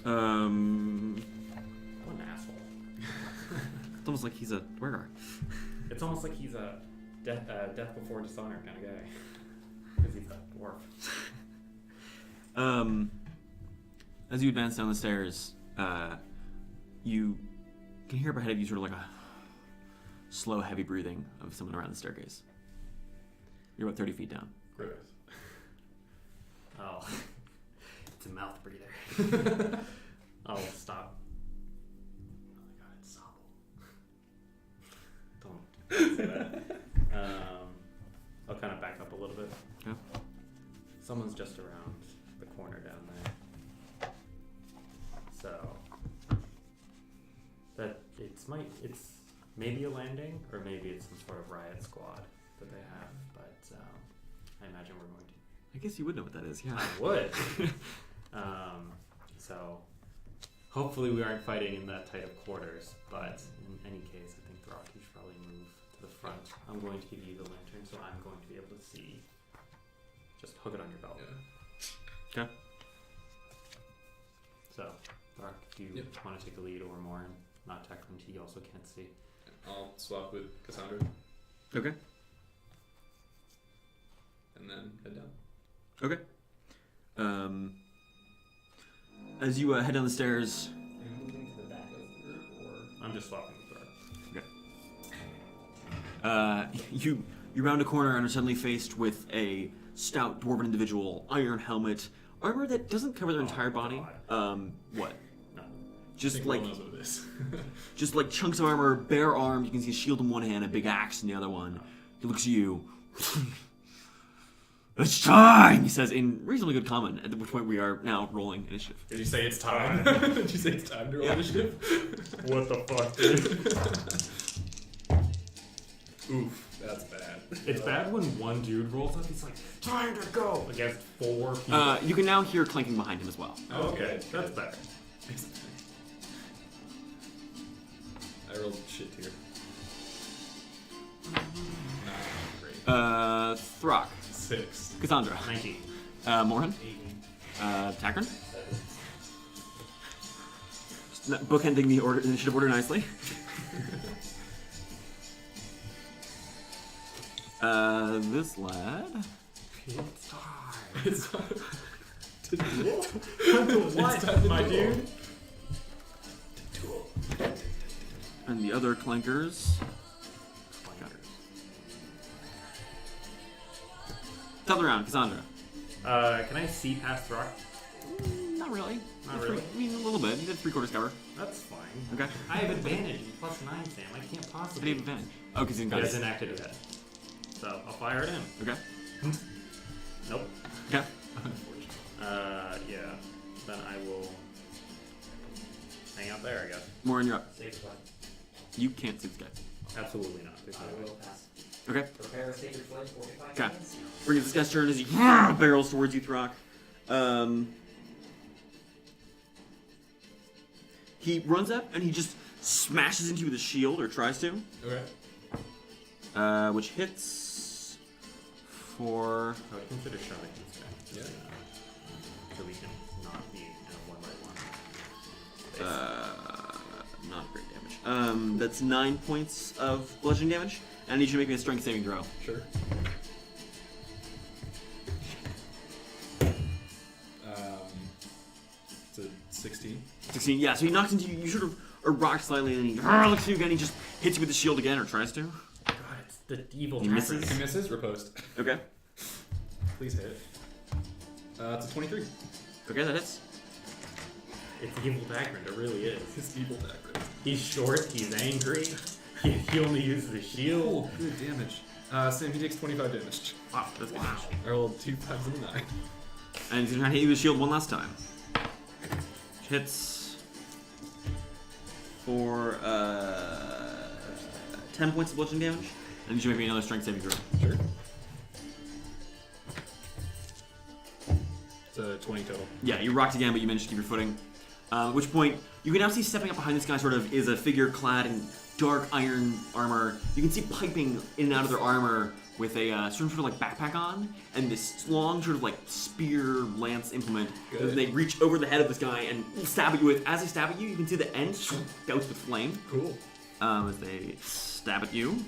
What an asshole. It's almost like he's a duergar. It's almost like he's a death before dishonor kind of guy. Because he's a dwarf. As you advance down the stairs, you can hear up ahead of you sort of like a slow, heavy breathing of someone around the staircase. You're about 30 feet down. Gross. Oh, it's a mouth breather. I'll stop. Oh my god, it's Sobble. Don't say that. I'll kind of back up a little bit. Okay. Someone's just around the corner down there. So that it's maybe a landing or maybe it's some sort of riot squad that they have, but I imagine we're going to. I guess you would know what that is, yeah. I would. So hopefully we aren't fighting in that tight of quarters, but in any case, I think Throk, you should probably move to the front. I'm going to give you the lantern, so I'm going to be able to see. Just hook it on your belt. Yeah. Okay. So, Throk, if you Yep. want to take the lead or Moryn, not technically, he also can't see. I'll swap with Cassandra Okay. and then head down. Okay. As you head down the stairs, Are you moving to the back of the group, or I'm just swapping with Throk. you round a corner and are suddenly faced with a stout dwarven individual, iron helmet, armor that doesn't cover their entire body. What? No. I Just think like Will knows what it is. just like chunks of armor, bare arms. You can see a shield in one hand, a big axe in the other one. He looks at you. It's time, he says in reasonably good common. At which point we are now rolling initiative. Did you say it's time? Did you say it's time to roll initiative? What the fuck, dude? Oof, that's bad. It's bad when one dude rolls up, he's like, time to go! Against 4 people. You can now hear clanking behind him as well. Okay, that's better. I rolled shit here. Not great. Throk, 6. Cassandra, 19. Moryn, Takern. Bookending the initiative order nicely. This lad. It's time to duel. What, my dude? And the other clankers. Top round, Cassandra. Can I see past Throk? Not really. Not really? I mean, a little bit. You did 3/4 cover. That's fine. Okay. I have advantage in +9, Sam. I can't What do possibly. you have advantage? Oh, because he's He got hasn't acted yet. So I'll fire at him. Okay. Nope. Okay. Yeah. Then I will hang out there, I guess. Moryn, you're up. safe spot? You can't see this guy. Absolutely not. There's no I way. will pass. Okay. Prepare a sacred flame, 45 Okay. seconds. Brings this guy's turn as he barrels towards you, Throk. He runs up and he just smashes into you with a shield, or tries to, Okay. which hits for... I would consider shoving this guy. Yeah. So we can not be in a 1-by-1. not great damage. That's 9 points of bludgeoning damage, and I need you to make me a strength saving throw. Sure. It's a 16. 16, yeah, so he knocks into you, you sort of are rocked slightly, and he looks at you again, he just hits you with the shield again, or tries to. God, it's the evil He Tyrant. misses. He misses. Riposte. Okay. Please hit. It's a 23. Okay, that hits. It's evil Tyrant, it really is. His evil dagger. He's short, he's angry, he only uses the shield. Oh, good damage. Sam, he takes 25 damage. Wow, that's good damage. I rolled 2 5s and a 9. And he's gonna try to hit you with the shield one last time. Hits for 10 points of bludgeoning damage, and you should make me another strength saving throw. Sure. It's a 20 total. Yeah, you rocked again, but you managed to keep your footing. At which point, you can now see stepping up behind this guy sort of is a figure clad in dark iron armor. You can see piping in and out of their armor with a sort of like backpack on, and this long sort of like spear lance implement that Good. they reach over the head of this guy and stab at you with. As they stab at you, you can see the end doused with flame. Cool. As they stab at you.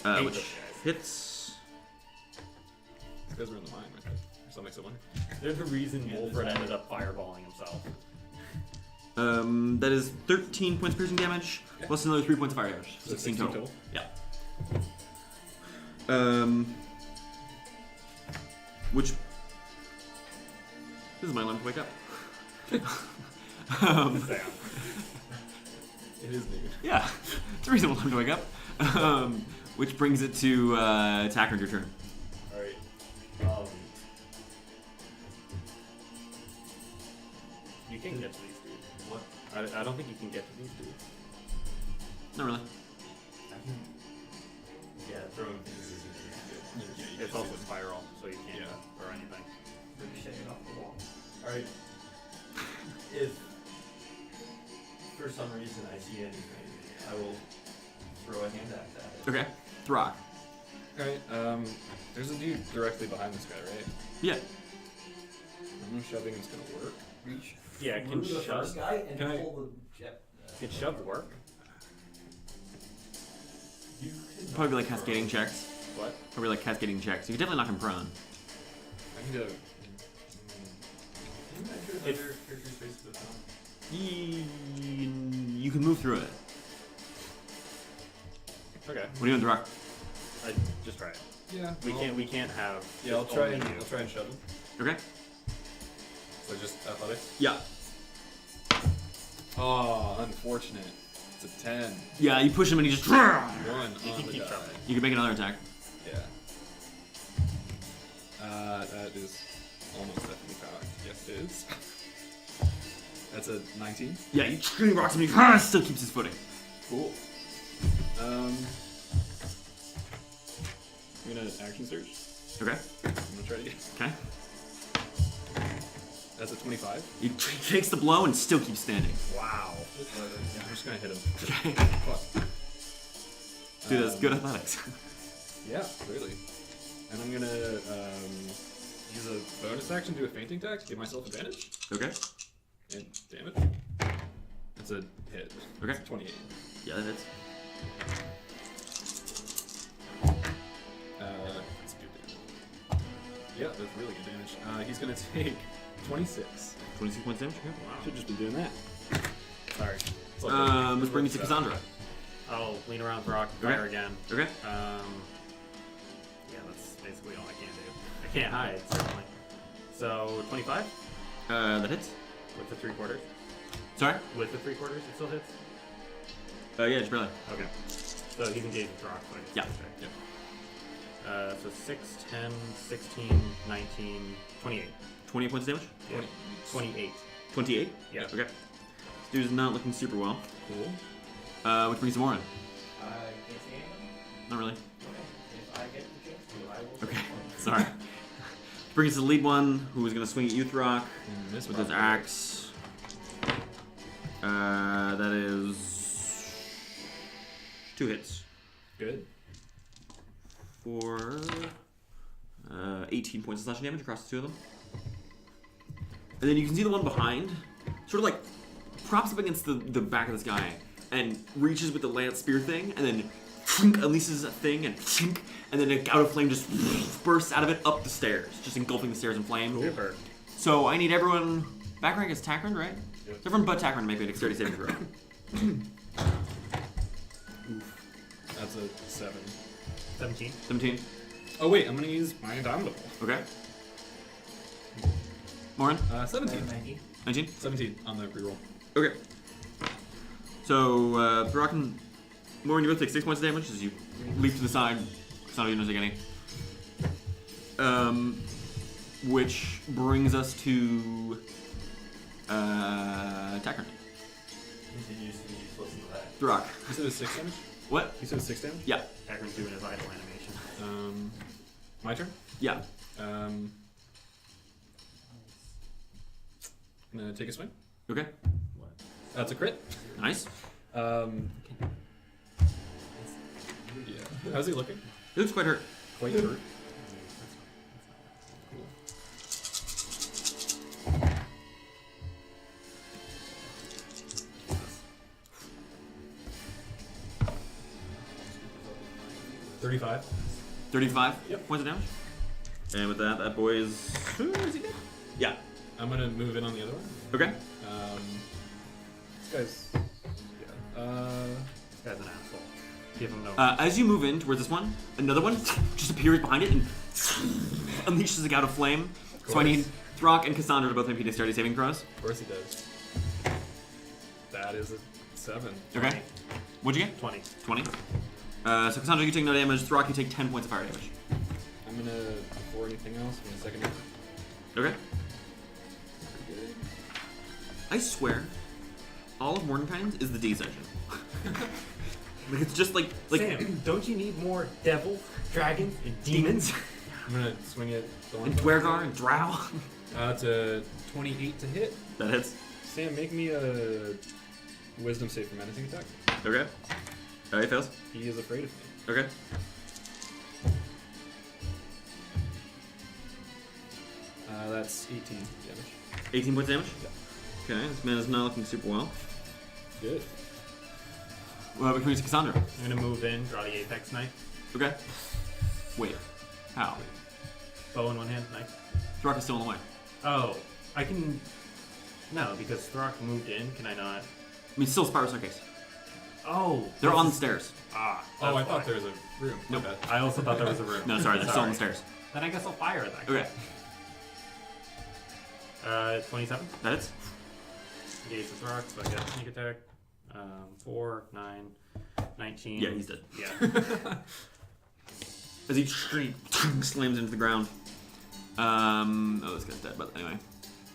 Hate Which those guys. hits. These guys are in the mine, right? so that makes it 1. They're the reason Wolfred ended up fireballing himself. That is 13 points of piercing damage, plus another 3 points of fire damage. So 16 total. Yeah. Which... This is my alarm to wake up. Sam. It is new. Yeah, it's a reasonable time to wake up. Which brings it to attacker, your turn. Alright. You can get to these dudes. What? I don't think you can get to these dudes. Not really. Yeah, throwing things isn't good. It's also spiral, so you can't Yeah. or anything. Ricocheting off the wall. Alright. If for some reason I see anything, I will throw a hand axe at it. Okay. Throk. Alright, there's a dude directly behind this guy, right? Yeah. I don't know if shoving is gonna work. Reach Yeah, through can the shove. first guy and Can I- pull the jet. Can shove work? You can Probably be like cascading checks. What? Probably like cascading checks. You could definitely knock him prone. I need to. Isn't that your other character's face to the top? You can move through it. Okay. What are you doing, Throk? I just try it. Yeah. We can't have. Yeah, I'll just try only and you. I'll try and shove him. Okay. So just athletics. Yeah. Oh, unfortunate. It's a 10. Yeah, you push him and he just... 1 You on can the keep die. shoving. You can make another attack. Yeah. That is almost definitely cocked. Yes, it is. That's a 19. Yeah, you rocks him and he still keeps his footing. Cool. I'm gonna action surge. Okay. I'm gonna try to get. Okay. That's a 25. He takes the blow and still keeps standing. Wow. Yeah, I'm just gonna hit him. Okay. Fuck. Dude, that's good athletics. Yeah, really. And I'm gonna use a bonus action to do a fainting attack to give myself advantage. Okay. And damage. That's a hit. Okay. It's 28. Yeah, that hits. That's good damage. Yeah, that's really good damage. He's gonna take 26. 26 points damage. Okay. Wow. Should just be doing that. Sorry. It's like Let's bring you to Cassandra. I'll lean around Throk, fire again. Okay. Yeah, that's basically all I can do. I can't hide, certainly. So 25 That hits. with the 3/4. Sorry? With the 3/4, it still hits. Yeah, just barely. Okay. So he's engaged with Throk. So I guess Yeah. that's right. So 6, 10, 16, 19, 28. 28 points of damage? Yeah. 28. 28? Yeah. Okay. This dude's not looking super well. Cool. Which brings to Moryn. I can't see anything. Not really. Okay. If I get the chance to, I will. Okay. Sorry. Brings us the lead one, who is going to swing at you, Throk, This with his axe. That is 2 hits. Good. For 18 points of slashing damage across the 2 of them. And then you can see the one behind, sort of like props up against the back of this guy and reaches with the lance spear thing, and then unleashes a thing, and then a gout of flame just bursts out of it up the stairs, just engulfing the stairs in flame. Super. So I need everyone. Back rank is Takran, right? Yep. So everyone but Takran make me a dexterity saving throw. That's a 7. 17. 17. Oh wait, I'm gonna use my indomitable. Okay. Moryn? 17. 19. 19. 17 on the reroll. Okay. So, Throk and Moryn, you both take 6 points of damage as you leap to the side. Cassandra doesn't take any. Which brings us to Takran. Continues to be useless in the back. Throk. You said it was 6 damage? What? You said it was 6 damage? Yeah. Takran's doing his idle animation. My turn? Yeah. I'm gonna take a swing. Okay. That's a crit. Nice. Yeah. How's he looking? He looks quite hurt. Quite hurt. Cool. $35. 35 Yep. points of damage. And with that, that boy is. Is he dead? Yeah. I'm gonna move in on the other one. Okay. This guy's. Yeah. This guy's an asshole. Give him no. As you move in towards this one, another one just appears behind it and unleashes a gout of flame. So I need Throk and Cassandra to both make dexterity saving throws. Of course he does. That is a 7. Okay. What'd you get? 20. 20. So Cassandra, you take no damage. Throk, you take 10 points of fire damage. I'm gonna, before anything else, in a second. Okay. I swear, all of Mordenkind is the D section. Like it's just like Sam, don't you need more devils, dragons, and demons? I'm gonna swing it. and duergar and drow. It's a 28 to hit. That hits. Sam, make me a wisdom save for menacing attack. Okay. He fails. He is afraid of me. Okay. That's 18 damage. 18 points damage? Okay, this man is not looking super well. Good. Which brings Cassandra. I'm gonna move in, draw the apex knife, Okay. Wait. How? bow in one hand, knife. Throk is still in the way. Oh, I can. No, because Throk moved in. Can I not? I mean, still Spiral Staircase. Oh, They're this on the is- stairs. Ah. Oh, I that's thought why. there was a room. Nope. My bad. I also thought there was a room. No, sorry, they're still on the stairs. Then I guess I'll fire that. Okay. 27. That hits. Engage the Throk, so I get sneak attack. 4, 9, 19. Yeah, he's dead. Yeah. As he slams into the ground. Oh, this guy's dead, but anyway.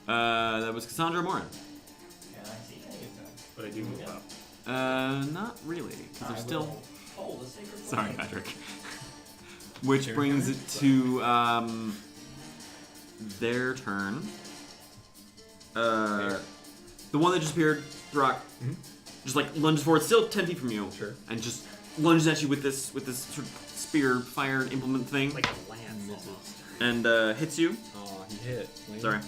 That was Cassandra Moryn. Can I see any of them? But I do move up. Not really, because they're I still. will hold a sacred Sorry, flame. Patrick. Which Your brings turn? it to their turn. The one that just appeared, Throk, just like lunges forward, still 10 feet from you, Sure. and just lunges at you with this sort of spear fire implement thing, Like a lance almost. and hits you. Oh, he hit. Lame. Sorry.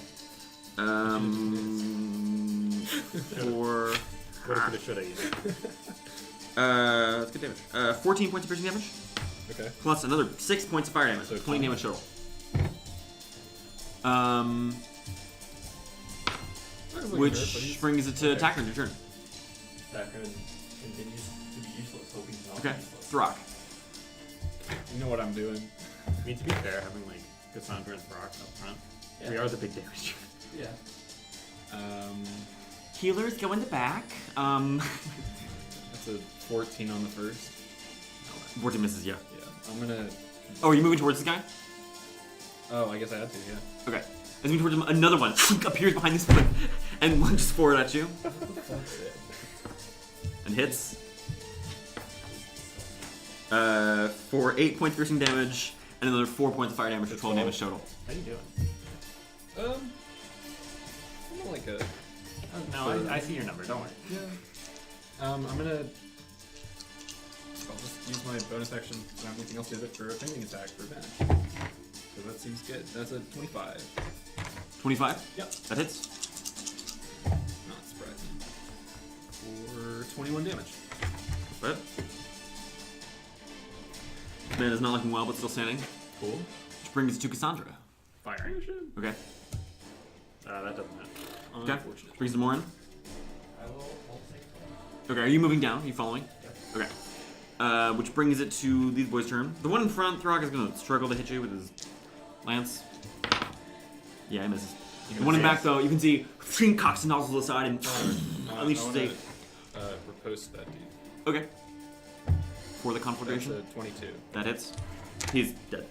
For What if it shoulda either? that's good damage. 14 points of piercing damage, Okay. plus another 6 points of fire damage. So 20 damage total. Which brings it to Tackern, your turn. Saccharine continues to be useless, hoping to not Okay, be useless. Throk. You know what I'm doing. I mean, to be fair, having like Cassandra and Throk up front, we are the big damage. Yeah. Healers go in the back. That's a 14 on the first. 14 misses, yeah. Yeah. I'm gonna. Oh, are you moving towards this guy? Oh, I guess I had to. Yeah. Okay. As you move towards him, another one appears behind this one and lunges forward at you and hits. For 8 points piercing damage and another 4 points of fire damage for 12 damage total. How you doing? I'm like a. No, I see your number. Don't worry. Yeah. I'm gonna. I'll just use my bonus action. I don't have anything else to do it for a flaming attack for advantage. So that seems good. That's a 25. 25? Yep. That hits. Not surprising. For 21 damage. But this man is not looking well, but still standing. Cool. Which brings it to Cassandra. Firing. Okay. That doesn't hit. Okay. Unfortunate. Which brings it to Moryn. I will hold a sacred flame. Okay, are you moving down? Are you following? Yep. Okay. Which brings it to these boys' turn. The one in front, Throk, is going to struggle to hit you with his lance. Yeah, he misses. The one in back, though, you can see cocks and nozzles aside and unleashes I a. wanna, riposte that dude. Okay. For the That's conflagration. a 22. That hits. He's dead.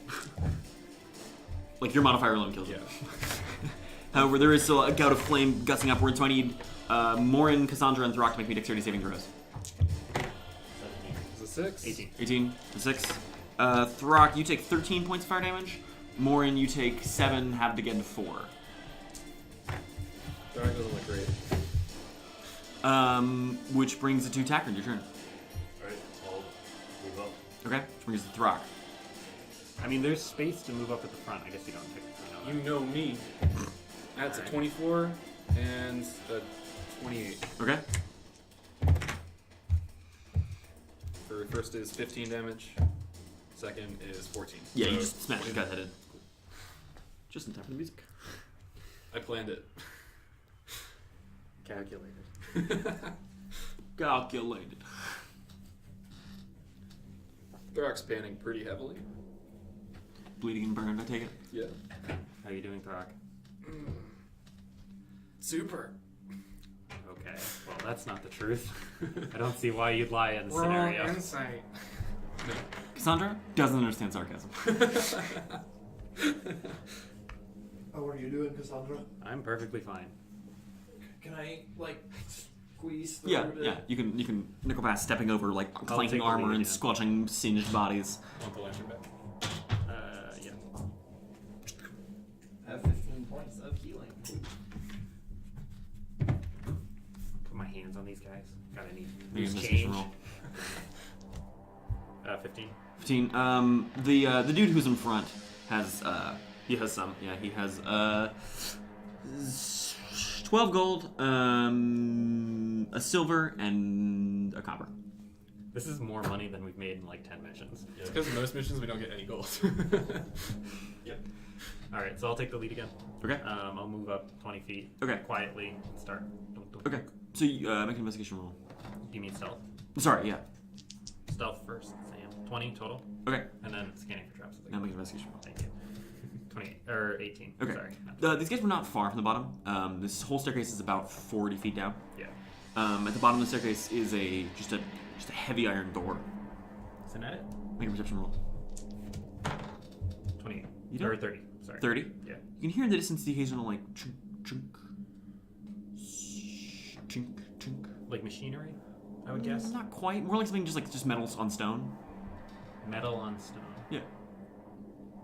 Like, your modifier alone kills Yeah. him. However, there is still a gout of flame gushing upward, so I need Moryn, Cassandra, and Throk to make me dexterity saving throws. 17. It's a 6. 18. 18 to 6. Throk, you take 13 points of fire damage. Moryn, you take 7, have to get to 4. Dark doesn't look great. Which brings it to Tackern, your turn. Alright, I'll move up. Okay, which brings it to Throk. I mean, there's space to move up at the front. I guess you don't take the front out. You know me. That's a Alright. 24 and a 28. Okay. For first is 15 damage. Second is 14. Yeah, So you just smash the guy's head in. Just in time for the music. I planned it. Calculated. Calculated. Throk's panning pretty heavily. Bleeding and burned, I take it. Yeah. How you doing, Throk? Super. Okay. Well, that's not the truth. I don't see why you'd lie in the Wrong scenario. insight. Cassandra doesn't understand sarcasm. How are you doing, Cassandra? I'm perfectly fine. Can I, like, squeeze through Yeah, to... yeah. You can nickel past stepping over like take clanking the armor lead and again. squelching singed bodies. Want the lantern back? Yeah. I have 15 points of healing. Put my hands on these guys. Got any Make an loose investigation change? roll. 15. 15. The dude who's in front has he has some. Yeah, he has 12 gold, a silver, and a copper. This is more money than we've made in like 10 missions. It's because most missions we don't get any gold. Yep. Alright, so I'll take the lead again. Okay. I'll move up 20 feet Okay. quietly and start. Dunk, dunk, Okay. dunk. So you make an investigation roll. You mean stealth? Sorry. Yeah. Stealth first, Sam. 20 total, Okay. and then scanning for traps. Now make an investigation roll. Thank you. 28 or 18. Okay. Sorry. These guys were not far from the bottom. This whole staircase is about 40 feet down. Yeah. At the bottom of the staircase is just a heavy iron door. Isn't that it? Make a perception roll. 28. You don't- Or 30. Sorry. 30. Yeah. You can hear in the distance the occasional like chunk, chunk, chink, chink. Like machinery, I would guess. Not quite. More like something just metal on stone. Metal on stone. Yeah.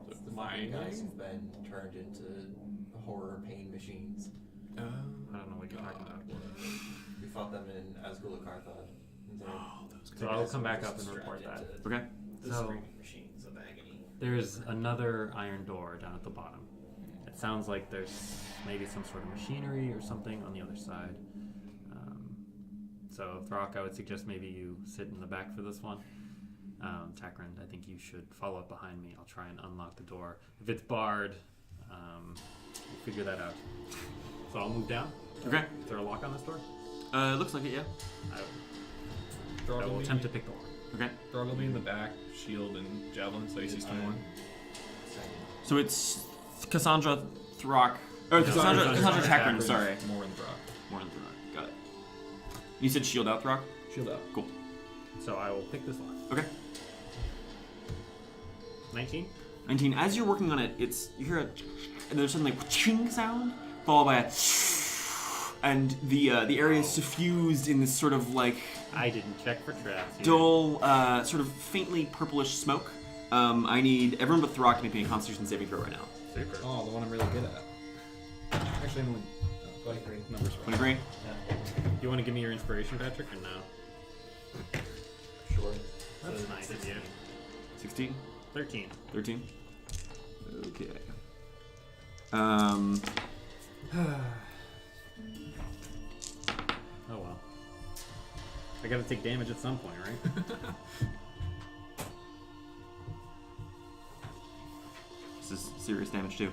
The fucking guys have been turned into horror pain machines. I don't know what you're talking about. We fought them in Asgul Karthad. So I'll come back up and report that. Okay. The So- screaming machines of agony. There's another iron door down at the bottom. It sounds like there's maybe some sort of machinery or something on the other side. So Throk, I would suggest maybe you sit in the back for this one. Takrand, I think you should follow up behind me. I'll try and unlock the door. If it's barred, we'll figure that out. So I'll move down. Okay. Is there a lock on this door? Looks like it. Yeah. I will attempt to pick the lock. Okay. Throg will be in the back, shield and javelin, so AC's 21. So it's Cassandra, Throk, or Cassandra, Takrand. Sorry. More in Throg. More than Throk. Got it. You said shield out, Throk. Shield up. Cool. So I will pick this lock. Okay. 19? 19. As you're working on it, you hear and there's something like ching sound, followed by a and the area is suffused in this sort of like I didn't check for traps. Here. dull, sort of faintly purplish smoke. I need everyone but Throk to make me a Constitution saving throw right now. Super. Oh, the one I'm really good at. Actually, I'm only 23 numbers. 23. Do you want to give me your inspiration, Patrick, or no? Sure. That's So, nice of you. 16. 13. 13. Okay. Oh well. I gotta take damage at some point, right? This is serious damage too.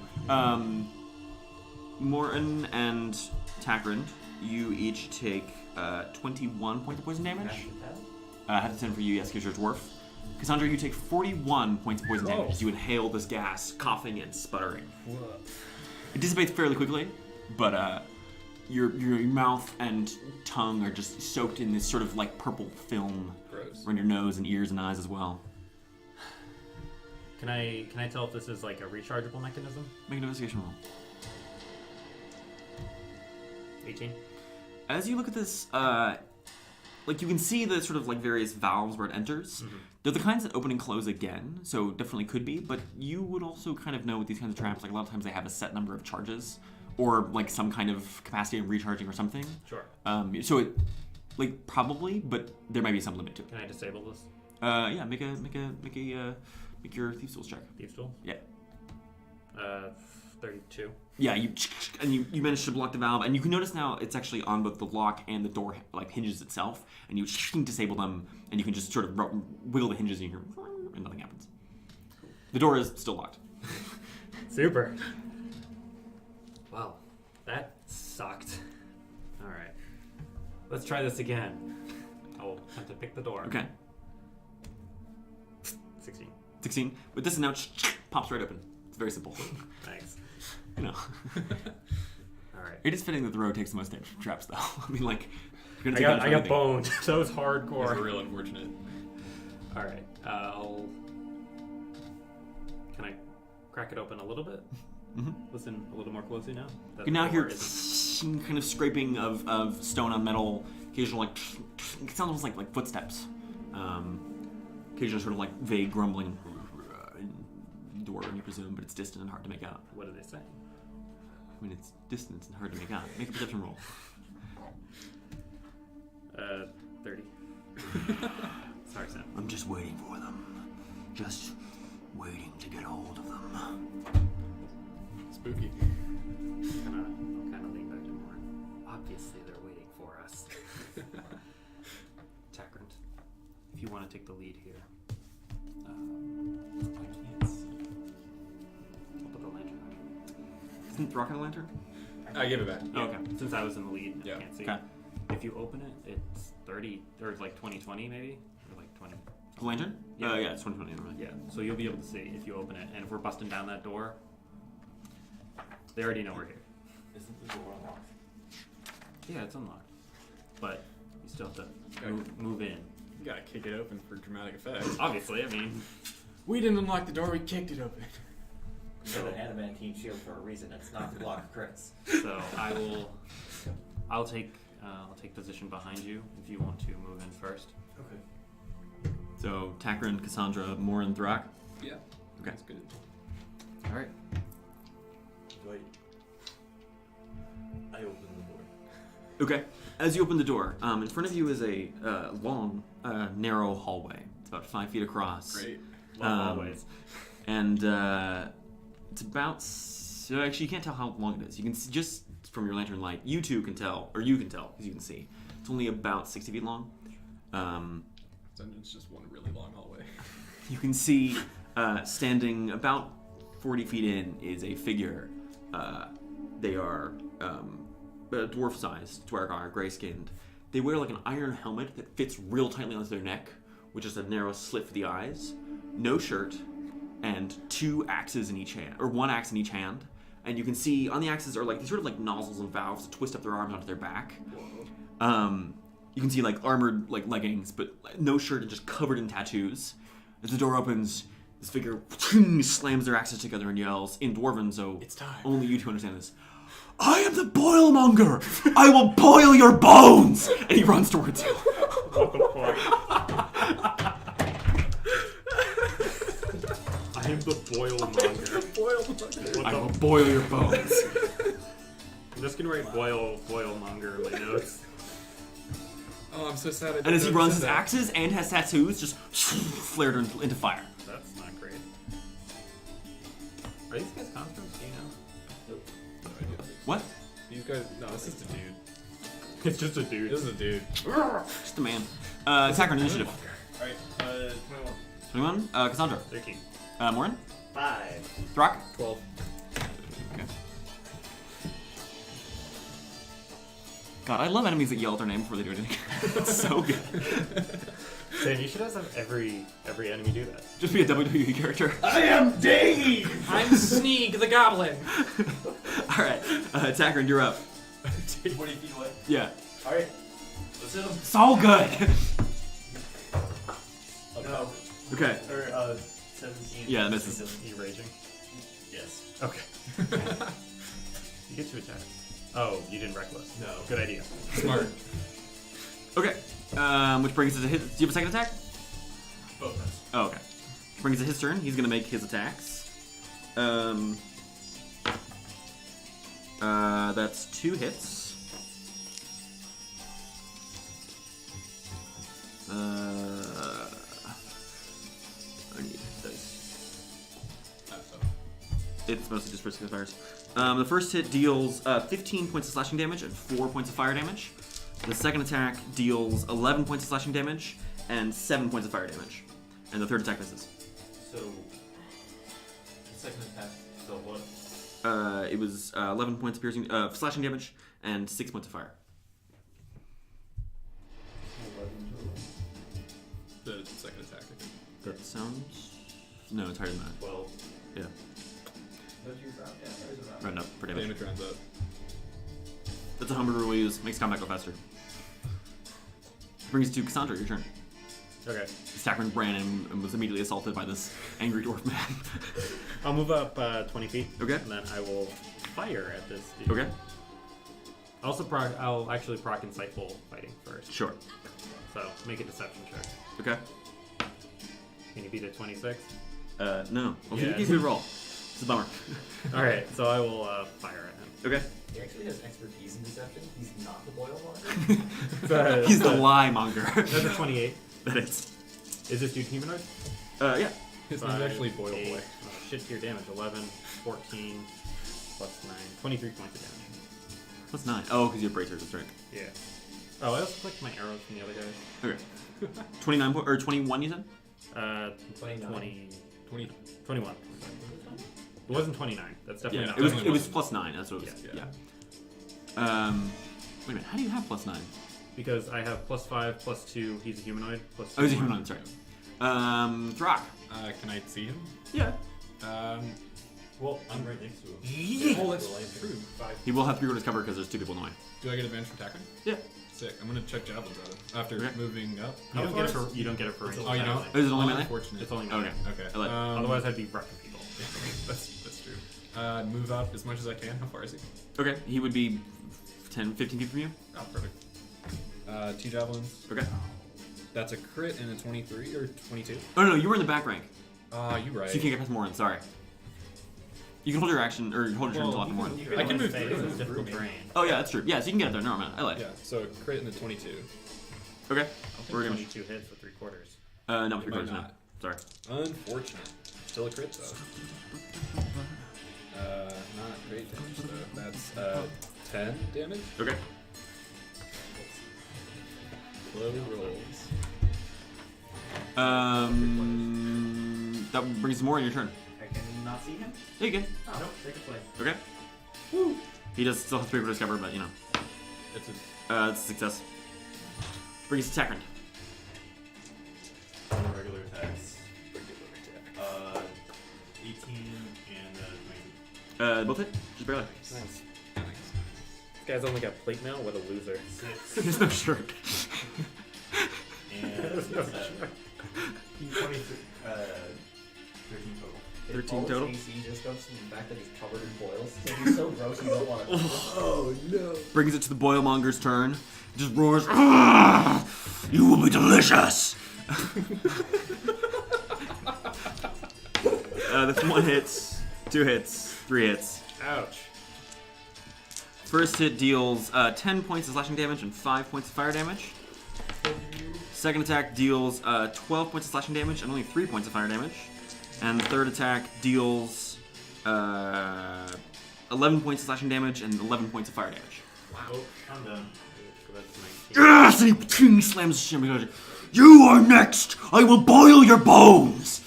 Moryn and Takrand, you each take 21 points of poison damage. Half to 10 for you, yes, because you're a dwarf. Cassandra, you take 41 points of poison damage as you inhale this gas, coughing and sputtering. It dissipates fairly quickly, but your mouth and tongue are just soaked in this sort of like purple film Gross. around your nose and ears and eyes as well. Can I tell if this is like a rechargeable mechanism? Make an investigation roll. 18. As you look at this, like you can see the sort of like various valves where it enters. Mm-hmm. They're the kinds that open and close again, so definitely could be. But you would also kind of know with these kinds of traps, like a lot of times they have a set number of charges, or like some kind of capacity of recharging or something. Sure. So it, like probably, but there might be some limit to it. Can I disable this? Yeah, make your thieves tools check. Thieves tool? Yeah. 32. Yeah, you manage to block the valve, and you can notice now it's actually on both the lock and the door like hinges itself, and you disable them, and you can just sort of wiggle the hinges and you hear, and nothing happens. The door is still locked. Super. That sucked. Alright. Let's try this again. I will attempt to pick the door. Okay. 16. 16. With this, now pops right open. It's very simple. Thanks. You know. Alright. It is fitting that the road takes the most damage from traps, though. I mean, like, you're gonna I take got damage from anything. boned. That was It's hardcore. real unfortunate. Alright. Can I crack it open a little bit? Mm-hmm. Listen a little more closely now. You can now hear kind of scraping of stone on metal. Occasional, like, it sounds almost like footsteps. Occasional sort of like vague grumbling in Dwarven, you presume, but it's distant and hard to make out. What are they saying? I mean, it's distant and hard to make out. Make a perception roll. 30. Sorry, Sam. I'm just waiting for them. Just waiting to get hold of them. Spooky. Kind of lean back to more. Obviously, they're waiting for us. Takrant, if you want to take the lead here, I can't see. I'll put the lantern on. Isn't Throk in the lantern? I give it back. Oh, okay. Since I was in the lead, Yeah. I can't see. Okay. If you open it, it's 30, or it's like 20/20 maybe, or like 20. The lantern? Yeah. Yeah, it's 2020. Right? Yeah, so you'll be able to see if you open it, and if we're busting down that door, they already know we're here. Isn't the door unlocked? Yeah, it's unlocked, but you still have to Okay. move in. You gotta kick it open for dramatic effect. Obviously, I mean, We didn't unlock the door, we kicked it open. We have an adamantine shield for a reason. It's not to block crits. so I'll take position behind you if you want to move in first. Okay. So, Takran, Cassandra, Moryn, Throk. Yeah. Okay. That's good. All right. Wait. I open the door. Okay. As you open the door, in front of you is a long, narrow hallway. It's about 5 feet across. Great. Love always. And it's about. So actually, you can't tell how long it is. You can see just from your lantern light. You two can tell, or you can tell because you can see. It's only about 60 feet long. It's just one really long hallway. You can see standing about 40 feet in is a figure. They are dwarf-sized, duergar, gray-skinned. They wear like an iron helmet that fits real tightly onto their neck, with just a narrow slit for the eyes. No shirt, and 2 axes in each hand, or 1 axe in each hand. And you can see on the axes are like these sort of like nozzles and valves to twist up their arms onto their back. You can see like armored like leggings, but no shirt and just covered in tattoos. As the door opens, this figure slams their axes together and yells in Dwarven, so It's time. only you two understand this. I am the boilmonger! I will boil your bones! And he runs towards you. What the fuck? I am the boilmonger. I will boil your bones. I'm just gonna write boilmonger in my notes. Oh, I'm so sad. And as he runs his axes and has tattoos, just flared into fire. That's not great. Are these guys constructs? Do you know? What? These guys. No, this is a dude. It's just a dude. This is a dude. Just a man. Attacker initiative. Alright, 21. 21. Cassandra. 13. Moryn. 5. Throk. 12. Okay. God, I love enemies that yell their name before they do anything. It's so good. Sam, you should have every enemy do that. Just be a WWE character. I am Dave! I'm Sneak the Goblin. Alright, Attacker, you're up. 20 feet away. Yeah. Alright, let's hit him. It's all good. No. Okay. Or, 17. Yeah, that misses. Are you raging? Yes. Okay. You get to attack. Oh, you didn't reckless. No. Good idea. Smart. Okay. Which brings us to his. Do you have a second attack? Both us. Oh, okay. Which brings us to his turn. He's gonna make his attacks. That's 2 hits. I need dice. It's mostly just for fires. The first hit deals 15 points of slashing damage and 4 points of fire damage. The second attack deals 11 points of slashing damage and 7 points of fire damage. And the third attack misses. So, the second attack, so what? It was 11 points of piercing, slashing damage, and 6 points of fire. 11 total. The second attack, I think. That sounds... No, it's higher than that. 12. Yeah. Don't you round down? Or is it round Round up for damage. Damage rounds up. That's a humble rule we use. Makes combat go faster. Brings us to Cassandra, your turn. Okay. Saccharine ran and was immediately assaulted by this angry dwarf man. I'll move up 20 feet. Okay. And then I will fire at this dude. Okay. Also, I'll actually proc insightful fighting first. Sure. So make a deception check. Okay. Can you beat a 26? No. Well, Yeah. he's a good roll. It's a bummer. All right. So I will fire at him. Okay. He actually has expertise in deception. He's not the boil monger. He's the lie monger. That's a 28. That is. Is this dude humanoid? Yeah. His name's 5, actually Boil 8, Boy. oh, shit tier damage. 11, 14, plus 9. 23 points of damage. What's 9? Oh, because you have bracers, that's right. Yeah. Oh, I also clicked my arrows from the other guys. Okay. 29 or 21, you said? 29. 20, 21. It wasn't 29. That's definitely Yeah. not. It was definitely plus wasn't. 9. That's what it was. Yeah. Yeah. Wait a minute. How do you have plus 9? Because I have plus 5, plus 2. He's a humanoid. Plus 2 Oh, he's a more. humanoid. Sorry. Throk. Can I see him? Yeah. Well, I'm right next to him. Yeah. Oh, that's true. He will have 3 quarters cover because there's 2 people in the way. Do I get advantage for attacking? Yeah. Sick. I'm gonna check javelins at him after Okay. moving up. You don't How get it far for. You don't get it for range. Oh, you don't? Is it only melee? Unfortunate. It's only Okay. melee. Okay. I like- Otherwise, I'd be wrecking people. that's true. Move up as much as I can. How far is he? Okay. He would be 10, 15 feet from you. Oh, perfect. 2 javelins. Okay. That's a crit and a 23 or 22. Oh, no, you were in the back rank. You right. So you can't get past Moryn, sorry. You can hold your action, or hold your turn until after Moryn. You I can move say through. this is difficult terrain. Oh, yeah, that's true. Yeah, so you can get it there. No, man. I like Yeah. it. So crit and a 22. Okay. We're gonna. 22 hits with 3 quarters. No, 3 Might quarters now. not. Sorry. Unfortunate. Still a crit though. Not great damage though. That's 10 damage. Okay. Low rolls. That brings more in your turn. I cannot see him. There you go. Oh, nope. Take a play. Okay. Woo. He does still have 3 quarters cover, but you know, It's a it's a success. Brings to Saccharine. Regular attacks. 18 and 20. Both hit? Just barely. Nice. This guy's only got plate mail. What a loser. 6 There's no shirt. and 7. 13 total. 13 All his total? AC just goes from the fact that he's covered in boils. It's like he's so gross you don't want to. Oh no! Brings it to the Boilmonger's turn. Just roars, "Ah, you will be delicious! That's 1 hit, 2 hits, 3 hits. Ouch. First hit deals 10 points of slashing damage and 5 points of fire damage. Second attack deals 12 points of slashing damage and only 3 points of fire damage. And the third attack deals 11 points of slashing damage and 11 points of fire damage. Wow, I'm done. So that's 19. Yes! And he ting slams his shin and goes, "You are next! I will boil your bones!"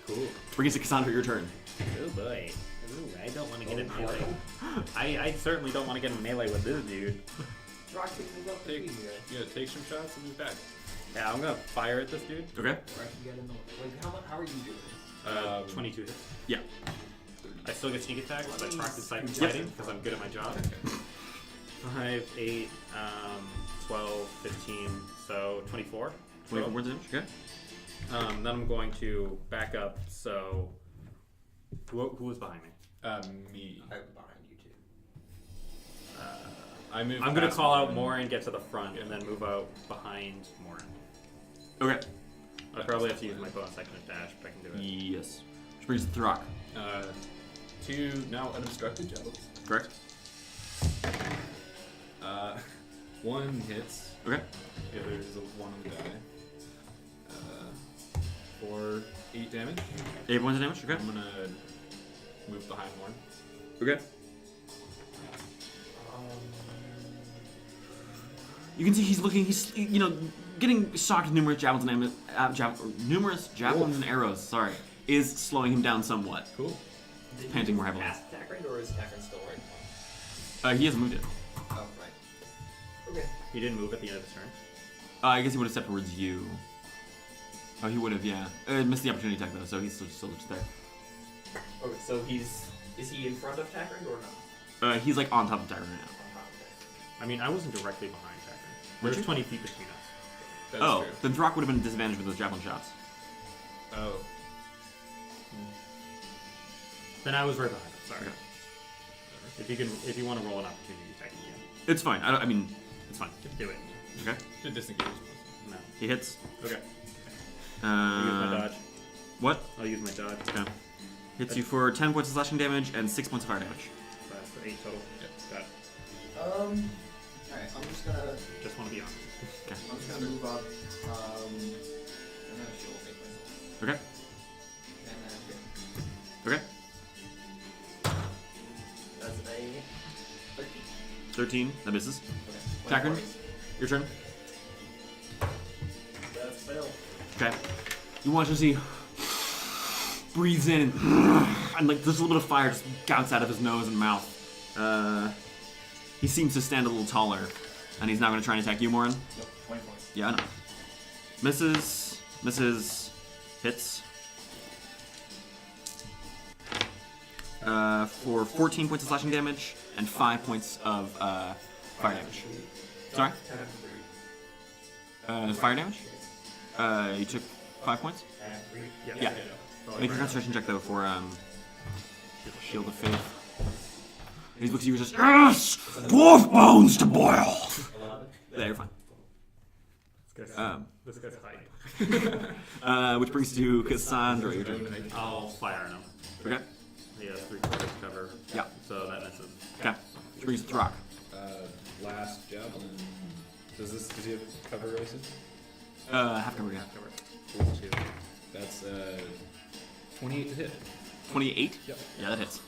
Cool. Brings it Cassandra, your turn. Oh boy. Ooh, I don't want to get in melee. I certainly don't want to get in melee with this dude. Rock can move up take, between you guys. yeah, take some shots and move back. Yeah, I'm gonna fire at this dude. Okay? Or I can get in the. Like, how are you doing? 22 hits. Yeah. I still get sneak attack because I practice Yep. fighting because I'm good at my job. 5, 8, 12, 15, so 24. 24 points of damage, okay? Then I'm going to back up, so... Who was behind me? Me. I'm behind you too. I moved. I'm going to past call out Moryn. Moryn, get to the front, and then move out behind Moryn. Okay. I probably have to use my bonus action to dash, but I can do it. Yes. Which brings it to Throk, 2 now unobstructed javelins. correct? 1 hits. Okay. The other is a 1 on the die. For 8 damage. 8 points of damage, okay? I'm gonna move behind Moryn. Okay. You can see he's you know, getting shocked with numerous javelins and numerous javelins and arrows, sorry, is slowing him down somewhat. Cool. Did panting you more heavily. cast attack range, or is attack range still right? He hasn't moved it. Oh, right. Okay. He didn't move at the end of his turn. I guess he would have stepped towards you. Oh, he would have, yeah. Missed the opportunity attack though, so he's still just there. Okay, so is he in front of attack range or not? He's like on top of Tyron right now. On top of it. I mean, I wasn't directly behind Cassandra. There's you? 20 feet between us. That is Oh, true. then Throk would have been disadvantaged with those javelin shots. Oh. Then I was right behind him. Sorry. Okay. If you want to roll an opportunity attack again, It's fine. I mean, it's fine. just do it. Okay. Should disengage. No. He hits. Okay. I'll use my dodge. What? I'll use my dodge. Okay. Hits you for 10 points of slashing damage and 6 points of fire damage. That's 8 total. Yep. Got it. Alright, so I'm just gonna Just want to be honest. move up. I'm gonna shield take myself. Okay. And then Okay. that's a 13. 13. That misses. Okay. Takrin, your turn. That's fail. Okay. You watch as he breathes in and like there's a little bit of fire just gouts out of his nose and mouth. He seems to stand a little taller, and he's now going to try and attack you, Moryn. Nope, 24. Yeah, I know. Misses, hits. For 14 points of slashing damage and 5 points of fire damage. Sorry? Fire damage? You took 5 points? Yeah. Make your concentration check though for Shield of Faith. And he looks at you and says, "Yes! Dwarf bones to boil!" Yeah, you're fine. This guy's hype. Which brings you to Cassandra. Your turn. I'll fire on him. Okay? He has 3 quarters cover. Yeah. So that misses. Okay. Which brings you to Throk. Last javelin. Does he have cover races? Half cover, yeah. Cover. 2. That's 28 to hit. 28? Yep. Yeah, that hits.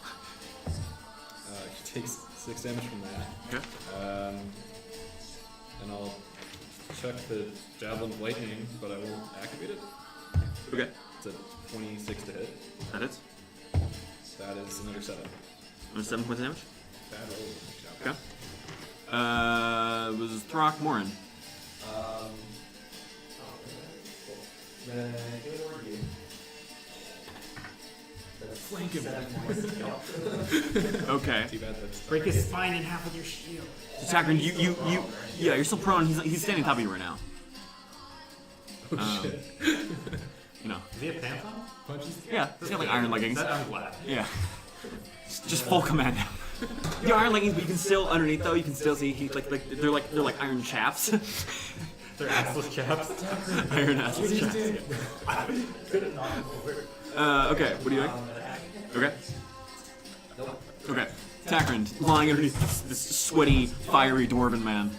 He takes 6 damage from that. Okay. And I'll check the javelin of lightning, but I won't activate it. Okay. It's a 26 to hit. That hits. That is another 7. Another 7 points of damage. Bad roll. Okay. Was Throk Moryn? Then give it a review. Flank him. Okay. Too bad that's Break his spine in half with your shield. So Takrin, yeah, you're still prone. He's standing on top of you right now. Oh shit. You know. Does he have pants on? Punches. Yeah, he's got like iron leggings. That I'm glad. Yeah. Just full command. The iron leggings, but you can still underneath though. You can still see he's they're like iron chaps. They're assless chaps. Iron assless chaps. Okay. What do you like? Okay. Okay. Takrin, lying underneath this sweaty, fiery dwarven man.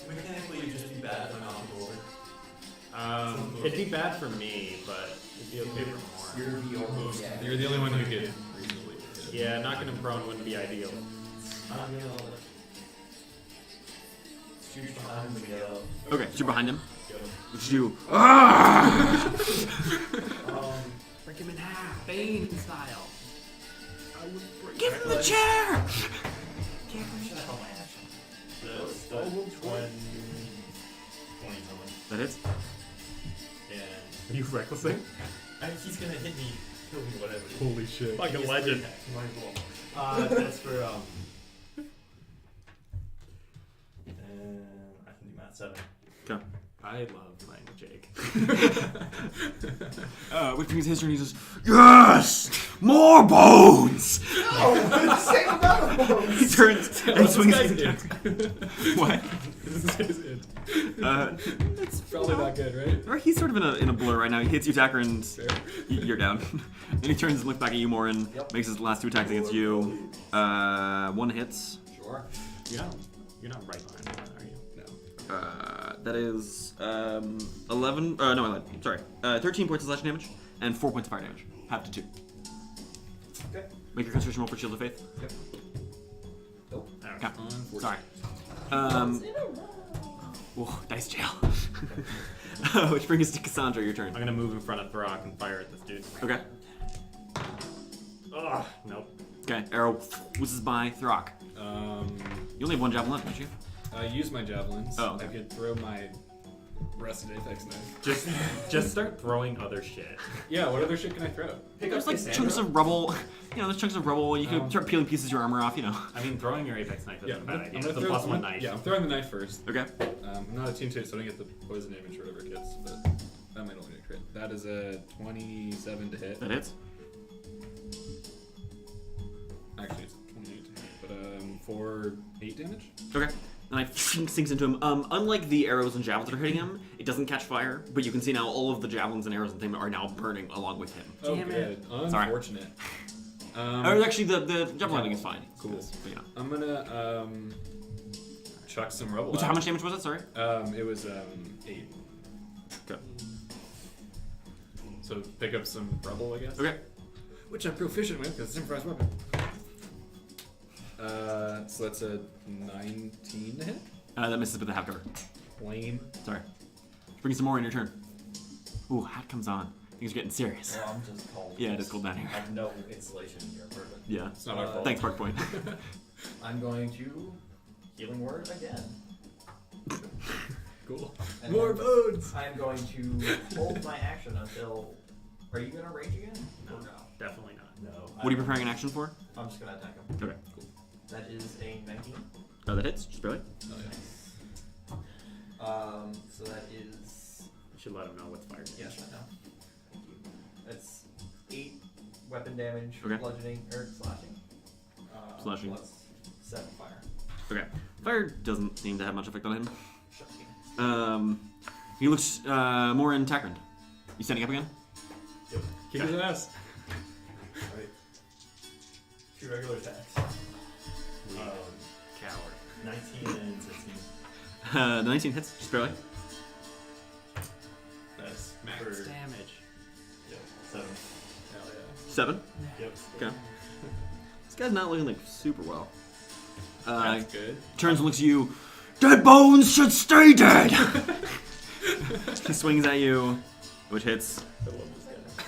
Mechanically, it'd just be bad if I'm not over. It'd be bad for me, but it'd be okay for more. You're the only guy. You're the only one who could reasonably. Yeah, knocking him prone wouldn't be ideal. I'm gonna shoot behind him and go. Okay, so you're behind him. Which you. Break him in half, Bane style. Give him the chair! The 20 something. That hits. And Are you recklessing? I mean, he's gonna hit me, kill me, whatever. Holy shit. Like a legend. Might as well. That's for and I can do math 7. Okay. I love playing with Jake. Which means his turn. He says, "Yes, more bones." Same amount of bones. He turns and swings. This What? guy's it. It's Probably not good, right? Or he's sort of in a blur right now. He hits you, Tacker, and Fair. you're down. Then he turns and looks back at you, Moryn. Makes his last 2 attacks against you. 1 hits. Sure. You're not right behind him, are you? No. That is 11. No, 11. Sorry. 13 points of slashing damage and 4 points of fire damage. Half to 2. Okay. Make your concentration roll for Shield of Faith. Yep. Nope. Okay. Sorry. Whoa, dice jail. Which brings us to Cassandra. Your turn. I'm gonna move in front of Throk and fire at this dude. Okay. Oh, nope. Okay, arrow whizzes by Throk. You only have one javelin left, don't you? I use my javelins. Oh, okay. I could throw my rusted apex knife. Just start throwing other shit. Yeah, what other shit can I throw? Pick There's up like Cassandra. chunks of rubble. You know, there's chunks of rubble. You can start peeling pieces of your armor off. You know. I mean, throwing your apex knife isn't a bad idea. It's a throw plus one knife. Yeah, I'm throwing the knife first. Okay. I'm not attuned to it, so I don't get the poison damage or whatever it gets, but that might only be a crit. That is a 27 to hit. That hits. Actually, it's a 28 to hit, but for 8 damage. Okay. The knife sinks into him. Unlike the arrows and javelins that are hitting him, it doesn't catch fire. But you can see now all of the javelins and arrows and things are now burning along with him. Oh, Damn good. Sorry. Unfortunate. Or actually, the javelin thing is fine. Cool. But, yeah. I'm gonna chuck some rubble. So at how him. much damage was it? Sorry. It was 8. Okay. So pick up some rubble, I guess. Okay. Which I'm proficient with because it's an improvised weapon. So that's a 19 to hit. That misses with the half cover. Lame. Sorry. Bring some more in your turn. Ooh, hat comes on. Things are getting serious. Well, I'm just cold. Yeah, it is cold down here. I have no insulation in your apartment. Yeah. It's not our fault. Thanks, Park Point. I'm going to healing word again. Cool. And More then bones. I'm going to hold my action until. Are you gonna rage again? No, Or no? definitely not. No. What are you preparing an action for? I'm just gonna attack him. Okay. Cool. That is a 19. That hits, just barely. Oh, yeah. So that is. You should let him know what's fire damage. Yes, I know. Thank you. That's 8 weapon damage, Okay. bludgeoning, or slashing. Slashing. Plus 7 fire. Okay. Fire doesn't seem to have much effect on him. Shocking. He looks more in Takran. You standing up again? Yep. Kick his ass. Alright. 2 regular attacks. Coward. 19 and 16. The 19 hits, just barely. Nice. Max For- damage. Yep. 7. Hell yeah. 7. Yep. Okay. This guy's not looking like super well. That's good. Turns and looks at you. Dead bones should stay dead! He swings at you, which hits. I love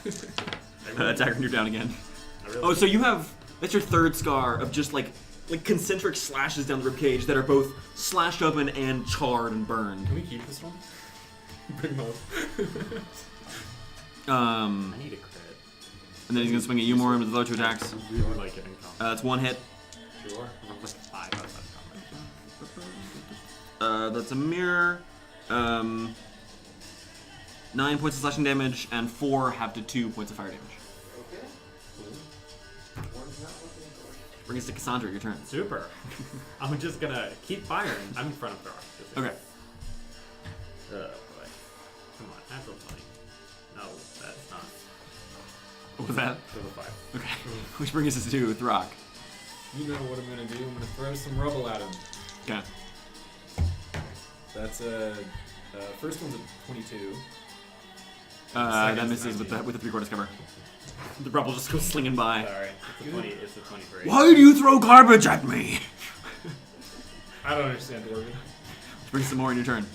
this guy. Takran, you're down again. I really Oh, so you have, that's your third scar of just like concentric slashes down the ribcage that are both slashed open and charred and burned. Can we keep this one? Bring him up. I need a crit. And then he's gonna swing at you more with his other 2 attacks. We would like it in combat. That's 1 hit. Sure. I'm like 5 outside of combat. That's a mirror. 9 points of slashing damage, and 4 have to 2 points of fire damage. Okay. One's not looking good. Bring us to Cassandra, your turn. Super. I'm just gonna keep firing. I'm in front of Throk. Okay. Oh boy. Come on, natural 20. No, that's not. What was that? Level 5. Okay. Which brings us to Throk. You know what I'm gonna do. I'm gonna throw some rubble at him. Okay. That's a first one's a 22. That Second's misses with 19. the 3/4 cover. The rubble just goes slinging by. Sorry. It's a 20. It's a 23. Why do you throw garbage at me? I don't understand Dwarven. Which brings some more in your turn.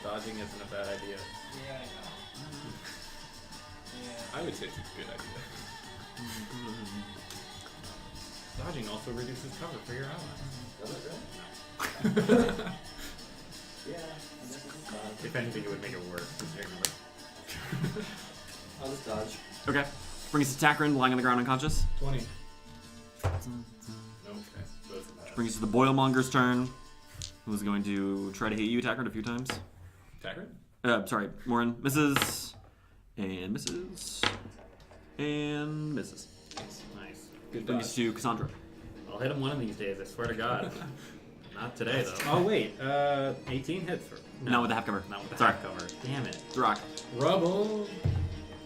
Dodging isn't a bad idea. Yeah, I know. Yeah. I would say it's a good idea. Dodging also reduces cover for your allies. Does it really? Yeah. I guess it's dodge. If anything, it would make it worse. Ignorantly. I'll just dodge. Okay. Brings us to Takran, lying on the ground unconscious. 20. Okay. So it's a pass. Brings us to the Boilmonger's turn, who's going to try to hit you, Takran, a few times. Takran? Sorry, Moryn misses, and misses, and misses. Nice. Good Brings dodge. us to Cassandra. I'll hit him one of these days. I swear to God. Not today though. Oh wait. 18 hits for. Not with the half cover. Not with the Sorry. half cover. Damn it. Throk. Rubble.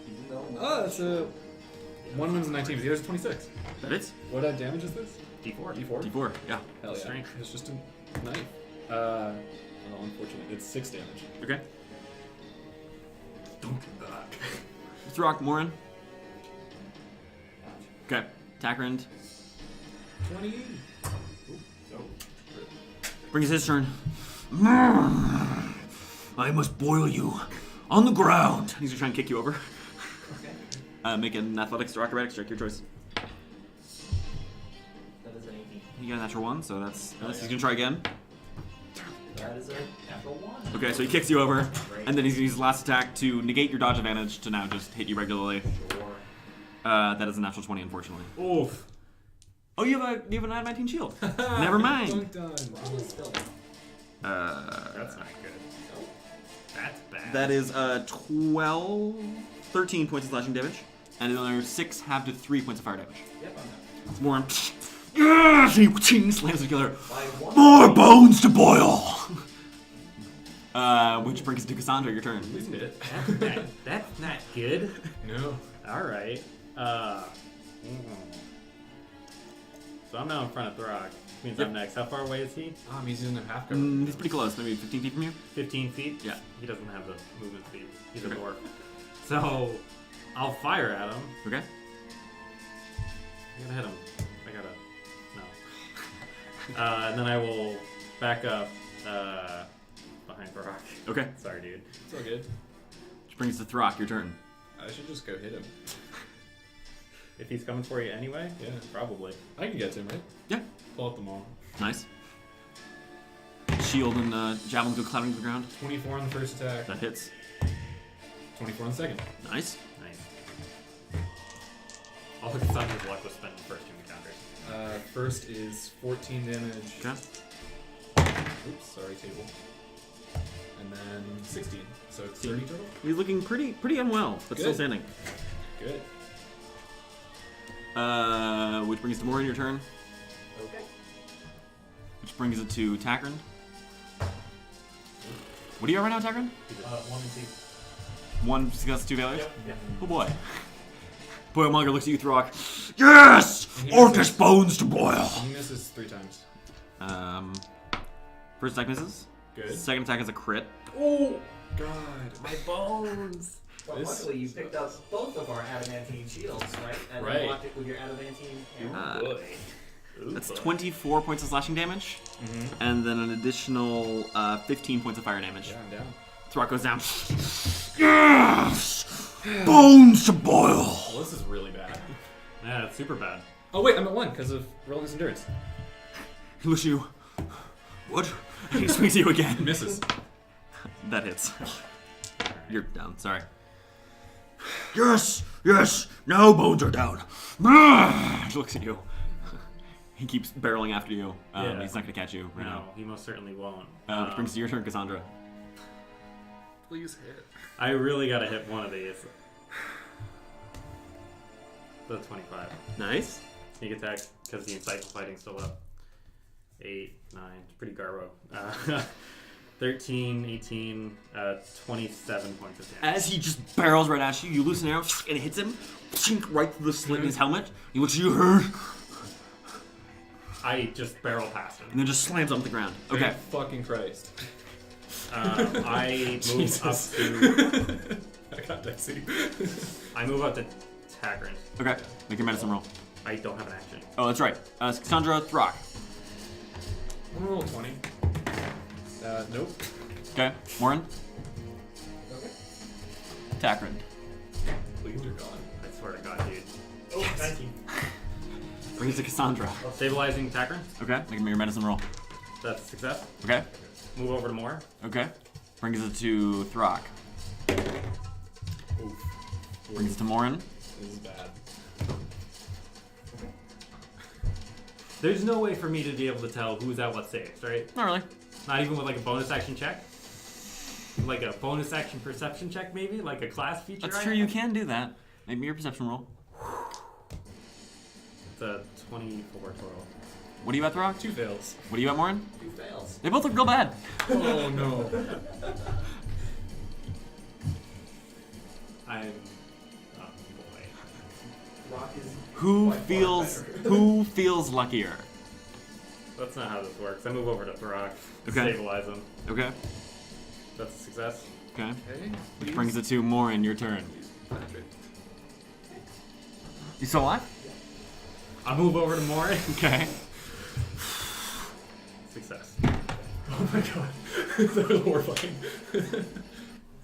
Even though. Oh, that's a. One one's a 19, the other's 26. That hits. What damage is this? D4. D4? D4. Yeah. Hell yeah. Strength. It's just a knife. Oh, unfortunate. It's 6 damage. Okay. Don't get back. Throk, Moryn. Okay. Takran. 20. Brings his turn. I must boil you on the ground. He's gonna try and kick you over. Okay. Make an athletics or acrobatics check, your choice. That is an 18. You got a natural 1, so that's Oh, he's yeah. gonna try again. That is a natural 1. Okay, so he kicks you over, Great. and then he's gonna use his last attack to negate your dodge advantage to now just hit you regularly. Sure. That is a natural 20, unfortunately. Oof. Oh, you have an adamantine shield. Never mind. Probably still. That's not good. Nope. That's bad. That is 13 points of slashing damage, and another 6 half to 3 points of fire damage. Yep, I'm done. It's more. Yes! He slams together. By 1. More bones to boil. Which brings it to Cassandra. Your turn. Please hit it. That's not good. No. Alright. So I'm now in front of Throk. Which means I'm next. How far away is he? He's in a half cover. He's pretty close. Maybe 15 feet from you. 15 feet? Yeah. He doesn't have the movement speed. He's a dwarf. So I'll fire at him. Okay. I gotta hit him. No. And then I will back up behind Throk. Okay. Sorry, dude. It's all good. Which brings it to Throk. Your turn. I should just go hit him. If he's coming for you anyway? Yeah. Probably. I can get to him, right? Yeah. Pull out the maul. Nice. Shield and javelin go clattering to the ground. 24 on the first attack. That hits. 24 on the second. Nice. Nice. I'll look at Sandra's luck with spending the first two encounters. First is 14 damage. Okay. Oops, sorry, table. And then 16. So it's 30 total? He's looking pretty unwell, but still Good. standing. Good. Which brings it to Moryn. Your turn. Okay. Which brings it to Takran. What are you at right now, Takran? 1 and 2. 1 success, 2 failures? Yep. Oh boy. Boilmonger looks at you, Throk. Yes! Orcish bones to boil! He misses 3 times. First attack misses. Good. Second attack is a crit. Oh! God. My bones! Well, This- luckily you picked up both of our adamantine shields, right? And Right. you blocked it with your adamantine hammer. Boy. Ooh, That's boy. 24 points of slashing damage, Mm-hmm. and then an additional 15 points of fire damage. Yeah, I'm down. Throk goes down. Yes! Bones to boil! Well, this is really bad. Yeah, it's super bad. Oh, wait, I'm at 1 because of rolling his endurance. He looks at you. What? And he swings at you again. Misses. That hits. You're down, sorry. Yes! Yes! Now bones are down. He looks at you. He keeps barreling after you. Yeah. He's not going to catch you right No, now. he most certainly won't. Which brings to your turn, Cassandra. Please hit. I really gotta hit one of these. The 25. Nice. Sneak attack, because the insightful fighting's still up. 8, 9, it's pretty garbo. 13, 18, 27 points of damage. As he just barrels right at you, you loosen an arrow and it hits him right through the slit in his helmet. He looks at you, hurt, I just barrel past him. and then just slams onto the ground. Okay. Thank fucking Christ. I move Jesus. up to I got dicey. I move up to Takran. Okay. Make your medicine roll. I don't have an action. Oh, that's right. Cassandra, Throk. I'm gonna roll 20. Nope. Okay. Moryn. Okay. Takran. Please, you're gone. I swear to God, dude. Oh, 19. Brings it to Cassandra. Stabilizing Takran. Okay. Make your medicine roll. That's a success. Okay. Move over to more. Okay. Brings it to Throk. Oof. Brings it to Moryn. This is bad. There's no way for me to be able to tell who's at what saves, right? Not really. Not even with like a bonus action check? Like a bonus action perception check, maybe? Like a class feature? That's I true. have? You can do that. Make me your perception roll. It's a 24 total. What are you at, Throk? 2 fails. What are you at, Moryn? 2 fails. They both look real bad. Oh no. I'm. Oh boy. Rock is Who by far feels better. who feels luckier? That's not how this works. I move over to Throk. Okay. Stabilize him. Okay. That's a success. Okay. Okay. Which brings it to Moryn. Your turn. Patrick. You still alive? I move over to Moryn. Okay. Success. Oh my god. That was horrifying.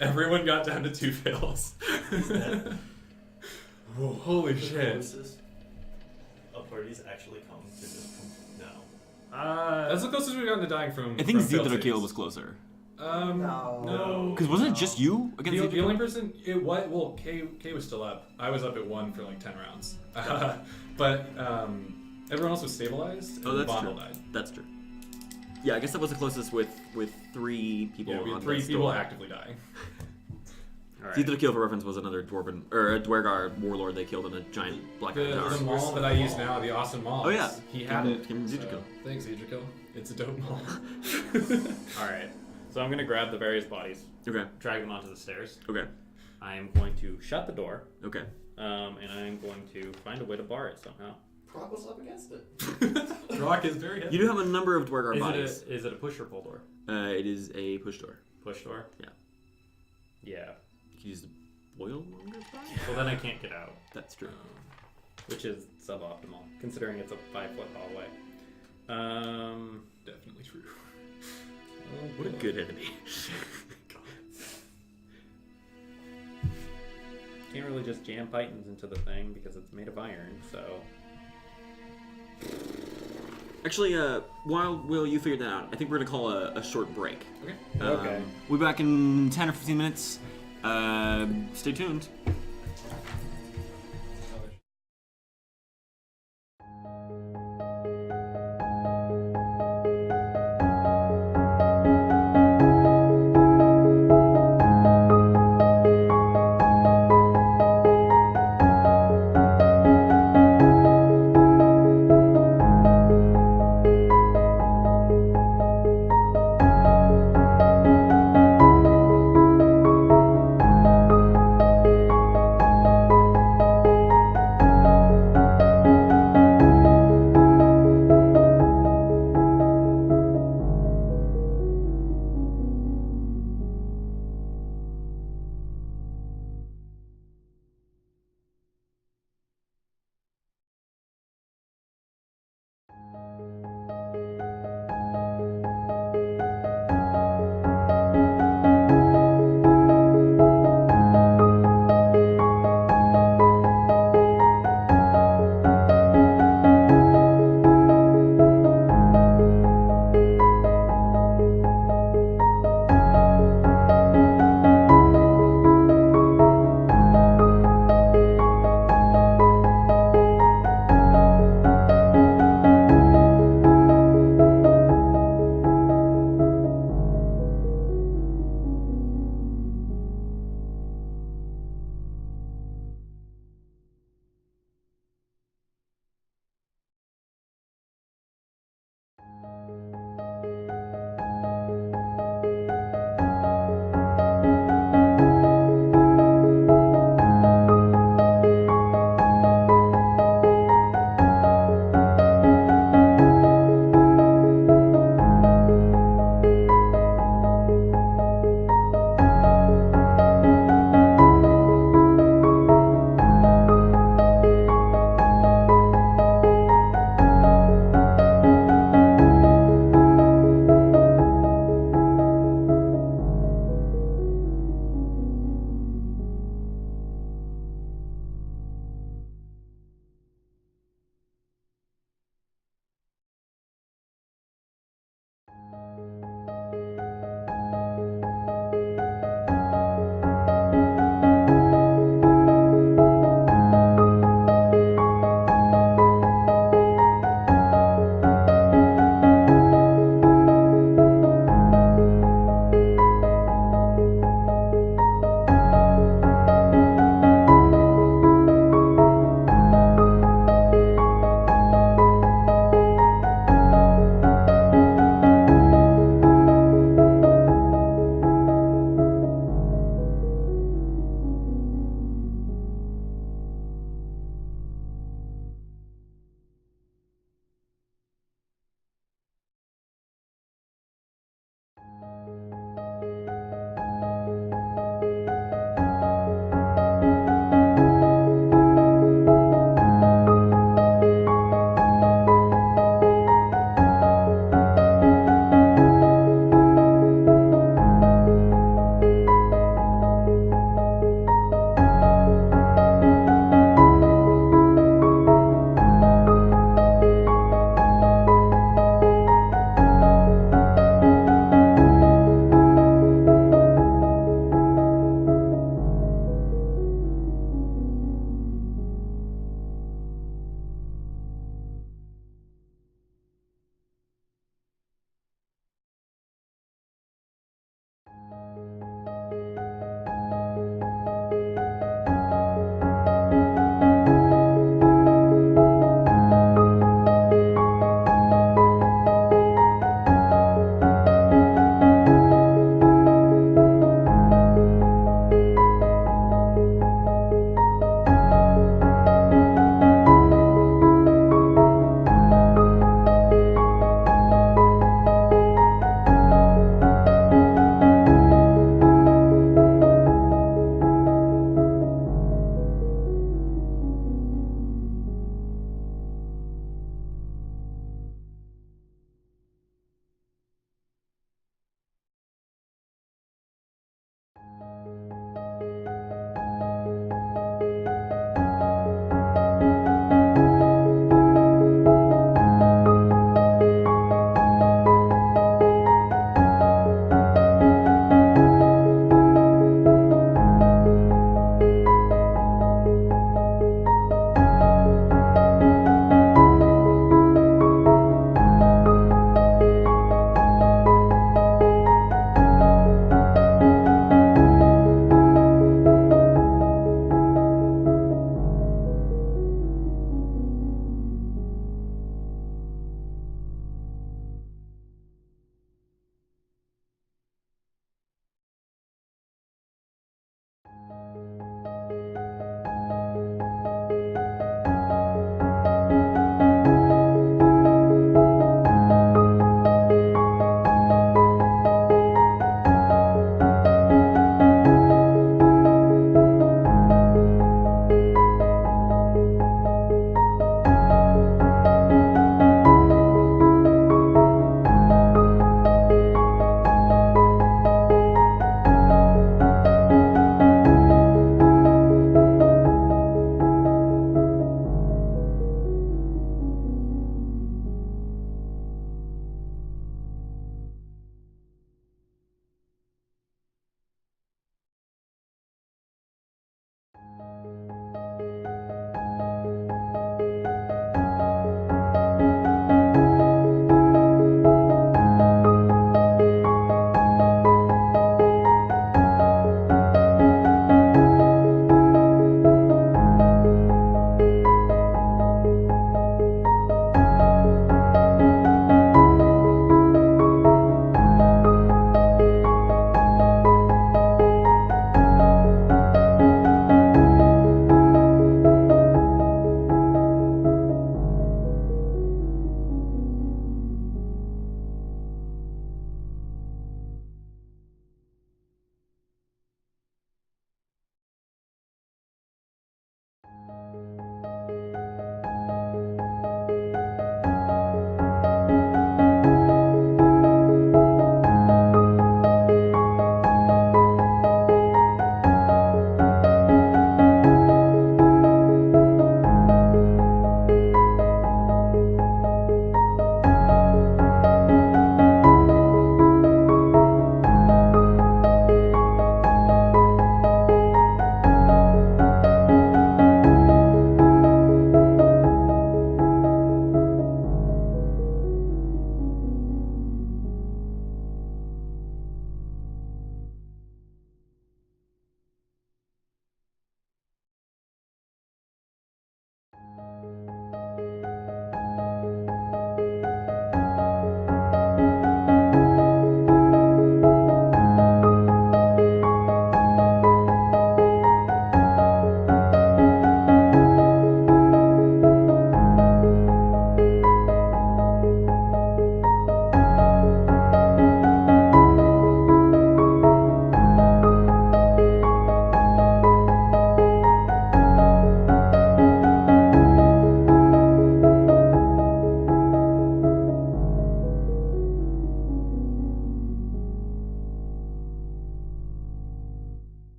Everyone got down to 2 fails. Whoa, holy The shit. closest a party's actually come to this. No. That's the closest we've gotten to dying from. I think from failed Zidrakil saves. was closer. No. Because wasn't it just you against The Zidrakil? only person, K was still up. I was up at 1 for like 10 rounds. But everyone else was stabilized. Oh, and that's Bondel true. died. That's true. Yeah, I guess that was the closest with 3 people Yeah, we on had 3 death's people door. actively dying. All right. Zidrakil, for reference, was another dwarven or a duergar warlord they killed in a giant black The tower. maul that I use now, the awesome maul. Oh, yeah. He Came had from- it. came from so, Zidrakil. thanks, Zidrakil. It's a dope maul. All right. So I'm gonna grab the various bodies, Okay. drag them onto the stairs. Okay. I am going to shut the door, Okay. and I am going to find a way to bar it somehow. Throk was up against it. Rock is very heavy. You do have a number of duergar Is bodies. it a push or pull door? It is a push door. Push door. Yeah. Yeah. You can use the boil longer body? Well, then I can't get out, That's true. which is suboptimal considering it's a 5-foot hallway. Definitely true. What a good enemy. Can't really just jam pythons into the thing because it's made of iron. So Actually, while Will, you figure that out, I think we're gonna call a short break. Okay. Okay. We'll be back in 10 or 15 minutes. Stay tuned.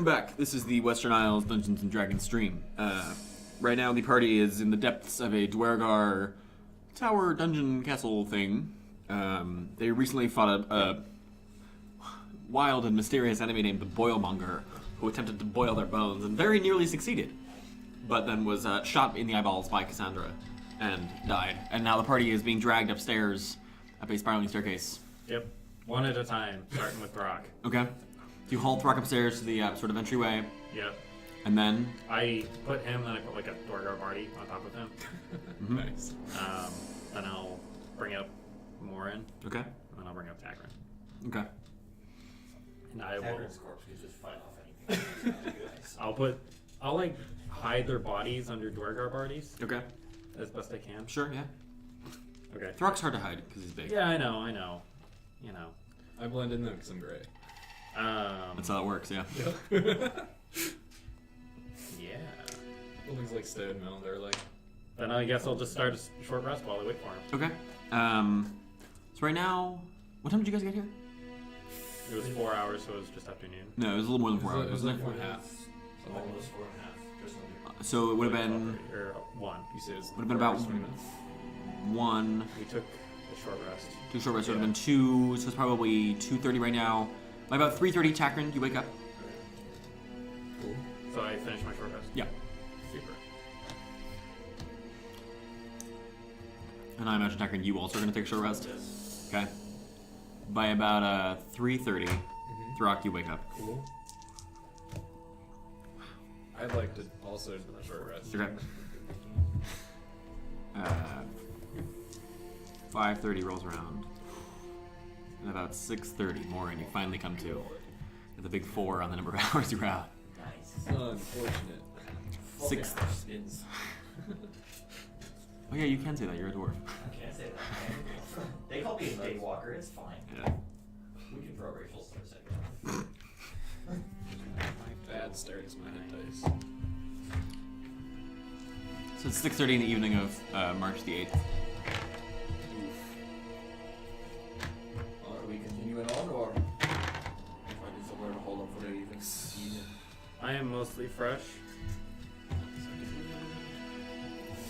back. This is the Western Isles Dungeons and Dragons stream. Right now, the party is in the depths of a duergar tower dungeon castle thing. They recently fought a wild and mysterious enemy named the Boilmonger, who attempted to boil their bones and very nearly succeeded, but then was shot in the eyeballs by Cassandra and died. And now the party is being dragged upstairs up a spiraling staircase. Yep. One at a time, starting with Throk. Okay. You haul Throk upstairs to the sort of entryway, Yep. and then I put him, then I put like a duergar party on top of him. Nice. Then I'll bring up Moryn, okay, and then I'll bring up Tagrin. okay. And I will. Tagrin's corpse can just fight off anything. I'll like hide their bodies under duergar parties Okay. as best I can. Sure, yeah. Okay. Throk's hard to hide because he's big. Yeah, I know. You know. I blend in though because I'm gray. That's how it works, yeah. Yeah. Buildings like stone mill, they're like. Then I guess I'll just start a short rest while I wait for him. Okay. So right now, what time did you guys get here? It was 4 hours, so it was just afternoon. No, it was a little more than 4 hours, It was wasn't like it? 4.5. Almost 4.5, just under. So it would have been 12:30, or 1. You say it's Would have been about 20 minutes. 1, We took a short rest. 2 short rests would have been 2, so it's probably 2:30 right now. By about 3:30, Tagrin, you wake up. Cool. So I finished my short rest? Yeah. Super. And I imagine, Tagrin, you also are going to take a short rest? Yes. Okay. By about 3:30, Throk, you wake up. Cool. I'd like to also do a short rest. Okay. 5:30 rolls around. And about 6:30, Moryn, you finally come to. With a big 4 on the number of hours you're out. Nice. Unfortunate. Six- Spins. Oh yeah, you can say that, you're a dwarf. I can't say that. They call me a daywalker, it's fine. Yeah. We can throw rifles for a second. My bad start is my hit dice. So it's 6:30 in the evening of March the 8th. Are we continuing on, or finding somewhere to hold up for the evening? I am mostly fresh.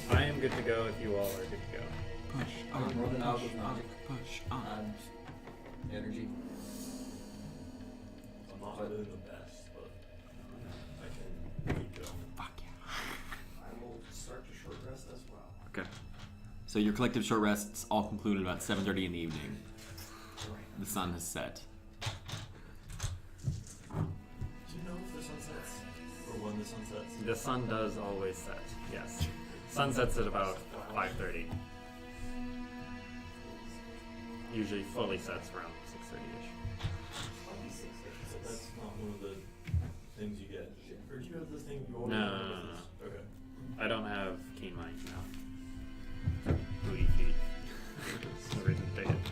I am good to go if you all are good to go. Push I'm on, running out push of on, magic. push on. And energy. I'm not doing the best, but I can keep going. Fuck yeah. I will start a short rest as well. Okay. So your collective short rests all conclude at about 7:30 in the evening. The sun has set. Do you know if the sun sets? Or when the sun sets? The sun does always set, yes. Sun sets at about 5:30. Usually fully sets around 6:30ish. So that's not one of the things you get. Or do you have this thing you always No. have? Okay. I don't have keen mind now. Booty feet. That's the reason to take it.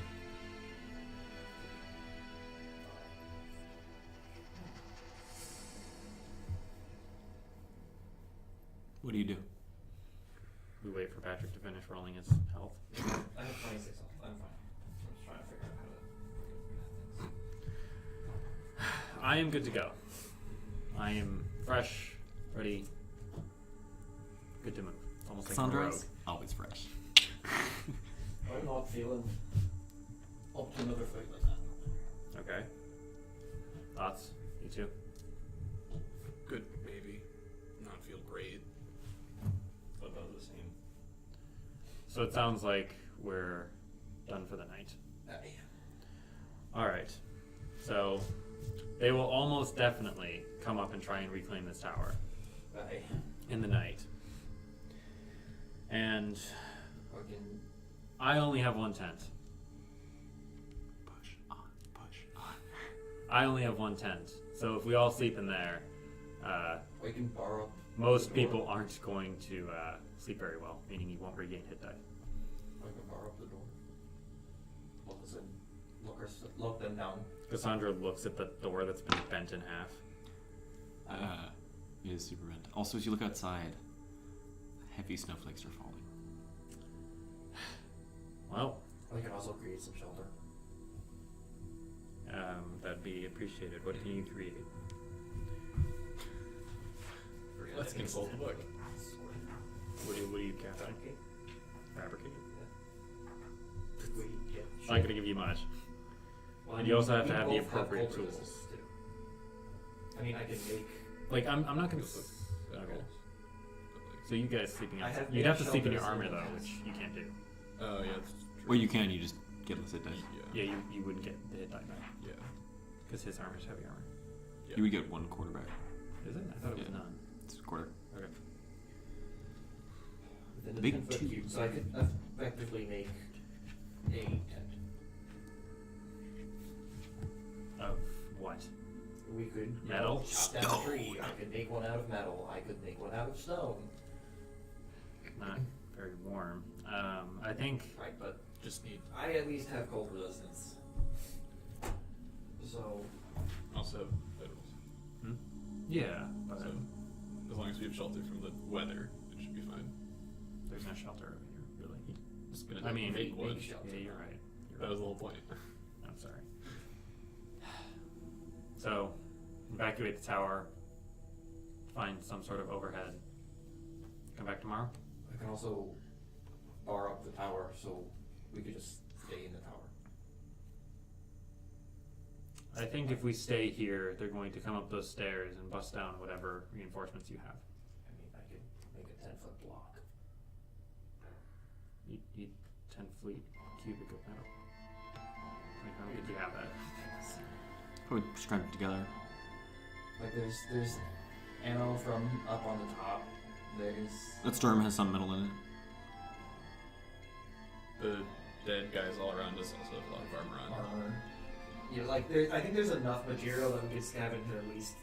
What do you do? We wait for Patrick to finish rolling his health. I have 26 health. I'm fine. I'm just trying to figure out how to. I am good to go. I am fresh, ready, good to move. Almost like a rogue. Cassandra's always fresh. I'm not feeling up to another fight like that. Okay. Thoughts? You too? Good, maybe. Not feel great. About the same. So it sounds like we're done for the night. Alright. So they will almost definitely come up and try and reclaim this tower Aye. in the night. And Fucking. I only have one tent. Push on, push on. I only have one tent. So if we all sleep in there, I can borrow. most people aren't going to sleep very well, meaning you won't regain hit die. I can borrow up the door. Lock us in. Lock them down. Cassandra looks at the door that's been bent in half. It is super bent. Also, as you look outside, heavy snowflakes are falling. Well, We can also create some shelter. that'd be appreciated. What can you create? Let's consult the book. What do you cast? Fabricate? We get It's not going to give you much. Well, And you also have we to have the both have appropriate cold tools. resistance, too. I mean, I can make. Like, I'm not going to... Okay. Okay. So you guys sleeping I outside. have You'd made have to sleep in your shelters armor, in the though, past. which you can't do. Oh, yeah, that's true. Well, you can. You just get less hit dice. Yeah, you wouldn't get the hit die back. Yeah. Because his armor's heavy armor. You would get 1 quarterback. Is it? I thought it was Yeah. none. It's a quarter. Okay. Within a Big 10-foot two. cube, so I could effectively make a tent. Of what? We could Metal? chop down a tree. I could make one out of metal. I could make one out of stone. Not very warm. I think... Right, but Just need I at least have cold resistance. So also bedrooms. Hmm? Yeah, but So as long as we have shelter from the weather, it should be fine. there's no shelter over here, really. Just gonna I mean, make one. shelter. Yeah, you're right. That was the whole point. I'm sorry. So, evacuate the tower, find some sort of overhead. Come back tomorrow? I can also bar up the tower so we could just stay in the tower. I think if we stay here, they're going to come up those stairs and bust down whatever reinforcements you have. I mean, I could make a 10-foot block. You need 10 feet cubic of metal. Like, how did you have that? Probably strap it together. Like there's ammo from up on the top. There's That storm has some metal in it. The dead guys all around us also have a lot of armor on. armor. You know, like there, I think there's enough material that we could scavenge at least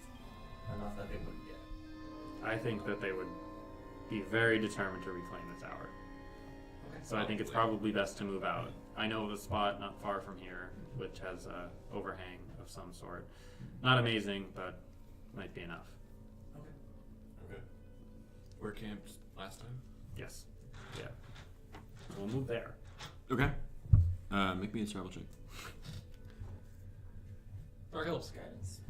enough that they wouldn't get. I think that they would be very determined to reclaim the tower. Okay. So I think it's probably best to move out. I know of a spot not far from here, which has a overhang of some sort. Not amazing, but might be enough. Okay. Okay. We're camped last time. Yes. Yeah. We'll move there. Okay. Make me a survival check. Dark Elves. Guidance.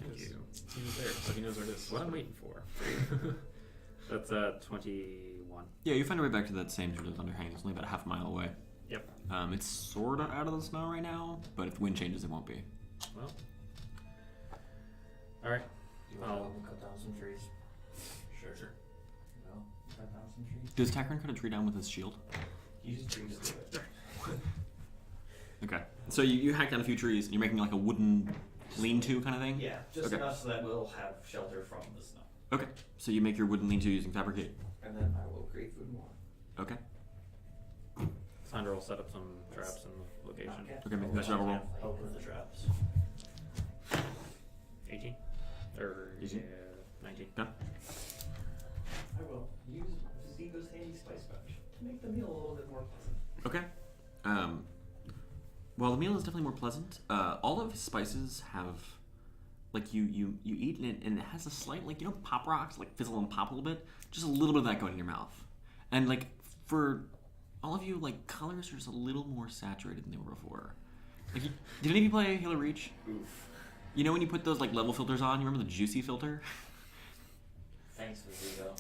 Thank you. He was there, so he knows where it is. What I'm waiting for. That's 21. Yeah, you find your way back to that same sort of underhang. It's only about a half a mile away. Yep. It's sort of out of the snow right now, but if the wind changes, it won't be. Well. Alright. Do you want to help me cut down some trees? Sure. No. Cut down some trees. Does Takran cut a tree down with his shield? He just brings to it. Okay. So you hack down a few trees, and you're making like a wooden lean-to kind of thing? Yeah, just Okay. enough so that we'll have shelter from the snow. Okay. So you make your wooden lean-to using fabricate. And then I will create food and water. Okay. Cassandra will set up some traps in the location. Okay, make that survival roll. Help with the traps. 18? Or, Easy. yeah, 19. Done. I will use Zigo's handy spice pouch to make the meal a little bit more pleasant. Okay. Well, the meal is definitely more pleasant. All of his spices have, like, you eat and it has a slight, like, you know, pop rocks, like, fizzle and pop a little bit. Just a little bit of that going in your mouth. And, like, for all of you, like, colors are just a little more saturated than they were before. Like, did any of you play Halo Reach? Oof. You know when you put those, like, level filters on? You remember the juicy filter? Thanks for Zigo.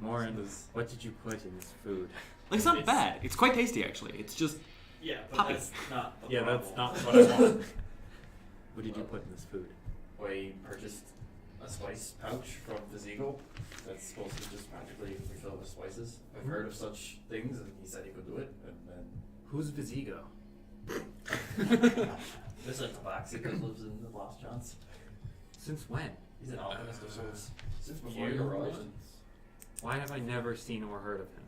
Moryn, what did you put in this food? Like, it's not bad. It's quite tasty, actually. It's just... Yeah, but Poppy. that's not the Yeah, problem. that's not what I want. What did you put in this food? We purchased a spice pouch from Vizigo that's supposed to just magically refill with spices. I've heard of such things, and he said he could do it, and then... Who's Vizigo? There's a tabaxi that lives in the Lost Johns. Since when? He's an alchemist of sorts. Since before you arrived. Why have I never seen or heard of him?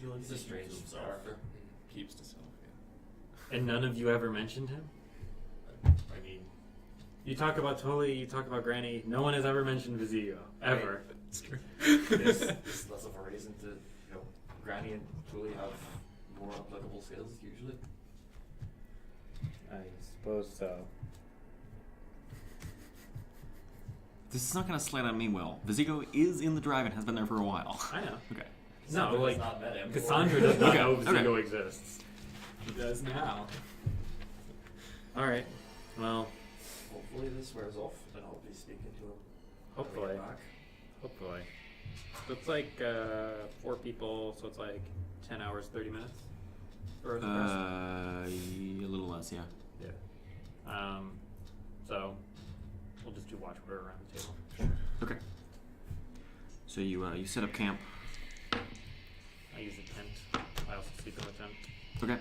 He likes He's a to keep strange to himself. character. Keeps to self, And none of you ever mentioned him? I mean, You talk about Tully, you talk about Granny. No one has ever mentioned Vizigo. Ever. It's true. there's less of a reason to, you know, Granny and Tully have more applicable skills usually. I suppose so. This is not going to slide on me well. Vizigo is in the drive and has been there for a while. I know. Okay. No, He's like, not met him Cassandra before. does not Okay, know okay. Vizigo exists. He does now. Alright. Well, Hopefully this wears off, and I'll be speaking to him. hopefully. Back. Hopefully. So it's like 4 people, so it's like 10 hours, 30 minutes for the rest. A little less, yeah. Yeah. So we'll just do watch order around the table. Okay. So you set up camp. I use a tent. I also sleep in the tent. Okay.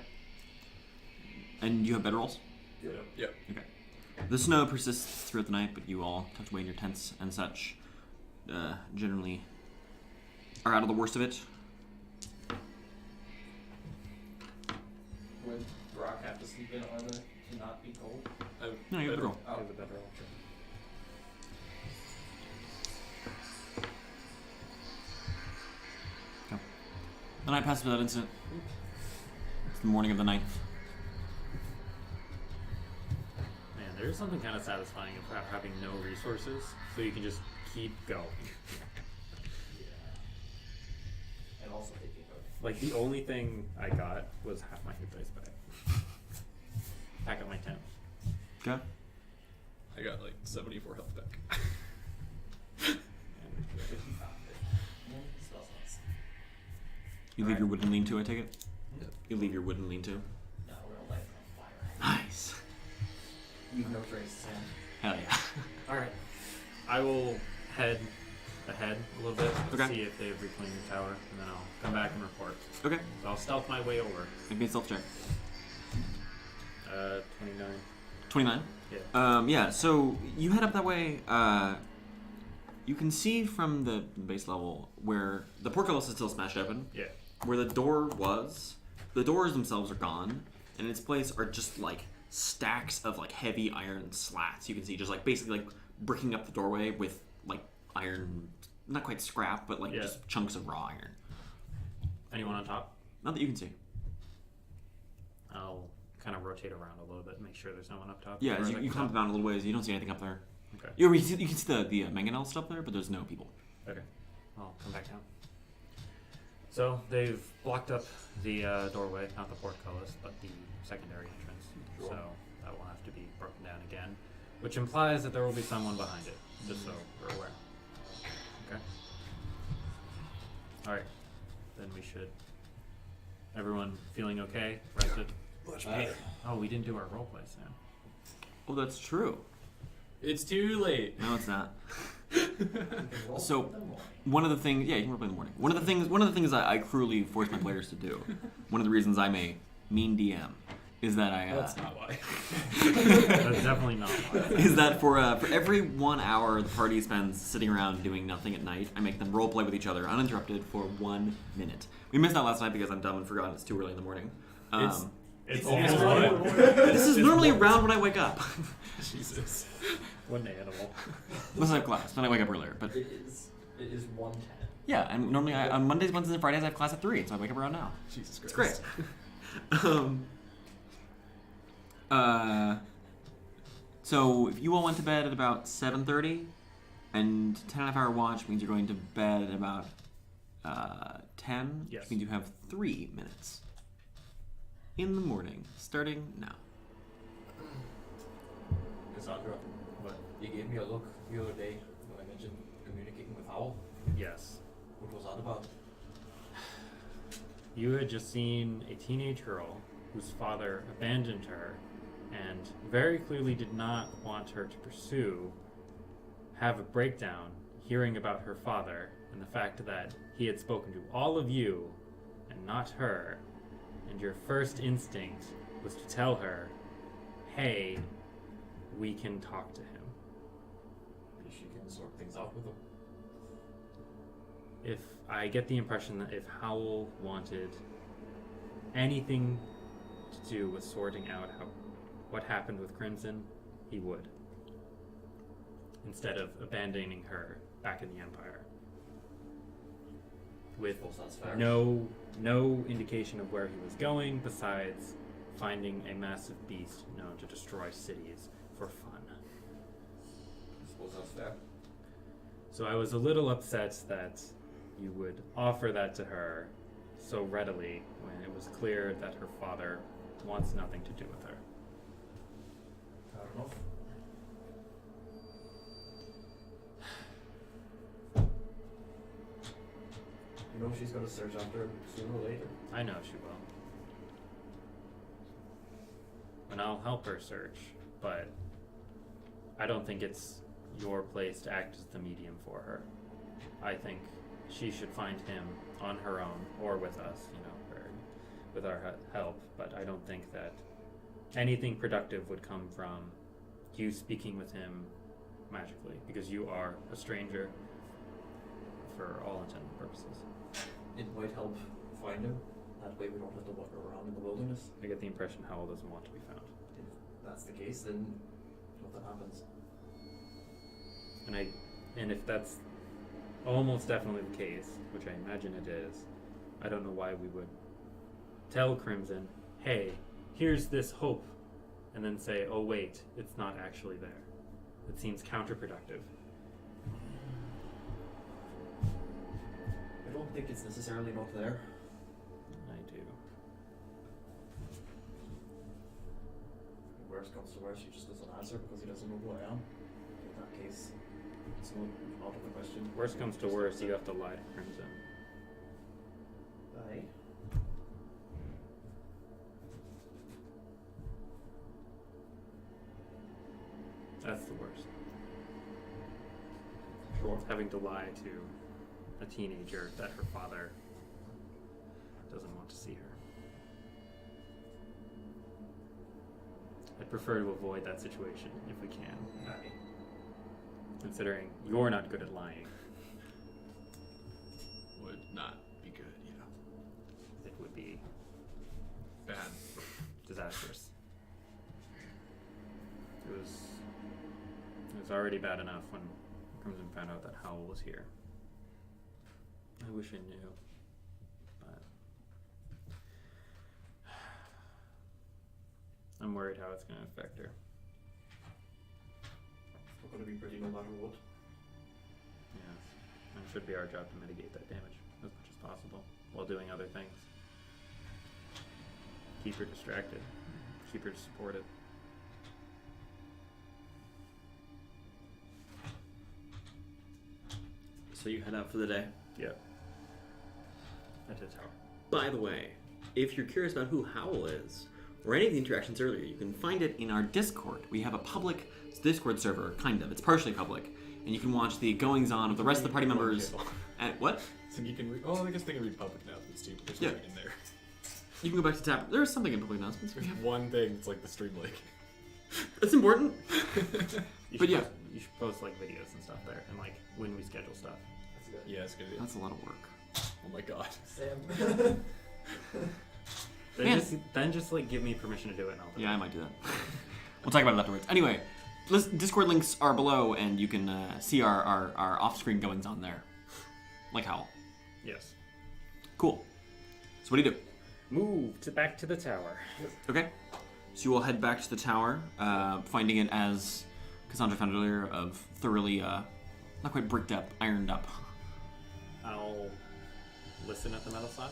And you have bedrolls? Yep. Okay. The snow persists throughout the night, but you all tucked away in your tents and such. Generally are out of the worst of it. Would Throk have to sleep in armor to not be cold? No, you have a bedroll. Oh. Use a bedroll. Okay. The night passes without incident. It's the morning of the 9th. Man, there's something kind of satisfying about having no resources, so you can just keep going. And also taking out. Like, the only thing I got was half my hit dice back. Pack up my tent. Okay. I got like 74 health back. And 55. Yeah, it smells nice. You leave your wooden lean-to, I take it? Yep. You leave your wooden lean-to? No, we're gonna light it on fire. Nice. Leave no trace, Sam. Hell yeah. Alright. I will head ahead a little bit to Okay. see if they've reclaimed the tower, and then I'll come back and report. Okay. So I'll stealth my way over. Make me a stealth check. 29. 29? Yeah. Yeah, so you head up that way. You can see from the base level where the portcullis is still smashed open. Yeah. Where the door was, the doors themselves are gone, and in its place are just like stacks of like heavy iron slats. You can see just like basically like bricking up the doorway with like iron, not quite scrap, but like Yeah. just chunks of raw iron. Anyone on top? Not that you can see. I'll kind of rotate around a little bit, make sure there's no one up top. Yeah, Or as I you can climb tell. down a little ways, you don't see anything up there. Okay. You can see the mangonel stuff there, but there's no people. Okay. I'll come back down. So they've blocked up the doorway, not the portcullis, but the secondary entrance. So that will have to be broken down again, which implies that there will be someone behind it, just so we're aware. Okay. All right. Then we should. Everyone feeling okay? Rested? Oh, we didn't do our role play, Sam. Oh, that's true. It's too late. No, it's not. Roll So, in the morning. one of the things, yeah, you can roleplay in the morning. One of the things I cruelly force my players to do. One of the reasons I'm a mean DM is that I. That's not why. That's definitely not why. Is that for every 1 hour the party spends sitting around doing nothing at night, I make them roleplay with each other uninterrupted for 1 minute. We missed out last night because I'm dumb and forgot it's too early in the morning. It's almost one. This is normally around when I wake up. Jesus. One animal. Unless I have class, then I wake up earlier. But It is 1:10. yeah, and normally on Mondays, Wednesdays, and Fridays I have class at 3, so I wake up around now. Jesus It's Christ. great. So if you all went to bed at about 7:30, and 10.5 hour watch means you're going to bed at about 10, Yes. which means you have 3 minutes in the morning, starting now. Cassandra, What? you gave me a look the other day when I mentioned communicating with Owl. Yes. What was that about? You had just seen a teenage girl whose father abandoned her and very clearly did not want her to pursue, have a breakdown hearing about her father and the fact that he had spoken to all of you and not her, and your first instinct was to tell her, hey, we can talk to him. Maybe she can sort things out with him. If I get the impression that if Howl wanted anything to do with sorting out what happened with Crimson, he would. Instead of abandoning her back in the Empire. With Suppose that's fair. no indication of where he was going besides finding a massive beast known to destroy cities for fun. Suppose that's fair. So I was a little upset that you would offer that to her so readily when it was clear that her father wants nothing to do with her. Fair enough. she's going to search after him sooner or later. I know she will. And I'll help her search, but I don't think it's your place to act as the medium for her. I think she should find him on her own, or with us, with our help, but I don't think that anything productive would come from you speaking with him magically, because you are a stranger for all intents and purposes. It might help find him. That way we don't have to walk around in the wilderness. I get the impression Howell doesn't want to be found. If that's the case, then nothing happens. And if that's almost definitely the case, which I imagine it is, I don't know why we would tell Crimson, hey, here's this hope, and then say, oh wait, it's not actually there. It seems counterproductive. I don't think it's necessarily not there. I do. Worst comes to worst, he just doesn't answer because he doesn't know who I am. In that case, it's not out of the question. Worst comes to worst, you have to lie to Crimson. Aye. That's the worst. Sure. Having to lie to a teenager that her father doesn't want to see her. I'd prefer to avoid that situation if we can. Aye. Considering you're not good at lying, Would not be good, yeah. it would be Bad. disastrous. It was already bad enough when Crimson found out that Howell was here. I wish I knew, but I'm worried how it's going to affect her. It's going to be pretty no matter what. Yes, and it should be our job to mitigate that damage as much as possible while doing other things. Keep her distracted, keep her supported. So you head out for the day. Yep. At the tower. By the way, if you're curious about who Howl is, or any of the interactions earlier, you can find it in our Discord. We have a public Discord server, kind of. It's partially public, and you can watch the goings-on of the rest of the party members. At what? So you can read. Oh, I guess they can read public announcements too. There's Yeah. nothing in there. You can go back to Tap. There's something in public announcements. There's one thing. It's like the stream link. That's important. You But should yeah. post, you should post like videos and stuff there, and like when we schedule stuff. That's good. Yeah, it's good. That's a lot of work. Oh my god. Sam. Man. Then just like give me permission to do it, and I'll do Yeah, I it. might do that. We'll talk about it afterwards. Anyway, Discord links are below, and you can see our off-screen goings-on there. Like Howl. Yes. Cool. So what do you do? Move back to the tower. Okay. So you will head back to the tower, finding it as Cassandra found earlier, of thoroughly, not quite bricked up, ironed up. I'll listen at the metal slab.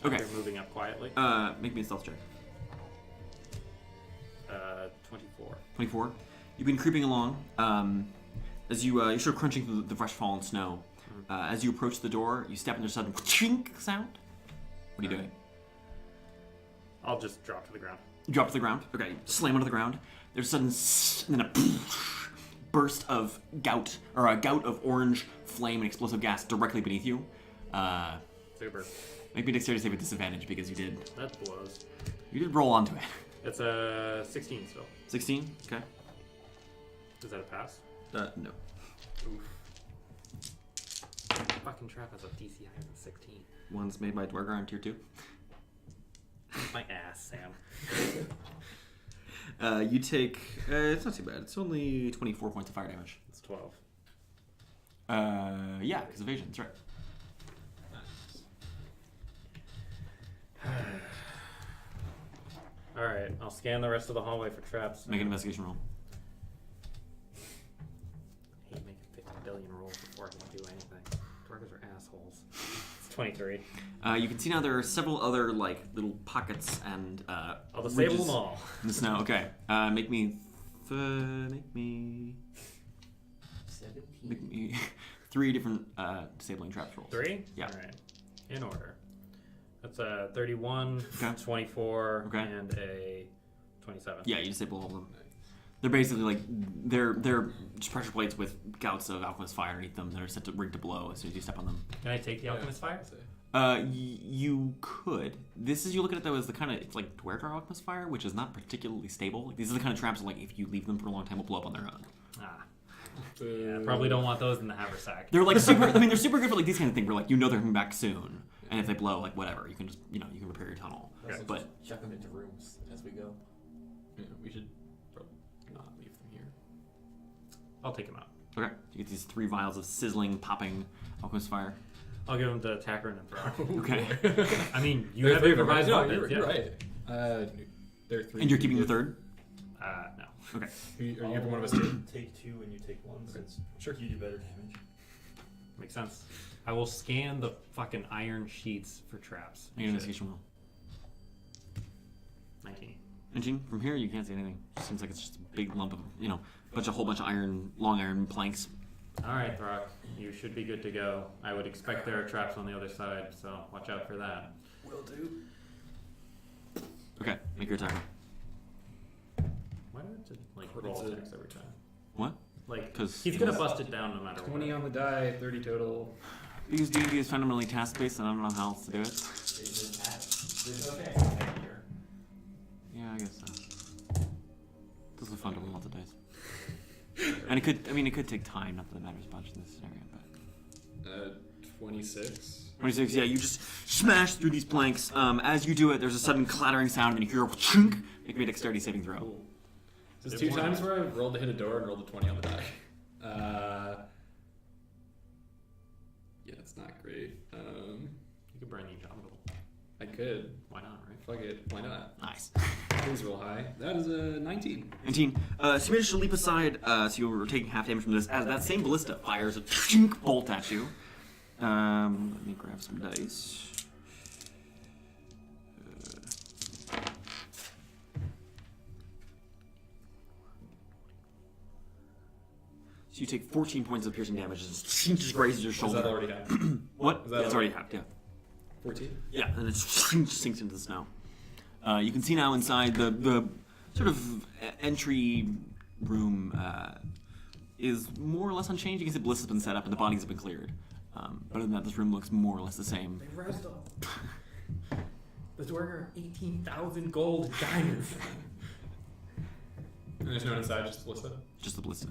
Okay. They're moving up quietly. Make me a stealth check. 24. 24. You've been creeping along. As you're sort of crunching through the fresh fallen snow. As you approach the door, you step into a sudden chink sound. What are you doing? I'll just drop to the ground. You drop to the ground. Okay, you slam onto the ground. There's a sudden and then a burst of gout, or a gout of orange flame and explosive gas directly beneath you. Super. Make me a dexterity save with disadvantage because you did That blows. roll onto it. It's a 16 still. 16. Okay. Is that a pass? No. Fucking trap has a DC higher than 16. One's made by duergar on tier 2. My ass, Sam. You take. It's not too bad. It's only 24 points of fire damage. It's 12. Yeah, because evasion. That's right. Alright, I'll scan the rest of the hallway for traps. Make an investigation roll. I hate making 50 billion rolls before I can do anything. Dwarves are assholes. It's 23. You can see now there are several other like little pockets and I'll disable ridges them all. in the snow. Okay. Make me 17. 3 different disabling traps rolls. 3? Yeah. Alright. in order. That's a 31, Okay. 24, Okay. and a 27. Yeah, you disable all of them. They're basically like they're just pressure plates with gouts of alchemist fire underneath them that are set to rig to blow as soon as you step on them. Can I take the alchemist fire? You could. This is, you look at it though as the kind of, it's like duergar alchemist fire, which is not particularly stable. Like, these are the kind of traps that, like, if you leave them for a long time, will blow up on their own. Ah. Yeah, probably don't want those in the haversack. They're like super. I mean, they're super good for like these kind of things where like you know they're coming back soon, and if they blow, like whatever, you can just you can repair your tunnel. Also But just chuck them into rooms as we go. Yeah, we should probably not leave them here. I'll take him out. okay, you get these 3 vials of sizzling, popping alchemist fire. I'll give him to Tacker and Throk. Okay, I mean, you They're have three improvised no, weapons. you're Yeah. right. They're 3. and you're keeping the 3rd. No. Okay, Are you giving one of us 2? Take 2 and you take 1 since Sure. you do better damage. Makes sense. I will scan the fucking iron sheets for traps. make an investigation roll. 19. 19. From here, you can't see anything. Seems like it's just a big lump of whole bunch of long iron planks. All right, Throk. You should be good to go. I would expect there are traps on the other side, so watch out for that. Will do. Okay, make your attack. Why do I have to like What roll is it? attacks every time? What? Like, 'Cause he's gonna bust it down no matter 20 what. on the die, 30 total. Because D&D is fundamentally task-based, and I don't know how else to do it. There's okay. Thank you. Yeah, I guess so. This is fun to roll lots of dice. And it could take time, not that it matters much in this scenario, but... 26. 26, yeah, you just smash through these planks. As you do it, there's a sudden clattering sound, and you hear a chunk. Make me a dexterity saving throw. Cool. So it's 2 times where I rolled to hit a door and rolled a 20 on the die. Yeah, it's not great. You could burn the indomitable. I could. Why not, right? Fuck it. Why not? Nice. Things roll high. That is a 19. 19. So you manage to leap aside, so you were taking half damage from this, as that same ballista fires a chink bolt at you. Let me grab some dice. So you take 14 points of piercing damage as it just grazes your Does shoulder. that already happen? What? Is that It's already happened, yeah. 14? Yeah, and it sinks into the snow. You can see now inside the sort of entry room is more or less unchanged. You can see the ballista's been set up and the bodies have been cleared. But other than that, this room looks more or less the same. They rest up. The duergar 18,000 gold diamonds. And there's no one inside, just Ballista? Just the ballista.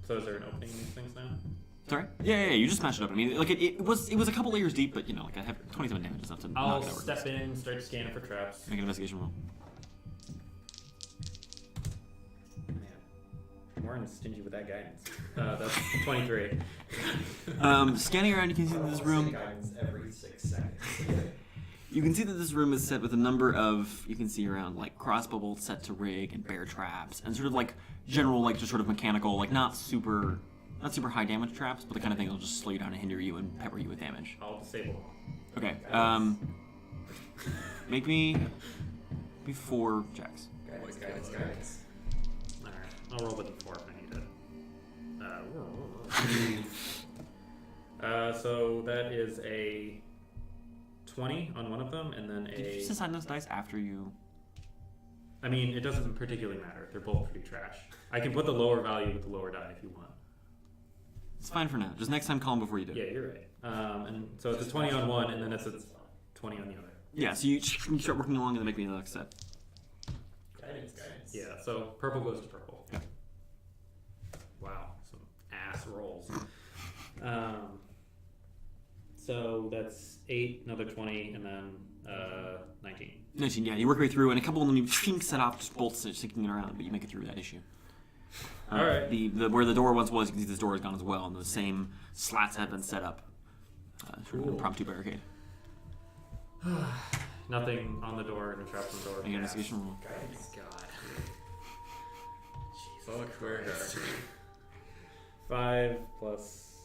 So is there an opening in these things now? Sorry? Yeah, you just smashed it up. I mean, like it was a couple layers deep, but like I have 27 damage enough to I'll knock it over. step in, start scanning for traps. Make an investigation roll. Man, Moryn's stingy with that guidance. That's 23. Scanning around, you can see that this room. Guidance every 6 seconds. You can see that this room is set with a number of, you can see around like crossbow bolts set to rig and bear traps and sort of like general like just sort of mechanical, like not super high damage traps, but the kind of thing that'll just slow you down and hinder you and pepper you with damage. I'll disable them. Okay. Make me 4 checks. Guidance. Alright, I'll roll the d4 if I need it. So that is a 20 on one of them, and then Did you a... just assign those dice after you? I mean, it doesn't particularly matter. They're both pretty trash. I can put the lower value with the lower die if you want. It's fine for now. Just next time call them before you do. Yeah, you're right. And so it's a 20 on one, and then it's a 20 on the other. Yeah, so you start working along and then make me another set. Guidance. Yeah, so purple goes to purple. Yeah. Wow, some ass rolls. So that's 8, another 20, and then 19. 19, yeah. You work your way through, and a couple of them you set off, just bolts sticking around, but you make it through that issue. Alright. The where the door once was, you can see this door is gone as well, and the same slats have been set up. Sort of an impromptu barricade. Nothing on the door, no traps on the door. Make an investigation roll. God. Fuck, where 5 plus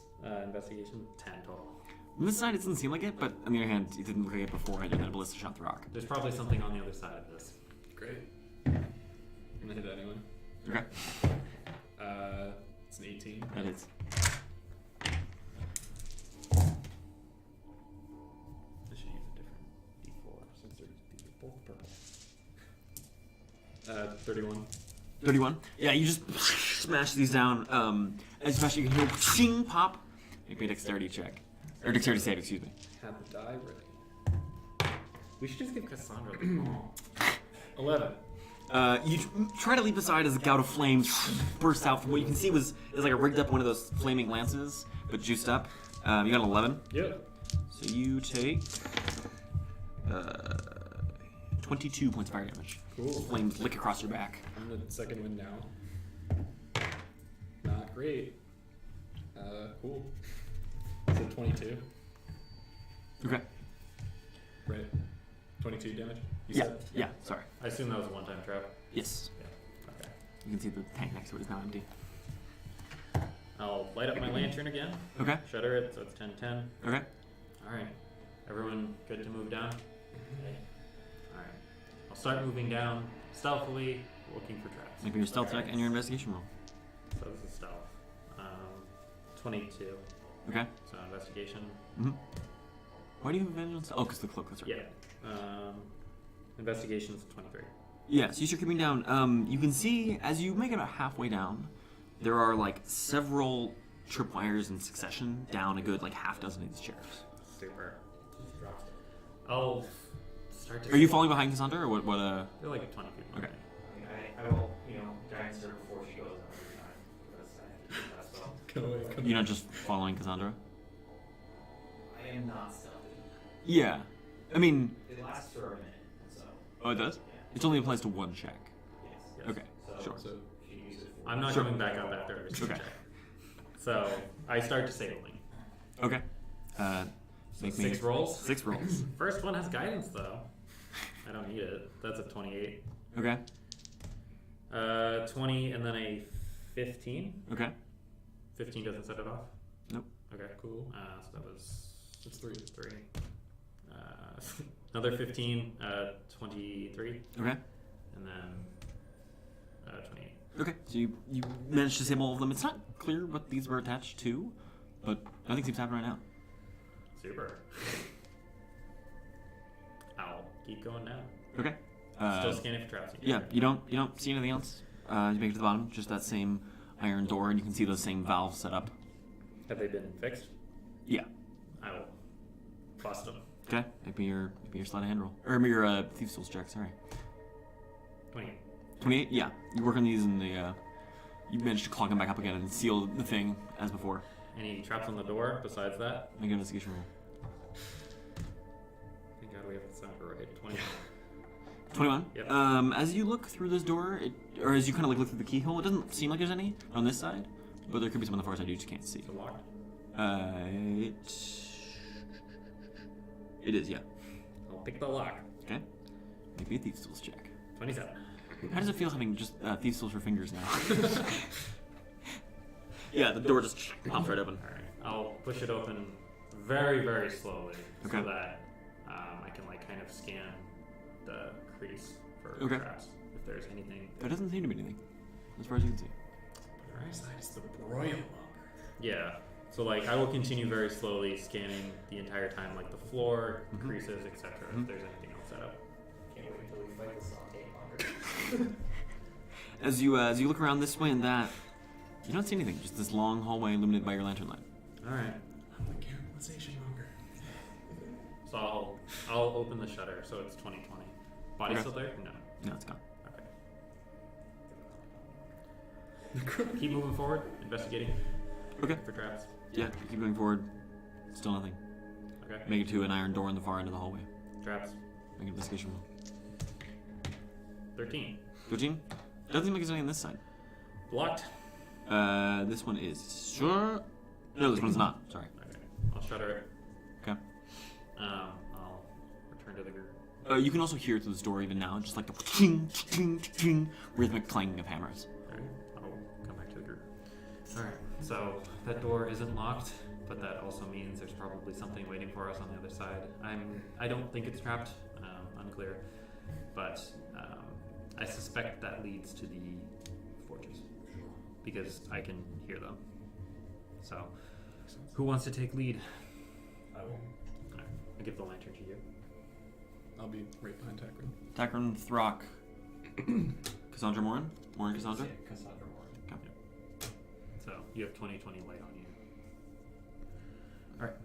investigation, 10 total. On this side, it doesn't seem like it, but on the other hand, it didn't look like it before I did that ballista shot Throk. There's probably something on the other side of this. Great. I'm gonna hit that anyway. Okay. It's an 18. That is. 31. 31. Yeah, you just smash these down. As you smash, you can hear ching pop. Make me a dexterity check. Or dexterity save, excuse me. Have the die ready. We should just give Cassandra the ball. 11. You try to leap aside as a gout of flames bursts out from what you can see is like a rigged up one of those flaming lances, but juiced up. You got an 11. Yep. So you take 22 points of fire damage. Cool. Flames lick across your back. I'm the second wind now. Not great. Cool. So 22. Okay. Right. 22 damage? You Yeah. said? Yeah. Sorry. I assume that was a one-time trap. Yes. Yeah. Okay. You can see the tank next to it is now empty. I'll light up my lantern again. Okay. Shutter it, so it's 10-10. Okay. Alright. Everyone good to move down? Okay. Alright. I'll start moving down stealthily, looking for traps. Make me your stealth check and your investigation roll. So this is stealth. 22. Okay. So investigation. Mm-hmm. Why do you have advantage on stealth? Oh, because the cloak. That's right. Yeah. Investigation's 23. Yeah, so you start creeping down. You can see, as you make it about halfway down, there are, like, several tripwires in succession down a good, like, half dozen of these chairs. Super. I'll start to. Are you falling behind Cassandra, or what, They're like 20 feet. Okay. I will, giant her before she goes every time. Because I have to do that spell. Come away, come You're not just following Cassandra? I am not stealthy. Yeah. I mean, It lasts for a minute, so. oh, it does? Yeah. It only applies to one check. Yes. Okay, So, sure. So, she uses it for I'm not Sure. coming back up after every single Okay. check. So I start disabling. Okay. Make me 6 rolls. 6 rolls. First one has guidance though. I don't need it. That's a 28. Okay. 20 and then a 15. Okay. 15 doesn't set it off. Nope. Okay. cool. So that was It's 3. 3. Another 15. 23. Okay. And then 28. Okay. So you managed to disable all of them. It's not clear what these were attached to, but nothing seems to happen right now. Super. I'll keep going now. Okay. Still scanning for traps. Yeah, you don't see anything else. You make it to the bottom, just that same iron door, and you can see those same valves set up. Have they been fixed? Yeah. I will bust them. Okay. Make me your sleight of hand roll, or your thieves' tools check. Sorry. 28. 28. Yeah. You work on these, and you manage to clog them back up again and seal the thing as before. Any traps on the door besides that? Make an investigation roll. Thank God we have the sound right. 20. 21. Yep. As you look through this door, or as you kind of like look through the keyhole, it doesn't seem like there's any on this side, but there could be some on the far side you just can't see. Is it locked? It is, yeah. I'll pick the lock. Okay. Make me a thieves' tools check. 27. How does it feel having just thieves' tools for fingers now? Yeah, the door just pops right open. Alright. I'll push it open very, very slowly Okay. so that I can like kind of scan the crease for Okay. traps. If there's anything. There doesn't seem to be anything, as far as you can see. But our eyesight is the broil longer. Yeah. So like I will continue very slowly scanning the entire time, like the floor, Mhm. creases, etc. Mhm. If there's anything else set up. Can't wait until we fight this longer. As you look around this way and that, you don't see anything. Just this long hallway illuminated by your lantern light. Alright. I'm the caramelization monger. So I'll open the shutter so it's 20/20. Body Okay. still there? No. No, it's gone. Okay. Keep moving forward, investigating Okay. for traps. Yeah, you keep going forward. Still nothing. Okay. Make it to an iron door in the far end of the hallway. Traps. Make an investigation roll. 13. 13? Doesn't seem like there's anything on this side. Blocked. This one is sure. No, this one's not. Sorry. Okay. I'll shutter it. Okay. I'll return to the group. You can also hear through this door even now, just like the ching, ching, ching, rhythmic clanging of hammers. Alright. I'll come back to the group. Alright. So that door isn't locked, but that also means there's probably something waiting for us on the other side. I don't think it's trapped. Unclear. But I suspect that leads to the forges. Because I can hear them. So, who wants to take lead? I will. Alright, I'll give the lantern to you. I'll be right behind Takrin. Takron, Throk, Cassandra Moryn? Moryn Cassandra? Yeah, Cassandra Moryn. Okay. So you have 20/20 light on you. All right.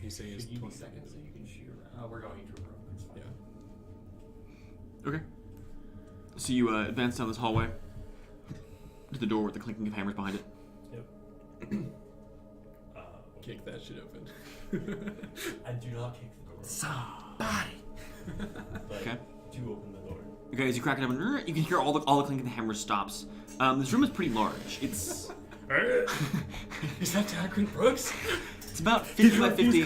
You say it's Should you be 20 second so you can shoot around? Oh, we're going into a room. That's fine. Yeah. Okay. So you advance down this hallway to the door with the clinking of hammers behind it. Kick that shit open. I do not kick the door. Somebody. But Okay. I do open the door. Okay, as you crack it open, you can hear all the clinking of the hammers stops. This room is pretty large. It's Is that Dagrin Brooks? it's about 50 by 50.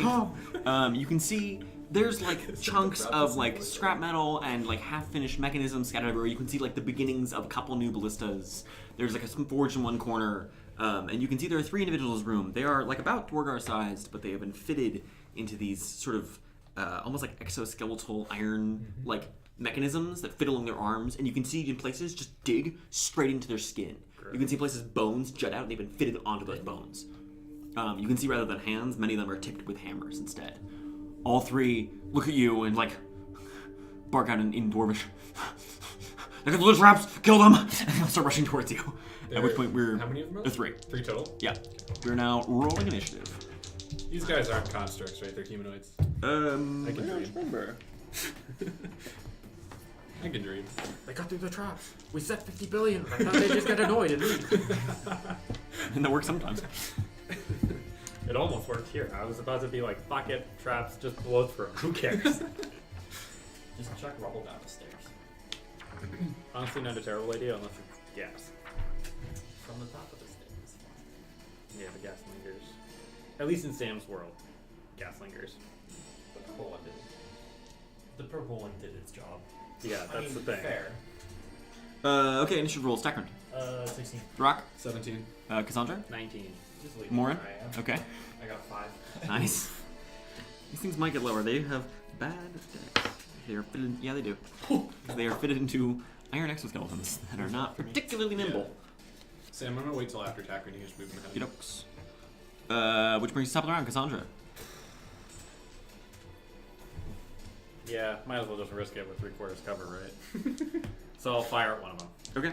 You can see there's like chunks of like scrap metal and like half-finished mechanisms scattered everywhere. You can see like the beginnings of a couple new ballistas. There's like a forge in one corner, and you can see there are 3 individuals in this room. They are like about duergar sized, but they have been fitted into these sort of almost like exoskeletal iron like mechanisms that fit along their arms, and you can see in places just dig straight into their skin. You can see places bones jut out and they've been fitted onto those bones. You can see rather than hands, many of them are tipped with hammers instead. All 3 look at you and like bark out in Dwarvish. They got the little traps, kill them! And they'll start rushing towards you. At which point we're How many of them are? the 3. 3 total? Yeah. We're now rolling initiative. These guys aren't constructs, right? They're humanoids. I can dream. remember. I can dream. They got through the traps. We set 50 billion. I thought they just got annoyed and leave. And that works sometimes. It almost worked here. I was about to be like, fuck it, traps, just blow through 'em. Who cares? Just chuck rubble down the stairs. Honestly, not a terrible idea unless it's gas. From the top of the stairs. Yeah, the gas lingers. At least in Sam's world, gas lingers. The purple one did. The purple one did its job. Yeah, that's the thing. Fair. Okay, initiative roll, stack round. 16. Rock, 17. Cassandra, 19. Just leave Moryn. it where I am. Okay, I got 5. nice. These things might get lower. They have bad decks. They are fitted. Yeah, they do. They are fitted into iron exoskeletons that are not particularly nimble. Sam, I'm gonna wait till after attack when you just move them ahead. Okey-dokes. Which brings us top of the round, Cassandra. Yeah, might as well just risk it with 3/4 cover, right? So I'll fire at one of them. Okay.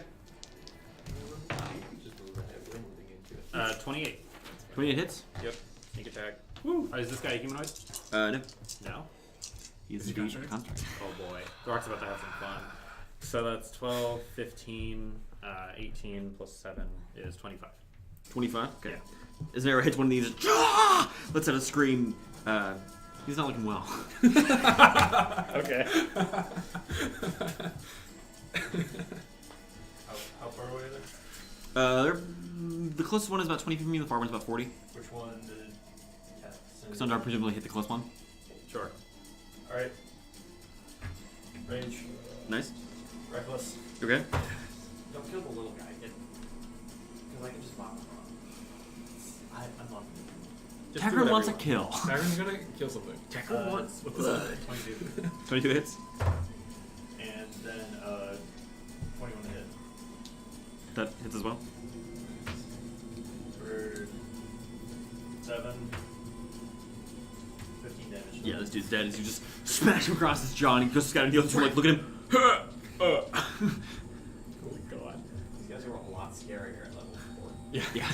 Just move ahead. We're moving into it. 28. 28 hits. Yep. Sneak attack. Woo! Is this guy a humanoid? No. No. He is Is he indeed construct? construct. Oh boy. Throk's about to have some fun. So that's 12, 15, 18 plus 7 is 25. 25. Okay. Yeah. As Nero hits one of these, lets out a scream. He's not looking well. Okay. How far away are they? The closest one is about 20 feet from me. The far one's about 40. Which one did Cassandra presumably hit the close one. Sure. Alright. Range. Nice. Reckless. Okay. Don't kill the little guy. Because I can just mop him. I'm not. Just do Taproom whatever wants you a want. kill. Dagrin's gonna kill something. Taproom wants what's blood. this? 22. 22 hits. And then 21 to hit. That hits as well. For 7. 15 damage. Yeah, this dude's dead. As you just smash him across his jaw, and he just got to deal with like, look at him. Oh god. These guys are a lot scarier at level 4. Yeah. Yeah.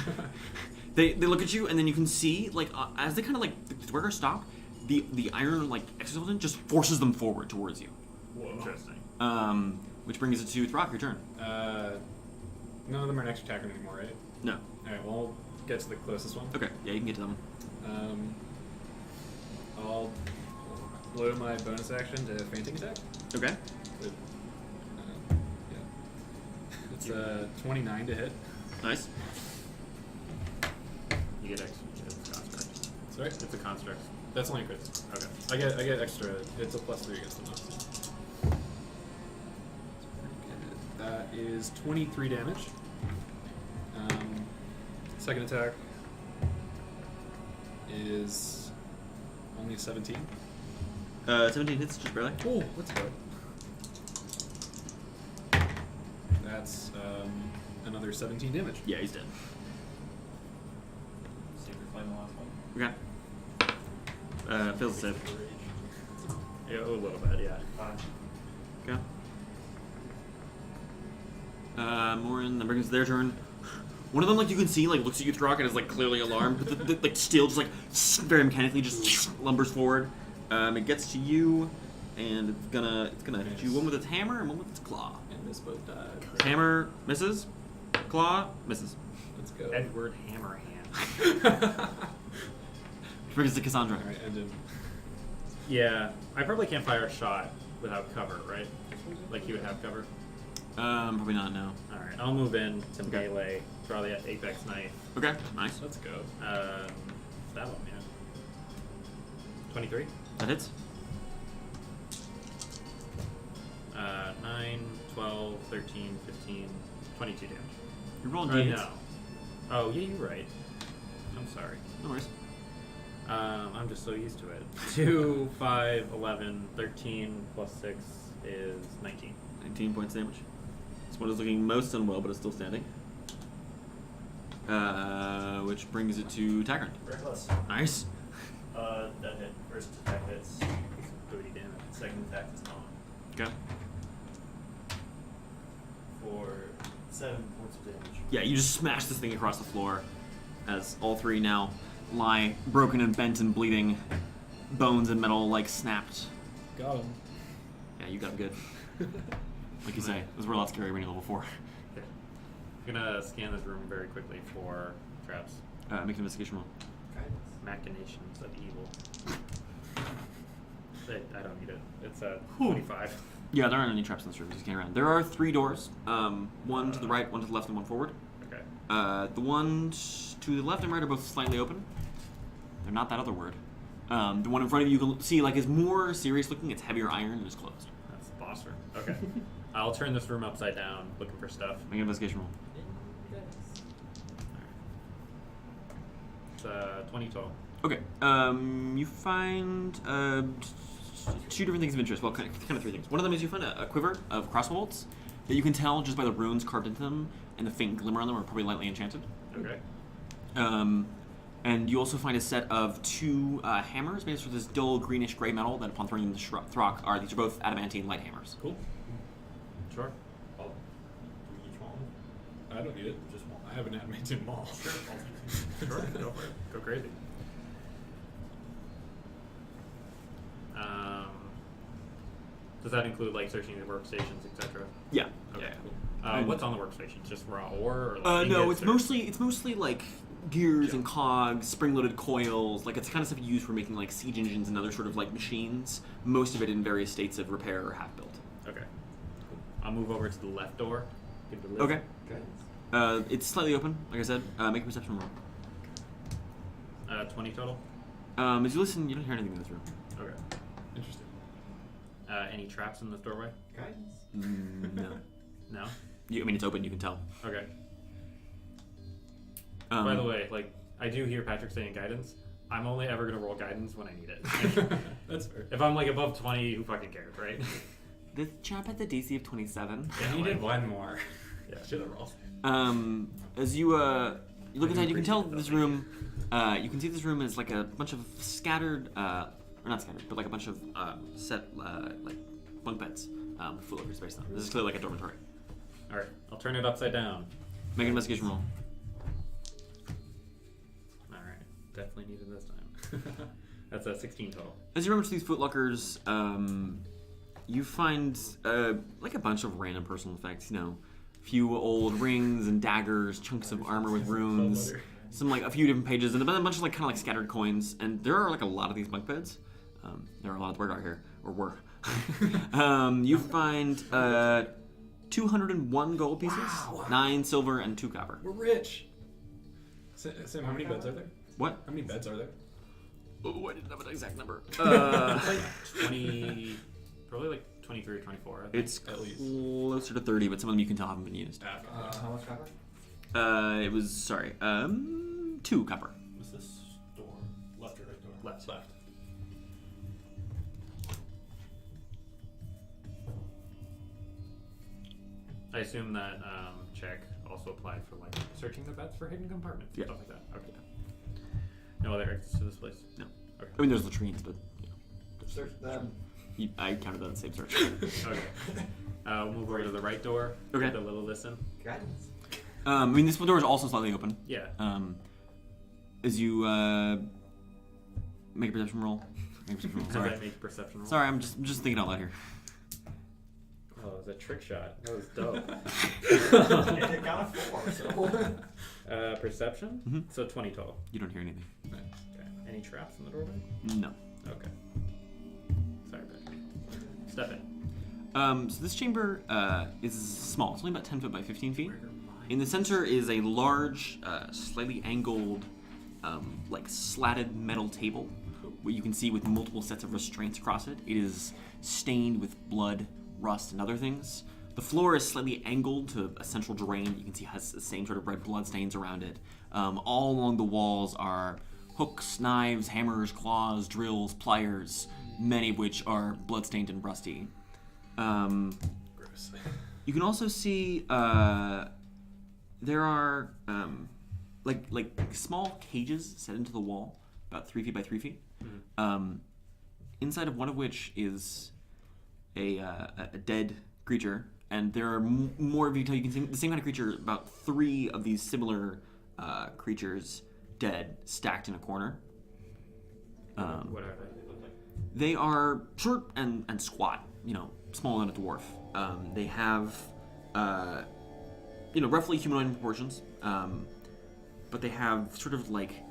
They look at you, and then you can see, like, as they kind of, like, the duergar stop, the iron, like, exoskeleton just forces them forward towards you. Whoa. Interesting. Which brings it to Throk, your turn. None of them are next attacker anymore, right? No. Alright, well, I'll get to the closest one. Okay, yeah, you can get to them. I'll load my bonus action to fainting attack. Okay. Yeah. It's 29 to hit. Nice. You get extra. It's a construct. Sorry? It's a construct. That's only a crit. Okay. I get extra. It's a +3 against the monster. That is 23 damage. Second attack is only 17. 17 hits, just barely. Oh, that's good. That's another 17 damage. Yeah, he's dead. Super flame the last one. Okay. Feels safe. Yeah, a little bit, yeah. 5. Okay. Moryn, that brings their turn. One of them, like, you can see, like, looks at you, Throk, and is, like, clearly alarmed, but, like, still just, like, very mechanically just lumbers forward. It gets to you, and it's gonna hit you one with its hammer and one with its claw. And this both died. Hammer misses. Claw misses. Let's go. Edward Hammerhand. Brings it to Cassandra. Alright, and then. Yeah, I probably can't fire a shot without cover, right? Like you would have cover. Probably not, no. All right, I'll move in to Okay. melee. Draw the apex knife. Okay, nice. Let's go. That one, yeah. 23. That hits. 9, 12, 13, 15, 22 damage. You rolled Or d8s. no. Oh, yeah, you're right. I'm sorry. No worries. I'm just so used to it. 2, 5, 11, 13 plus 6 is 19. 19 points damage. This one is looking most unwell, but it's still standing. Which brings it to Taggart. Reckless. Nice. That hit. First attack hits. 30 damage. Second attack is not. Okay. For 7 points of damage. Yeah, you just smash this thing across the floor as all three now lie broken and bent and bleeding, bones and metal like snapped. Got him. Yeah, you got him good. Like you say, those were a lot scarier when you're level 4. Okay. I'm gonna scan this room very quickly for traps. Make an investigation roll. Machinations of evil. I don't need it. It's a Whew. 25. Yeah, there aren't any traps in this room. Just scan around. There are 3 doors. One to the right, one to the left, and one forward. Okay. The ones to the left and right are both slightly open. They're not that other word. The one in front of you can see like is more serious looking. It's heavier iron and is closed. That's the boss room. Okay. I'll turn this room upside down, looking for stuff. Make an investigation roll. It's 20 total. Okay. You find 2 different things of interest. Well, kind of 3 things. One of them is you find a quiver of crossbow bolts that you can tell just by the runes carved into them and the faint glimmer on them are probably lightly enchanted. Okay. And you also find a set of 2 hammers made of this dull greenish gray metal that, upon throwing them to Throk, these are both adamantine light hammers. Cool. Sure. Oh, do we each want one? I don't need it. Just one. I have an adamantine maul. Sure, I'll take it. Sure. Go for it. Go crazy. Does that include like searching the workstations, etc.? Yeah. Okay. Yeah. What's on the workstations? Just raw ore? Or like No, ingots, it's mostly like gears and cogs, spring-loaded coils. Like it's the kind of stuff used for making like siege engines and other sort of like machines. Most of it in various states of repair or half built. Okay. Cool. I'll move over to the left door. Give it a lift. Okay. It's slightly open. Like I said, make a perception roll. 20 total. As you listen, you don't hear anything in this room. Okay. Interesting. Any traps in this doorway? No. No. I mean, it's open. You can tell. Okay. By the way, like I do hear Patrick saying guidance. I'm only ever gonna roll guidance when I need it. That's fair. If I'm like above 20, who fucking cares, right? This chap had the DC of 27. Yeah, You like- did one more. Yeah. Should have rolled. As you look inside, you can tell this room. You can see this room is like a bunch of scattered, or not scattered, but like a bunch of set like bunk beds with footlookers spaced on. This is clearly like a dormitory. All right. I'll turn it upside down. Make an investigation roll. All right. Definitely needed this time. That's a 16 total. As you rummage these footlockers, you find like a bunch of random personal effects. You know, a few old rings and daggers, chunks of armor with runes, some like a few different pages, and a bunch of like kind of like scattered coins. And there are like a lot of these bunk beds. There are a lot of duergar here, or were. You find 201 gold pieces, 9 silver, and 2 copper. We're rich. Sam, how many beds are there? What? How many beds are there? Oh, I didn't have an exact number. Like 20, probably like 23 or 24. I think. It's At least. closer to 30, but some of them you can tell haven't been used. How much copper? It was, sorry, 2 copper. Was this door left or right door? Left. I assume that check also applied for like searching the beds for hidden compartments and Yeah. stuff like that. Okay. No other exits to this place. No. Okay. I mean, there's latrines, but Search them. I counted that in the same search. Okay. We'll move over to the right door. Okay. Take a little listen. Guidance. I mean, this door is also slightly open. Yeah. As you make a perception roll. Make a perception roll. Does Sorry. that make perception roll? Sorry, I'm just thinking out loud here. Oh, it was a trick shot. That was dope. It got a 4, so. Perception? Mhm. So 20 total. You don't hear anything. Okay. Any traps in the doorway? No. Okay. Sorry, Ben. Step in. So this chamber is small. It's only about 10 foot by 15 feet. In the center is a large, slightly angled, like slatted metal table, what you can see with multiple sets of restraints across it. It is stained with blood, rust, and other things. The floor is slightly angled to a central drain that you can see has the same sort of red blood stains around it. All along the walls are hooks, knives, hammers, claws, drills, pliers, many of which are bloodstained and rusty. Gross. You can also see there are like small cages set into the wall, about 3 feet by 3 feet. Inside of one of which is a dead creature, and there are more of you can see the same kind of creature. About 3 of these similar creatures dead, stacked in a corner. What are They are short and squat, smaller than a dwarf. They have, roughly humanoid proportions, but they have sort of like,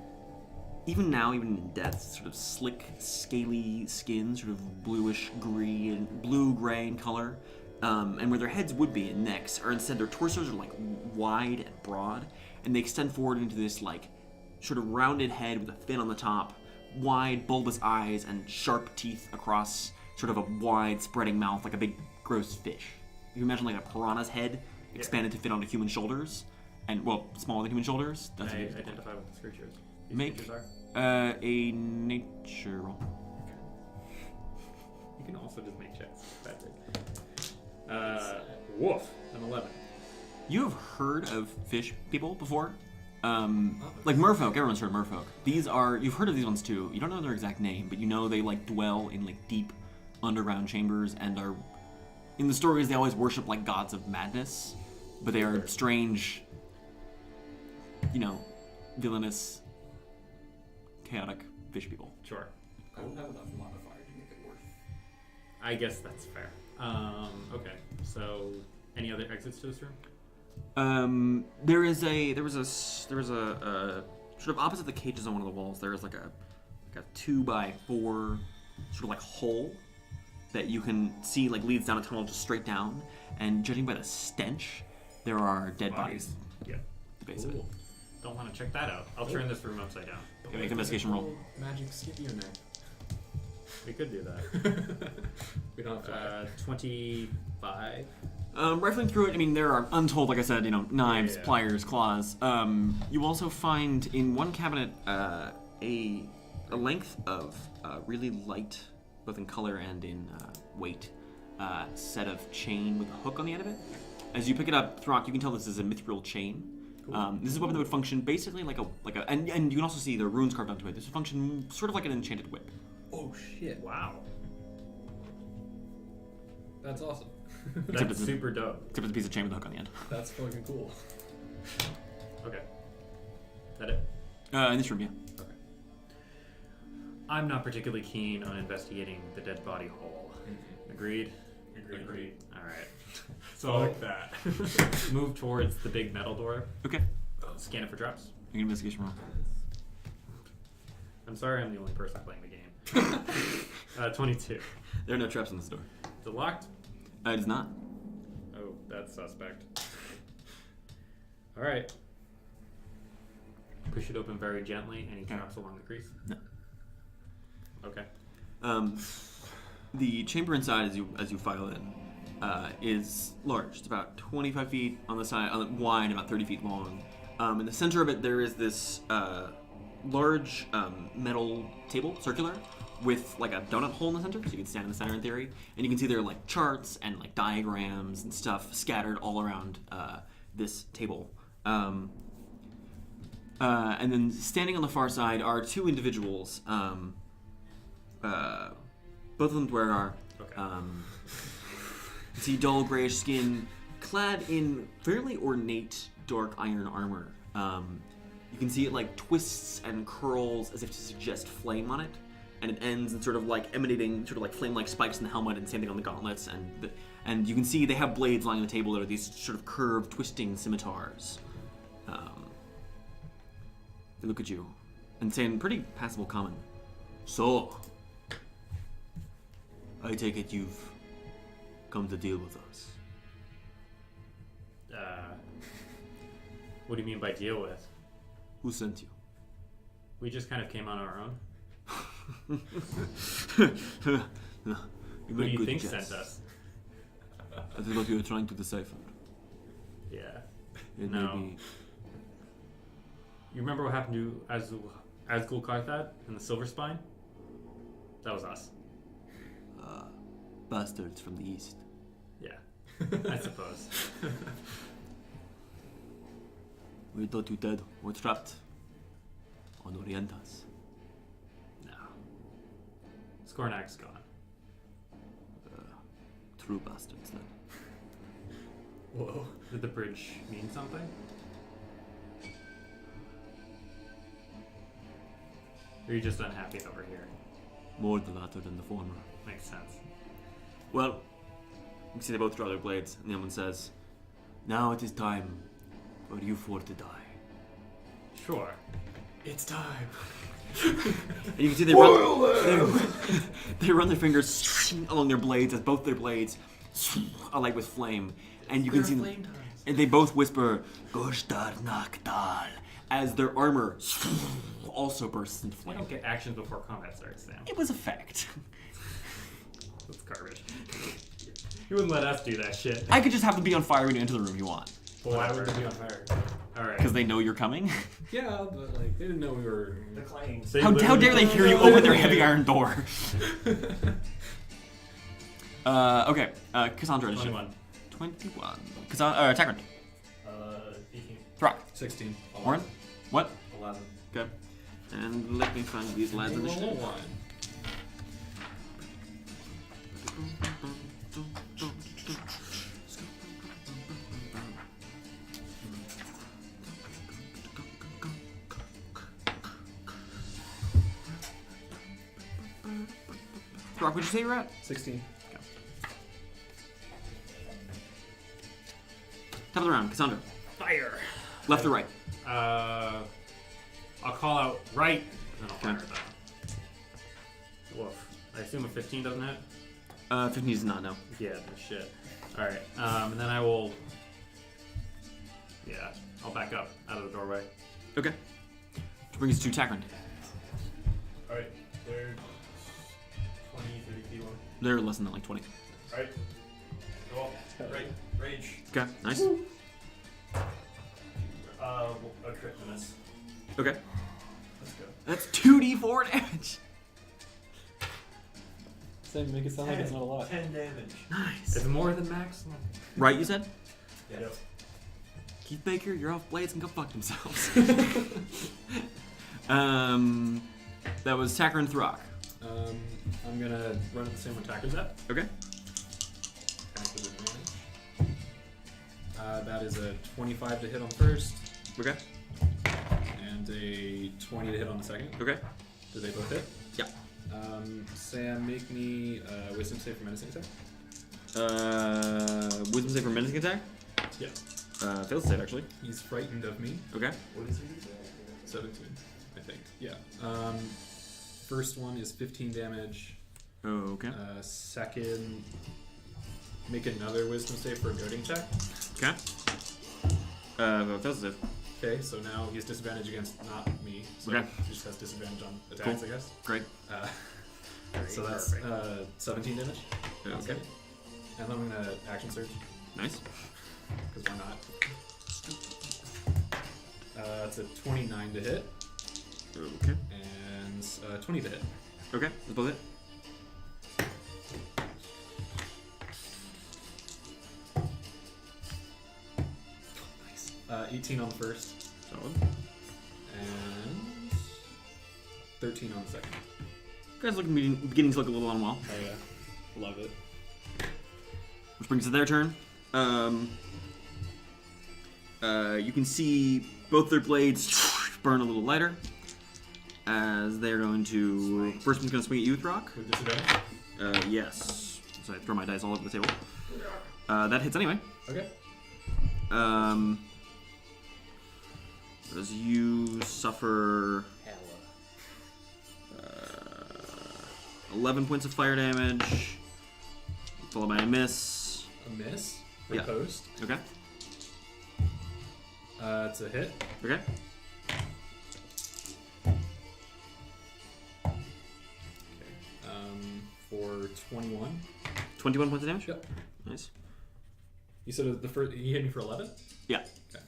even in death, sort of slick, scaly skin, sort of bluish blue-gray in color, and where their heads would be and necks are instead their torsos are like wide and broad, and they extend forward into this like sort of rounded head with a fin on the top, wide bulbous eyes, and sharp teeth across sort of a wide spreading mouth like a big gross fish. You can imagine like a piranha's head expanded to fit onto human shoulders, and smaller than human shoulders. That's I what it is. identify with these creatures. These Make creatures are. a nature roll. You can also just make checks. That's it. Woof. An 11. You have heard of fish people before? Like merfolk, everyone's heard of merfolk. You've heard of these ones too. You don't know their exact name, but you know they like dwell in like deep underground chambers and are, in the stories they always worship like gods of madness, but they are strange, villainous, chaotic fish people. Sure. I don't have enough modifier to make it work. I guess that's fair. Okay. So, any other exits to this room? There was a sort of opposite the cages on one of the walls. There is like a 2x4 sort of like hole that you can see like leads down a tunnel just straight down. And judging by the stench, there are dead bodies. Yeah. At the base of it. Don't want to check that out. I'll turn this room upside down. Okay, make an investigation roll. Magic Scipio knife. We could do that. We don't have fire. 25. Rifling through it, I mean, there are untold, like I said, knives, Yeah. pliers, claws. You also find in one cabinet a length of really light, both in color and in weight, set of chain with a hook on the end of it. As you pick it up, Throk, you can tell this is a mithril chain. Cool. This is a weapon that would function basically like a, and you can also see the runes carved onto it. This would function sort of like an enchanted whip. Oh shit! Wow. That's awesome. Except That's it's super dope. Except it's a piece of chain with a hook on the end. That's fucking cool. Okay. That it? In this room, yeah. Okay. I'm not particularly keen on investigating the dead body hole. Agreed? Agreed. Alright. So like that. Move towards the big metal door. Okay. Scan it for traps. Make an investigation roll. I'm sorry I'm the only person playing the game. 22. There are no traps on this door. Is it locked? It is not. Oh, that's suspect. Alright. Push it open very gently. Any traps along the crease? No. Okay. The chamber inside, as you file in, is large. It's about 25 feet on the side, wide, about 30 feet long. In the center of it, there is this large metal table, circular, with like a donut hole in the center, so you can stand in the center in theory. And you can see there are like charts and like diagrams and stuff scattered all around this table. And then standing on the far side are 2 individuals. Both of them duergar. Okay. You see dull grayish skin, clad in fairly ornate dark iron armor. You can see it like twists and curls as if to suggest flame on it, and it ends in sort of like emanating sort of like flame-like spikes in the helmet, and same thing on the gauntlets. And you can see they have blades lying on the table that are these sort of curved, twisting scimitars. They look at you and say in pretty passable common, "So, I take it you've come to deal with us." What do you mean by deal with? Who sent you? We just kind of came on our own. You Who do make you good think guess. sent us? That is what you were trying to decipher. Yeah. It No. may be. You remember what happened to Azgul Karthad and the Silver Spine? That was us. Bastards from the east. Yeah. I suppose. We thought you dead or trapped on Orientas. No. Skornak's gone. True bastards then. Whoa. Did the bridge mean something? Or are you just unhappy over here? More the latter than the former. Makes sense. Well, you can see they both draw their blades, and the other one says, "Now it is time for you four to die." Sure. It's time. And you can see they run their fingers along their blades as both their blades alight with flame. And you can see them, and they both whisper, "Goshtar Nakdal," as their armor also bursts into We flame. don't get actions before combat starts, Sam. It was a fact. That's garbage. You wouldn't let us do that shit. I could just have them be on fire when you enter the room if you want. Well, why would they be on fire? Alright. Because they know you're coming. Yeah, but like they didn't know we were. The claims. So you How literally- dare they hear you open their heavy iron door? Okay, Cassandra. 21. 21. Cassandra, Takrand. 18. Throk. 16. Moryn. What? 11. Okay. And let me find these lads' initiative. One. Throk, would you say you're at? 16. Top of the round, Cassandra. Fire! Left or right? I'll call out right, and then I'll fire Okay. that. Woof. I assume a 15 doesn't hit? 15 is not, no. Yeah, no shit. Alright, and then I will... Yeah, I'll back up out of the doorway. Okay. Which brings us to Takrand. Alright, they're 20, 30 feet away. They're less than that, like 20. Alright. Go up. Right. Rage. Okay, nice. A crit miss. Okay. Let's go. That's 2d4 damage. Same, make it sound like it's not a lot. 10 damage. Nice. It's more than max? Right, you said? Yep. Keith Baker, you're off blades and go fuck themselves. That was Takrand Throk. I'm gonna run at the same attackers at. Okay. Attack with advantage. That is a 25 to hit on the first, Okay. and a 20 to hit on the second. Okay. Do they both hit? Yeah. Sam, make me wisdom save for menacing attack. Wisdom save for menacing attack? Yeah. Fails to save, actually. He's frightened of me. Okay. What is he? 17, I think. Yeah. First one is 15 damage. Oh, okay. Second, make another wisdom save for a goading attack. Okay. Fails to save. Okay, so now he has disadvantage against not me. So Okay. he just has disadvantage on attacks, Cool. I guess. Great. So that's 17 damage. Okay. And then I'm gonna action surge, Nice. because why not? It's a 29 to hit, Okay. and 20 to hit. Okay. That's both it. Nice. 18 on the first, Solid. and 13 on the second. Guys looking beginning to look a little unwell. Oh yeah, love it. which brings it to their turn. You can see both their blades burn a little lighter as they're going to. First one's going to swing at you, Throk. With disadvantage? Yes. So I throw my dice all over the table. That hits anyway. Okay. As you suffer 11 points of fire damage, followed by a miss. A miss? Yeah. Post. Okay. It's a hit. Okay. For 21. 21 points of damage? Yep. Nice. You said the first. You hit me for 11? Yeah. Okay.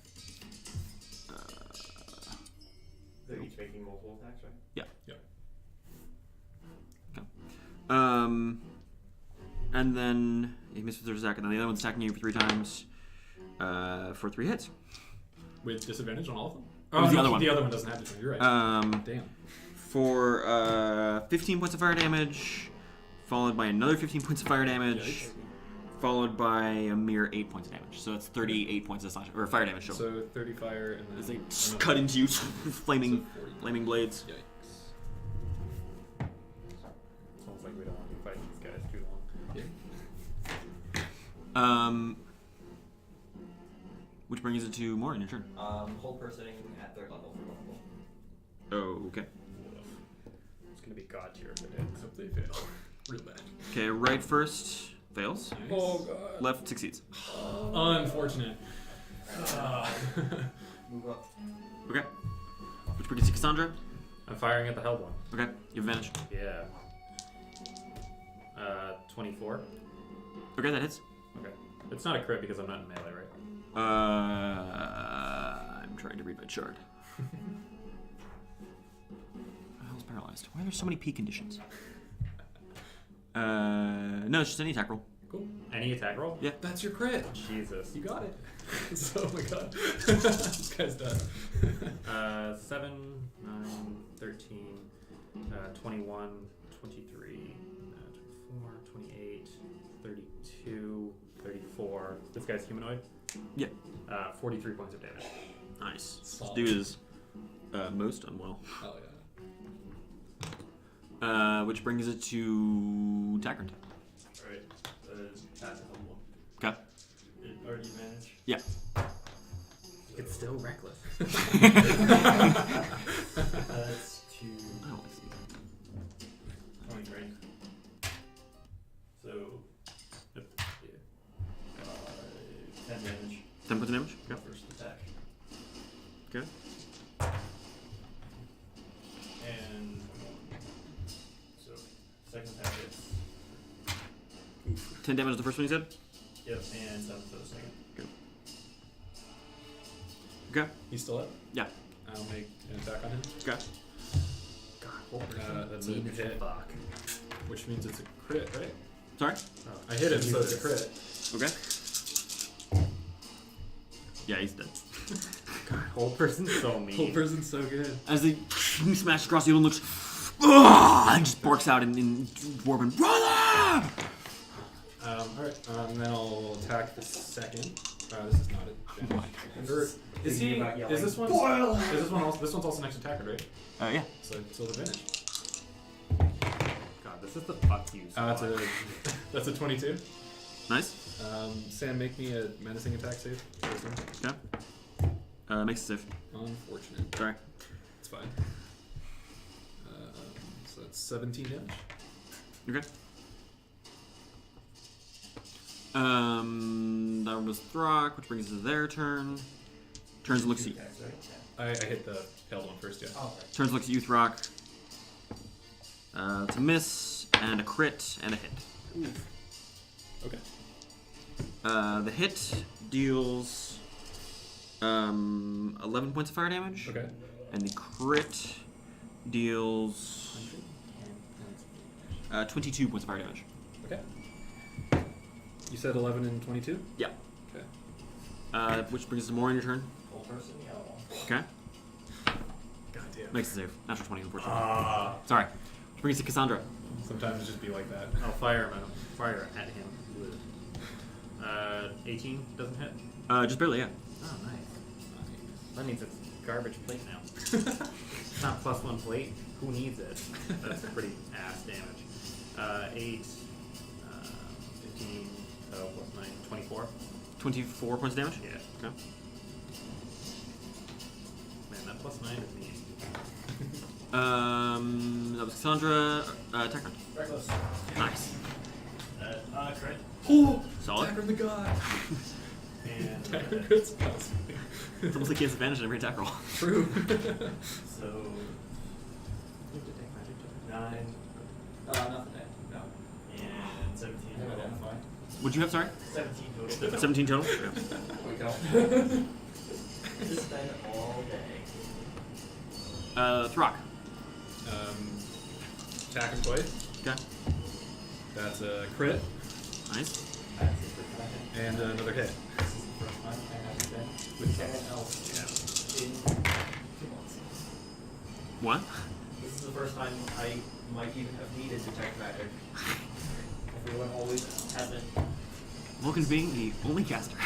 They're each making multiple attacks, right? Yeah. Yep. Okay. And then he missed with their attack, and then the other one's attacking you for 3 times for 3 hits. With disadvantage on all of them? It was the no, other one. The other one doesn't have disadvantage. You're right. Damn. For 15 points of fire damage, followed by another 15 points of fire damage, Yikes. followed by a mere 8 points of damage. So it's 38 points of slash or fire damage total. So 30 fire and then. As they another- cut into you, flaming, so 40. flaming blades. Yikes. It's almost like we don't want to fight these guys too long. Um, which brings it to Moryn, your turn. Hold person at 3rd level for level. Oh, okay. It's gonna be god tier if it is. Except they fail. Real bad. Okay, right first fails. Nice. Oh god. Left succeeds. Unfortunate. Move up. Okay. Which brings it to Cassandra. I'm firing at the held one. Okay, you have advantage. Yeah. 24. Okay, that hits. Okay. It's not a crit because I'm not in melee, right? I'm trying to read my chart. The hell's paralyzed? Why are there so many P conditions? No, it's just any attack roll. Cool. Any attack roll? Yeah. That's your crit. Jesus. You got it. Oh my god. This guy's done. 7, 9, 13, 21, 23, 24, 28, 32, 34. This guy's humanoid. Yeah. 43 points of damage. Nice. This Solid. dude is most unwell. Oh yeah. Which brings it to Tackern. Alright. Pass it home. Okay. It already managed. Yeah. It's still reckless. That's 2. I don't like to see Point rank. So. Yep. 10 damage. 10 points of damage? Okay. First attack. Okay. And. So, second attack hits. 10 damage the first one you said? Yep, and 7 for the second. Okay. He's still up? Yeah. I'll make an attack on him. Okay. That's a hit. Fuck. Which means it's a crit, right? Sorry? I hit him, so it's a crit. Okay. Yeah, he's dead. God, whole person's so mean. Whole person's so good. As they smash across the table and looks, and just barks out in Dwarven, brother! Alright, and then I'll attack the second. This is not a damage. Is he? About yelling, Is this one? "Boil!" Is this one also? This one's also next attacker, right? Yeah. So advantage. God, this is the fuck you spot. That's a 22. Nice. Sam, make me a menacing attack save. Okay. Makes it safe. Unfortunate. Sorry. It's fine. So that's 17 damage. Okay. That was Throk, which brings us to their turn. Turns and looks at you. Attacks, right? I hit the held one first, yeah. Oh, right. Turns and looks at you, Throk. It's a miss, and a crit, and a hit. Okay. The hit deals 11 points of fire damage. Okay. And the crit deals 22 points of fire damage. Okay. You said 11 and 22? Yeah. Okay. Which brings us to Moryn, your turn. Full person, yellow. Okay. God damn. Makes it save. Natural 20, unfortunately. Sorry. Which brings us to Cassandra. Sometimes it just be like that. I'll fire at him. 18 doesn't hit. Just barely, yeah. Oh, nice. That means it's garbage plate now. It's not +1 plate. Who needs it? That's pretty ass damage. 8, 15, so +9, 24. 24 points of damage? Yeah. Okay. Man, that +9 is mean. That was Cassandra. Attack round. Reckless. Nice. Crit. Oh! Solid. Attack from the god! And Attack crit's awesome. It's almost like he has advantage in every attack roll. True. so 9 Nothing. No. and 17 I total. identify. What'd you have, sorry? 17 total. 17 total? Yeah. We go. Just spend all day. Throk. Attack and twice. Okay. That's a crit. Nice. That's it for tonight. And another hit. This is the first time I have been with someone else in 2 months. What? This is the first time I might even have needed detect magic. Everyone always has been. Vulcan's being the only caster.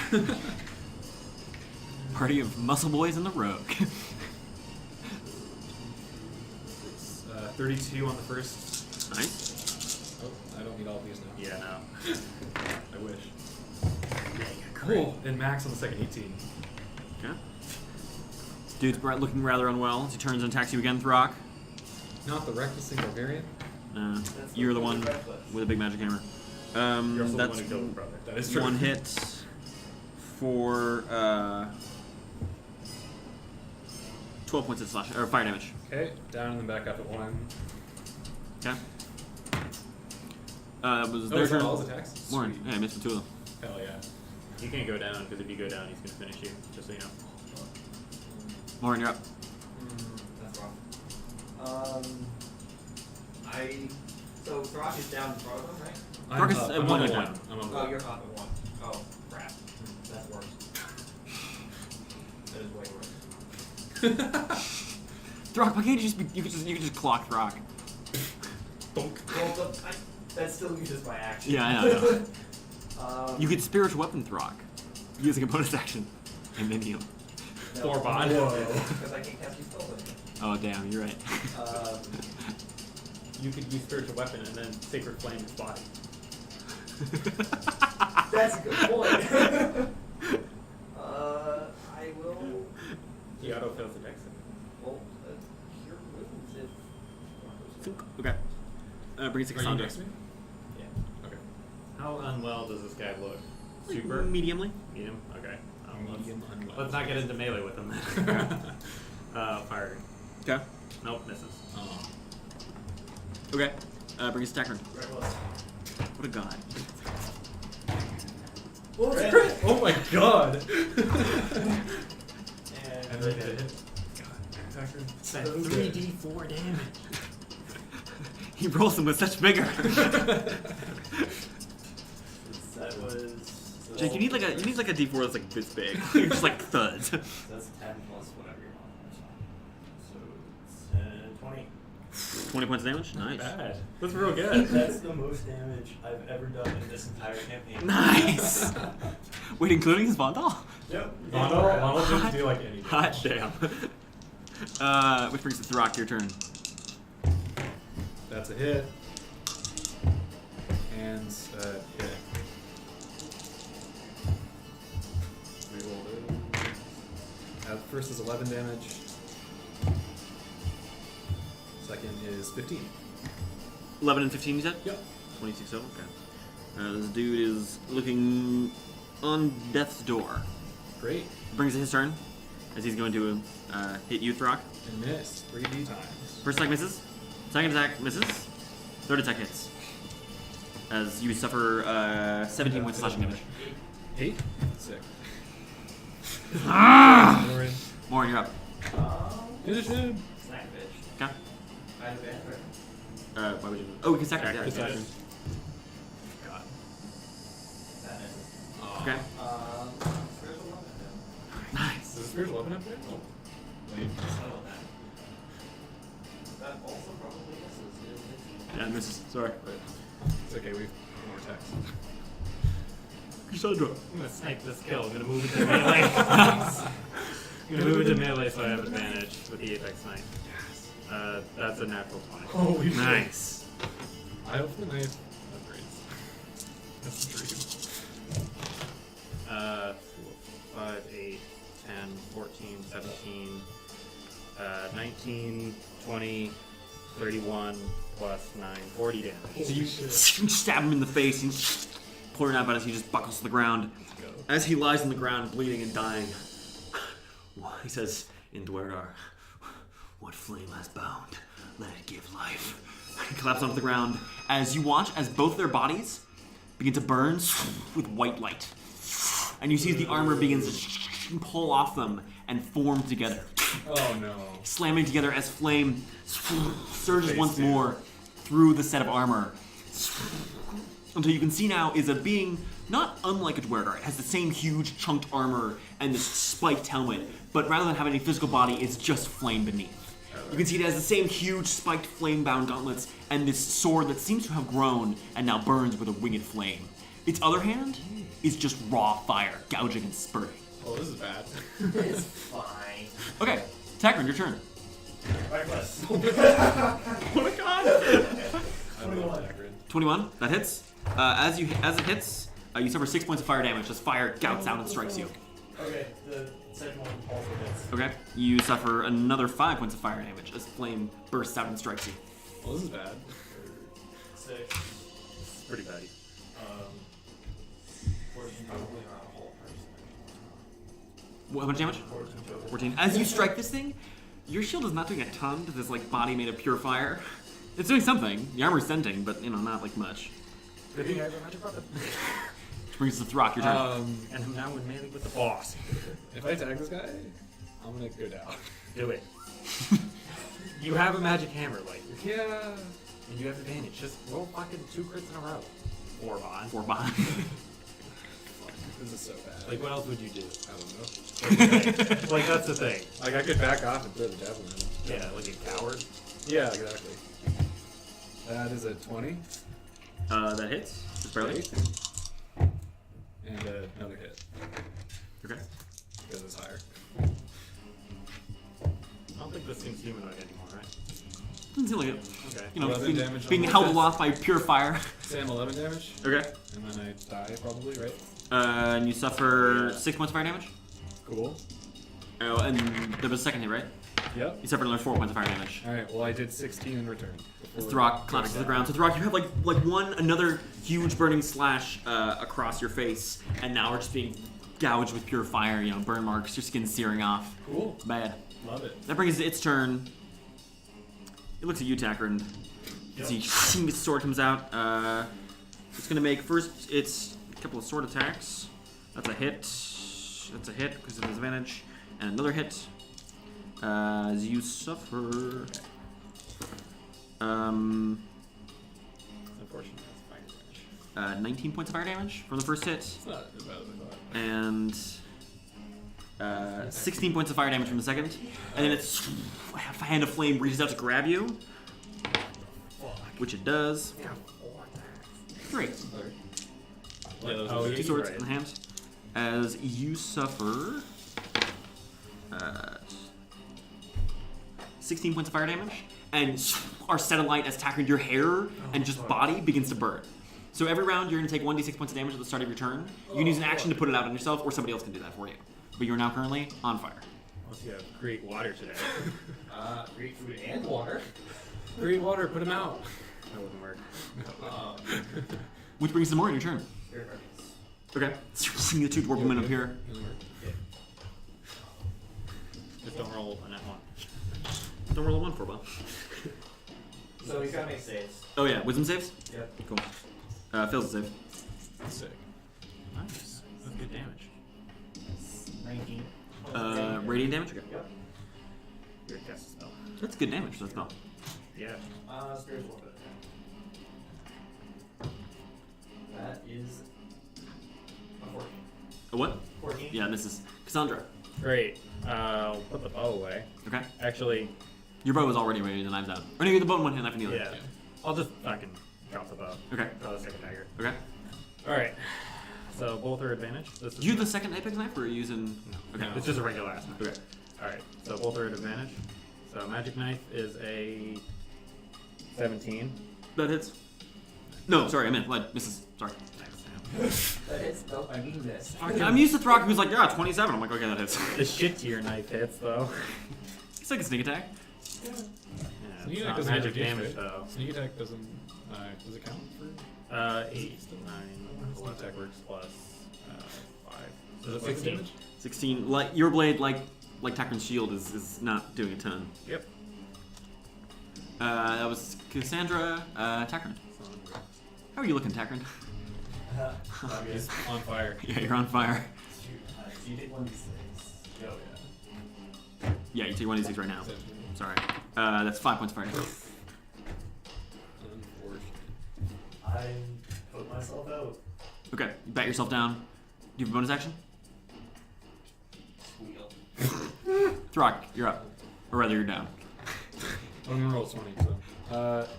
Party of muscle boys and the rogue. It's 32 on the first. Nice. Oh, I don't need all of these now. Yeah, no. I wish. Cool. And max on the second 18. Okay. Dude's looking rather unwell as he turns and attacks you again, Throk. Not the reckless single variant. You're the one with a big magic hammer. You're also the That's one who killed the brother. That is true. one hit for 12 points of slash or fire damage. Okay, down and then back up at 1. Okay. Was Oh, their is that turn? all his attacks? Moryn. Sweet. Yeah, I missed the 2 of them. Hell yeah. You can't go down, because if you go down, he's going to finish you, just so you know. Moryn, you're up. That's wrong. So Throk is down in front of him, right? Throk is up. at I'm one on hit one. point. I'm on Oh, one. you're up at 1. Oh, crap. That's worse. That is way worse. Throk, why can't you just be, you could just clock Throk. Well, that still uses my action. Yeah, I know. You could spiritual weapon Throk using a bonus action and then heal. Thorbod. Because I can't cast you spells anymore. Oh damn, you're right. You could use spiritual weapon and then sacred flame his body. That's a good point. I will. He auto fails the dex. Well, cure wounds if. Okay. Bring it to Are you Cassandra. next to me? Yeah. Okay. How unwell does this guy look? Like, Super? mediumly. Medium? Okay. Medium unwell. Let's not get into melee with him then. Fire. Okay. Nope, misses. Oh. Okay. Bring us attack round. Reckless. What a god. Oh, it's a crit! Oh my god! And then hit. Attacker. 3d4 damage. He rolls them with such vigor. That was. Jake, you need like a D4 that's like this big. Just like thuds. That's 10 plus whatever you're on. So it's 20. 20 points of damage. Nice. Bad. That's real good. That's the most damage I've ever done in this entire campaign. Nice. Wait, including his Vondal? Yep. Ronald didn't do like anything. Hot damn. Which brings the Throk, your turn. That's a hit. And, yeah. Reroll those. First is 11 damage. Second is 15. 11 and 15, you said? Yep. 26 total. Okay. This dude is looking on death's door. Great. Brings it his turn, as he's going to hit you, Throk. And miss 3D times. First attack misses. Second attack misses. Third attack hits. As you suffer 17 points of slashing damage. 8? Sick. Ah! Moryn. Moryn, you're up. Finish him. Snack bitch. Okay. I have advantage, right? Why would you? Oh, we can sack Sack, yeah. good Okay. sack. God. That misses. Okay. Spiritual weapon. Nice. Is the spiritual weapon up there? Oh. Wait. Settle that. That also probably misses. Yeah, it misses. Sorry. But it's okay, we have more attacks. Cassandra. I'm gonna snipe this kill. I'm gonna move it to melee. I'm gonna move it to melee so I have advantage with the Apex Knight. That's a natural 20. Holy shit. Nice. I hope the knife upgrades. That's the dream. 5, 8, 10, 14, 17, 19, 20, 31, plus 9, 40 damage. So you stab him in the face and pull your knife out as he just buckles to the ground. As he lies on the ground, bleeding and dying, he says in duergar, "What flame has bound? Let it give life." He collapses onto the ground as you watch as both their bodies begin to burn with white light. And you see as the armor begins to pull off them and form together, Oh no. slamming together as flame surges once more through the set of armor. Until you can see now is a being not unlike a duergar. It has the same huge chunked armor and this spiked helmet, but rather than having a physical body, it's just flame beneath. You can see it has the same huge spiked flame-bound gauntlets and this sword that seems to have grown and now burns with a winged flame. Its other hand is just raw fire, gouging and spurting. Oh, this is bad. It's fine. Okay, Tagrin, your turn. Reckless. What a god! I love Tagrin. 21, that hits. As it hits, you suffer 6 points of fire damage as fire gouts out and strikes you. Okay, the second one also hits. Okay, you suffer another 5 points of fire damage as flame bursts out and strikes you. Well, this is bad. 6. It's pretty bad. 14 probably not a whole person. How much damage? 14 total. 14. As you strike this thing, your shield is not doing a ton to this like body made of pure fire. It's doing something. The armor's denting, but not like much. Good thing I have a magic weapon. Which brings us to Throk, your turn. And I'm now in melee with the boss. If I tag this guy, I'm gonna go down. Do it. You have a magic hammer, like, Yeah. and you have advantage. Just roll fucking 2 crits in a row. 4 bond. 4 behind. This is so bad. Like, what else would you do? I don't know. Like, that's the thing. Like I could back off and throw the javelin. Yeah, like a coward. Yeah, exactly. That is a 20. That hits. Just barely. And another hit Okay. because it's higher. I don't think this seems humanoid anymore, right? Doesn't seem like it. Okay. 11 damage on being my held fist. aloft by pure fire. Sam 11 damage, Okay. and then I die probably, right? And you suffer 6 points of fire damage. Cool. Oh, and there was a second hit, right? Yep. You suffered another 4 points of fire damage. All right. Well, I did 16 in return. As before Throk going collapses to the down. ground. So Throk, you have like another huge burning slash across your face, and now we're just being gouged with pure fire. Burn marks, your skin searing off. Cool. Bad. Love it. That brings it to its turn. It looks at you, Tagrin. You see, its sword comes out. It's gonna make first its couple of sword attacks. That's a hit. That's a hit because it has advantage, and another hit. As you suffer. Unfortunately, that's fire damage. 19 points of fire damage from the first hit, It's not as bad as I thought. and 16 points of fire damage from the second. And then its hand of flame reaches out to grab you, which it does. Great. Yeah, those Oh, are yeah. 2 swords right. in the hand. As you suffer 16 points of fire damage, and are set alight as Tagrin, your hair and just body begins to burn. So every round you're going to take 1d6 points of damage at the start of your turn. You can use an action to put it out on yourself, or somebody else can do that for you. But you're now currently on fire. Unless you have great water today. Great food and water. Green water, put him out. That wouldn't work. Which brings us to Moryn, your turn. Spirit Guardians. Okay. Seeing the 2 dwarf women up here. Just don't roll a net 1. Don't roll a 1 for a while. So he's gotta make saves. Oh yeah, wisdom saves? Yep. Cool. Fails the save. Sick. Nice. That's good damage. 19. Radiant damage? Okay. Yep. Your cast spell. That's good damage for that spell. Yeah. Spiritual weapon. That is a 14. A what? 14? Yeah, this is Cassandra. Great. I'll put the bow away. Okay. Actually, Your bow is already ready, the knives out. Or no, you get the bow in one hand, knife in the other. yeah. I'll just fucking drop the bow. Okay. Draw the second dagger. Okay. Alright. So both are advantage. This is Do you have the second apex knife, or are you using? no. Okay. It's just a regular ass knife. Okay. Alright, so both are at advantage. So magic knife is a 17. That hits. No, sorry, I meant lead. Misses. Sorry. That is, no, I mean this. I'm used to Throk, who's like, yeah, 27. I'm like, okay, that hits. The shit tier knife hits though. It's like a sneak attack. Yeah, Sneak it's attack not doesn't magic reduce, damage right? though. Sneak attack doesn't. Does it count for? 8, 9, 11 Attack works. plus 5. So What's that's the 16. damage? 16. Like your blade, like Takran's shield, is not doing a ton. Yep. That was Cassandra. Takran. How are you looking, Takran? He's on fire. Yeah, you're on fire. Shoot, so you take 1d6. Oh yeah. Yeah, you take 1d6 right now. Sorry. That's 5 points of fire damage. Unfortunate. I put myself out. Okay, you bat yourself down. Do you have a bonus action? Squeal. Throk, you're up. Or rather, you're down. I'm gonna roll 20, so.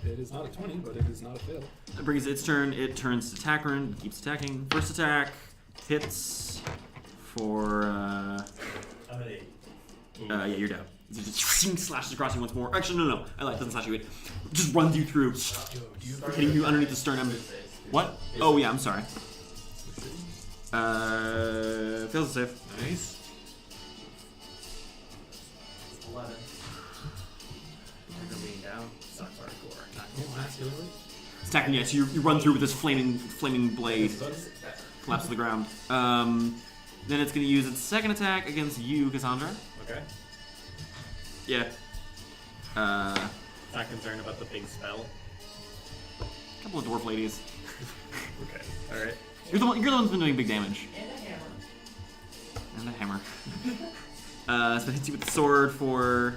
It is not a 20, but it is not a fail. That brings its turn. It turns to Takran, keeps attacking. First attack hits for. I'm at 8. Yeah, you're down. It just slashes across you once more. Actually, no. I lied. It doesn't slash you. It just runs you through, hitting you underneath the sternum. What? Oh yeah, I'm sorry. Fails the save. Nice. 11. You're being down. Sucks hardcore. Not Oh, masculine. It's attacking you. So you run through with this flaming blade. Sucks. Collapse to the ground. Then it's going to use its second attack against you, Cassandra. Okay. Yeah. Not concerned about the big spell. Couple of dwarf ladies. Okay. Alright. You're the one who's been doing big damage. And a hammer. And a hammer. So it hits you with the sword for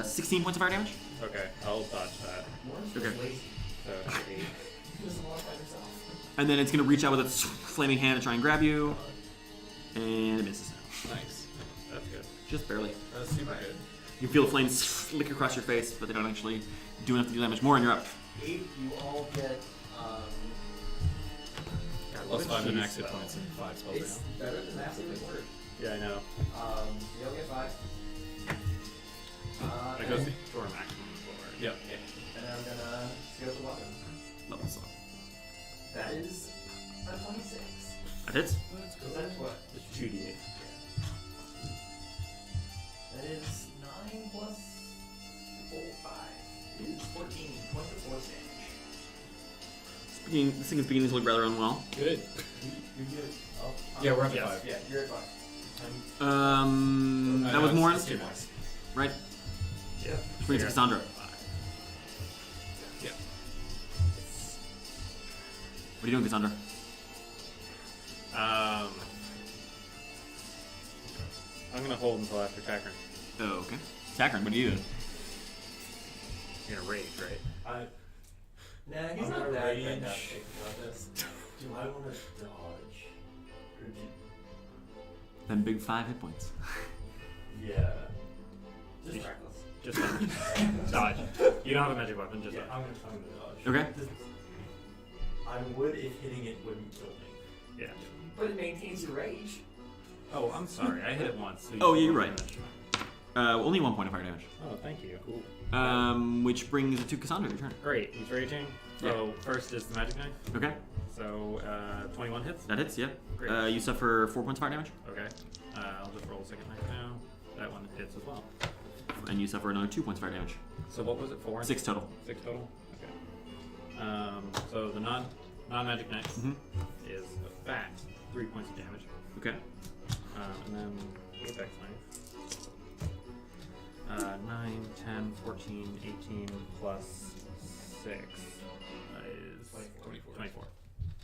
16 points of fire damage. Okay, I'll dodge that. Moryn's Okay. just lazy. So 8. She doesn't want to fight herself. And then it's going to reach out with its flaming hand to try and grab you. And it misses. Nice. That's good. Just barely. That's super good. You feel the flames flick across your face, but they don't actually do enough to do damage. Moryn, you're up. 8, you all get, Plus 5 to cheese max hit spell. points and 5 spells it's better than massively word. Yeah, I know. You all get 5. That goes to our maximum floor. Yep. And then I'm gonna scale the weapon. Levels up. That is a 26. That hits. So that is what? It's 2d8. That is 9 plus 4, 5. It is 14 points of force damage. This thing is beginning to look rather unwell. Good. You get up. Yeah, we're up to Yes. 5. Yeah, you're at 5. That was Moryn, That's 2 max. right? Yeah. Which brings Cassandra. Yeah. What are you doing, Cassandra? I'm gonna hold until after Takran. Oh, okay. Takran, what are you doing? You're gonna rage, right? Nah, he's I'm not gonna that rage. fantastic about this. Do I want to dodge? Or do, Then big 5 hit points. yeah. Just reckless. Just dodge. You don't have a magic weapon, just Yeah, dodge. I'm gonna dodge. Okay. I would if hitting it wouldn't kill me. Yeah. But it maintains your rage. Oh, I'm sorry. I hit it once. So Oh, yeah, take you're one right. damage. Only 1 point of fire damage. Oh, thank you. Cool. Which brings it to Cassandra, your turn. Great. He's raging. So first is the magic knife. Okay. So 21 hits. That hits, yeah. Great. You suffer 4 points of fire damage. Okay. I'll just roll the second knife now. That one hits as well. And you suffer another 2 points of fire damage. So what was it? 4? 6 total. 6 total. Okay. So the non-magic knife Mm-hmm. is a fat 3 points of damage. Okay. And then the apex knife. 9, 10, 14, 18 plus 6 is 24.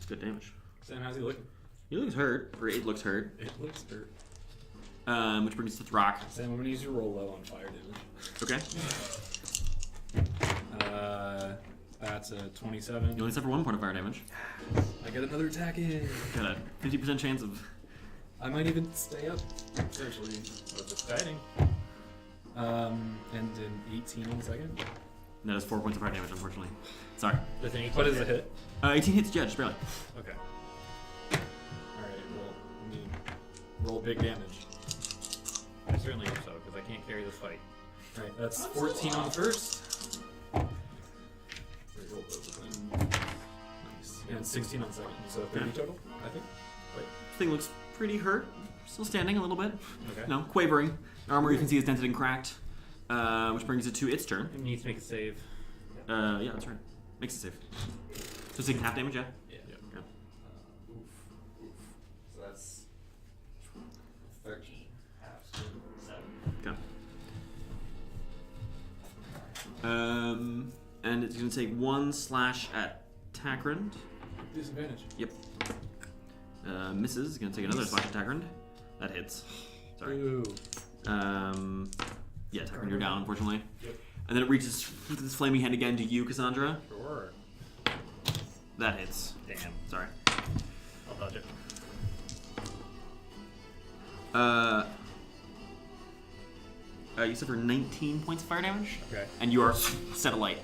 Good damage. Sam, how's he looking? He looks hurt, or it looks hurt. It looks hurt. Which brings us to Throk. Sam, I'm gonna use your roll low on fire damage. Okay. That's a 27. You only suffer 1 point of fire damage. I get another attack in. Got a 50% chance of. I might even stay up, essentially. That's exciting. And an 18 on the second. That is 4 points of fire damage, unfortunately. Sorry. Does an 18 What is hit? the hit? 18 hits, yeah, just barely. Okay. roll big damage. I certainly hope so, because I can't carry this fight. Alright, that's 14 on the first. Reroll both of them. Nice. And 16 on the second. So 30 total, I think. Wait. This thing looks pretty hurt. Still standing a little bit. Okay. No, quavering. Armor you can see is dented and cracked. Which brings it to its turn. It needs to make a save. Yeah, that's right. Makes it safe. So it's taking half damage, yeah? Yeah. Yeah. Oof. So that's 13. Half, 7. Okay. And it's going to take 1 slash at Takrand. Disadvantage. Yep. Misses. It's going to take another slash at Takrand. That hits. Sorry. Ooh. Yeah, Takrand, you're down, unfortunately. Yep. And then it reaches with its flaming hand again to you, Cassandra. Sure. That hits. Damn. Sorry. I'll dodge it. You suffer 19 points of fire damage, Okay. and you are set alight.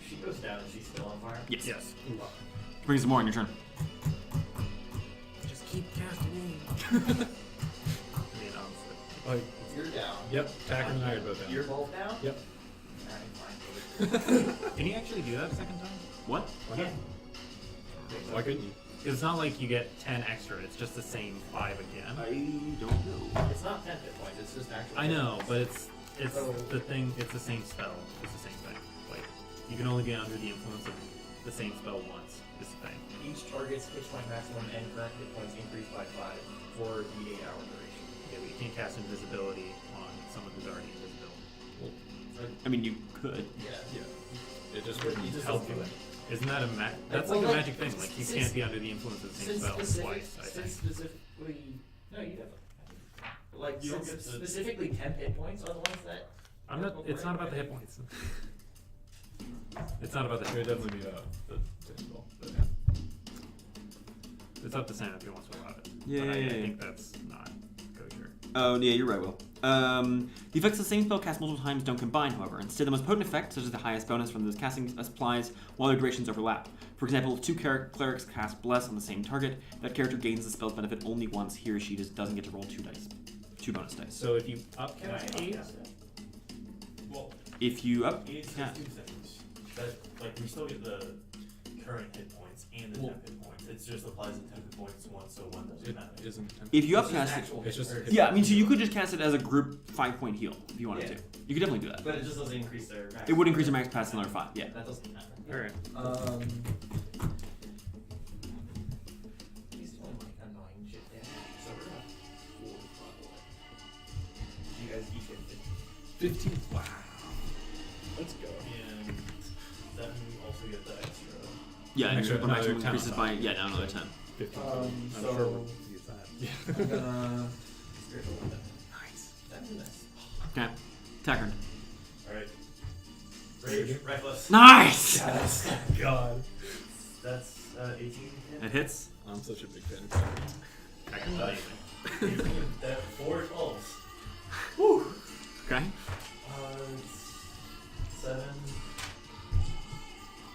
She goes down and she's still on fire? Yes. Yes. Brings some more on your turn. Just keep casting. Like, You're down. yep, Tacker and I are both down. You're both down? Yep. Alright, fine. Can you actually do that second time? What? Why not? Why couldn't you? It's not like you get 10 extra, it's just the same 5 again. I don't know. It's not 10 hit points, it's just actual. I know, hit but points. it's the thing, it's the same spell. It's the same thing. Like, you can only be under the influence of the same spell once, is the thing. Each target's hit point maximum and current hit points increase by 5 for the 8-hour duration. Yeah, but you can't cast invisibility on someone who's already invisible. I mean, you could. Yeah. It just You wouldn't just help don't you. do it. Isn't that a that's Well, like a like, magic thing? Like, you since- can't be under the influence of the same spell twice, I think. Since specifically, no, you definitely. Like, You don't since get to- specifically 10 hit points are the ones that. I'm not, it's not about the hit points. It's not about the It would hit points. definitely be the typical, but yeah. It's up to Sam if he wants to allow it. Yeah, But yeah, I yeah. think that's not kosher. Oh, yeah, you're right, Will. The effects of the same spell cast multiple times don't combine, however. Instead, the most potent effect, such as the highest bonus from those casting, applies while their durations overlap. For example, if 2 clerics cast Bless on the same target, that character gains the spell's benefit only once he or she doesn't get to roll 2 bonus dice. So if you up Can I cast 8, upcast it? Well, If you up... it's Yeah. just 2 things. That, like, we still get the current hit points and the Well- temp hit points. It just applies the temp hit points once, so one doesn't It matter. isn't. If you This is upcast it... actual It's just- or- Yeah, I mean, so you could just cast it as a group 5-point heal, if you wanted Yeah. to. You could definitely do that. But it just doesn't increase their. It would increase your max pass another 5, yeah. That doesn't matter. alright. He's doing like annoying shit damage. So we're gonna 4 You guys each get 50. 15. Wow. Let's go. And then we also get the extra. Yeah, and Extra- your maximum another 10 increases on by... top. Yeah, now another 10. 15. Um, I'm so- sure we'll use that. Yeah. I'm gonna spiritual weapon. Nice. That'd be nice. Okay. Tackard. Alright. Rage, reckless. Nice! Yes. God. That's 18. It hits. I'm such a big fan of Tacker. I can tell you. That 4 12s. Okay. 7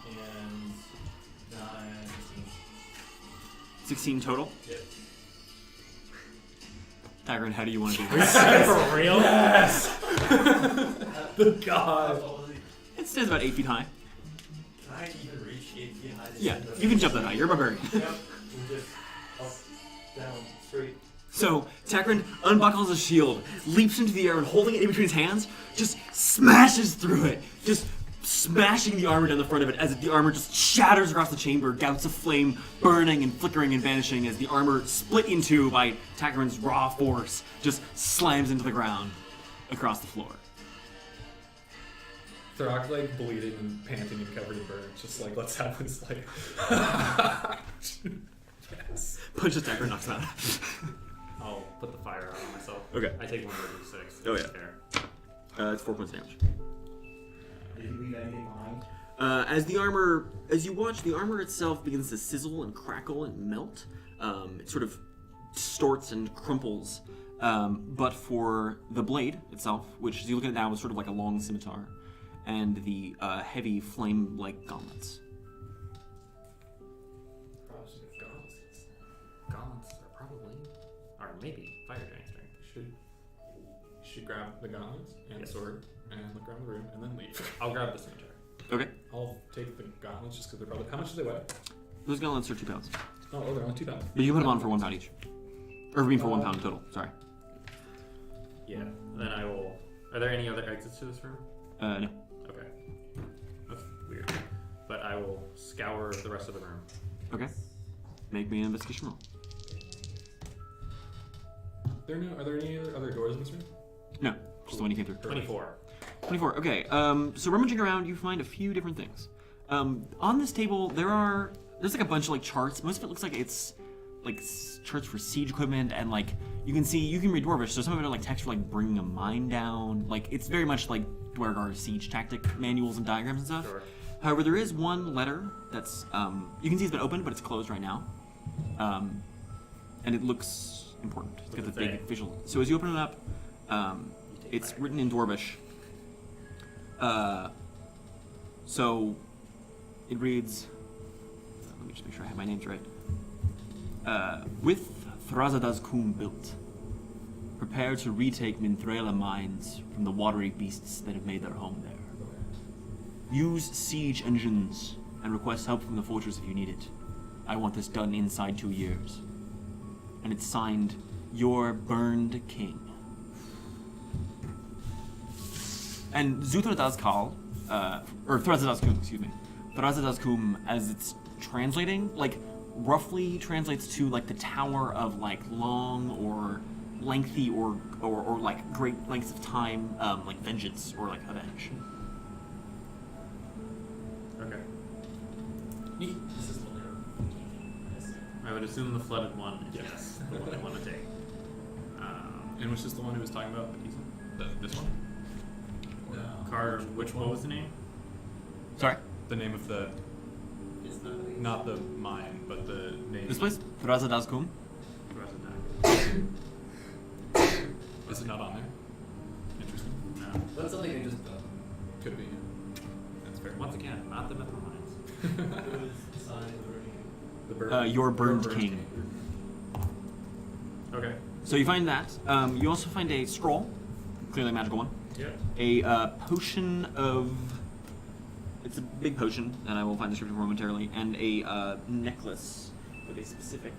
and 9, 16. 16 total. Yep. Tackard, how do you want to do this? For real? The God. It stands about 8 feet high. Can I even reach 8 feet high? Yeah, you can jump that high. You're a barbarian. Yep. We'll just up, down, straight. So, Tackard unbuckles his shield, leaps into the air, and holding it in between his hands, just smashes through it, just smashing the armor down the front of it as the armor just shatters across the chamber, gouts of flame burning and flickering and vanishing as the armor, split in two by Tackard's raw force, just slams into the ground across the floor. Throk, like, bleeding and panting and covered in burns. Just like, let's have this, like... Yes. Punches Tackard, knocks him out. I'll put the fire out on myself. Okay. I take 1d6. Oh, yeah. Fair. It's 4 points of damage. Did you leave anything behind? As you watch, the armor itself begins to sizzle and crackle and melt. It sort of distorts and crumples. But for the blade itself, which as you look at it now is sort of like a long scimitar, and the heavy flame-like gauntlets. Gauntlets are grab the gauntlets and Yes. sword and look around the room and then leave. I'll grab the scimitar. Okay. I'll take the gauntlets just because they're probably. How much do they weigh? Those gauntlets are 2 pounds. Oh, they're only 2 pounds. But you can put them on for 1 pound each. Or I mean for 1 pound total. Sorry. Yeah. Then I will. Are there any other exits to this room? No. Okay. That's weird. But I will scour the rest of the room. Okay. Make me an investigation roll. Are there any other doors in this room? No, just the one you came through. 24. 24. Okay. So rummaging around, you find a few different things. On this table, there's like a bunch of like charts. Most of it looks like it's like charts for siege equipment, and like you can read Dwarvish, so some of it are like text for like bringing a mine down. Like it's very much like duergar siege tactic manuals and diagrams and stuff. Sure. However, there is one letter that's you can see it's been opened, but it's closed right now, and it looks important. It's got What's the it big say? visual. So as you open it up, it's written in Dwarvish. So it reads. Let me just make sure I have my names right. With Thrazada's Kum built, prepare to retake Minthrela mines from the watery beasts that have made their home there. Use siege engines and request help from the fortress if you need it. I want this done inside 2 years. And it's signed, Your Burned King. And Zuthradaz Kal, or Thrazada's Kum, excuse me. Thrazada's Kum, as it's translating, like, roughly translates to, like, the tower of, like, long or lengthy or like, great lengths of time, like, vengeance or, like, avenge. Okay. This is the layer. I would assume the flooded one is yes, the one I want to take. And which is the one who was talking about this one? Card, what was the name? Sorry? The name of the, It's not. not the mine, but the name. This place? Thrazada's Kum? Is it not on there? Interesting. No. That's something I just done. Could be. Yeah. That's fair. Once again, not the mythical mines. It was signed already. The bird. Your Burned King. Okay. So you find that. You also find a scroll, clearly a magical one. Yeah. A potion of. It's a big potion, and I will find the description momentarily, and a necklace with a specific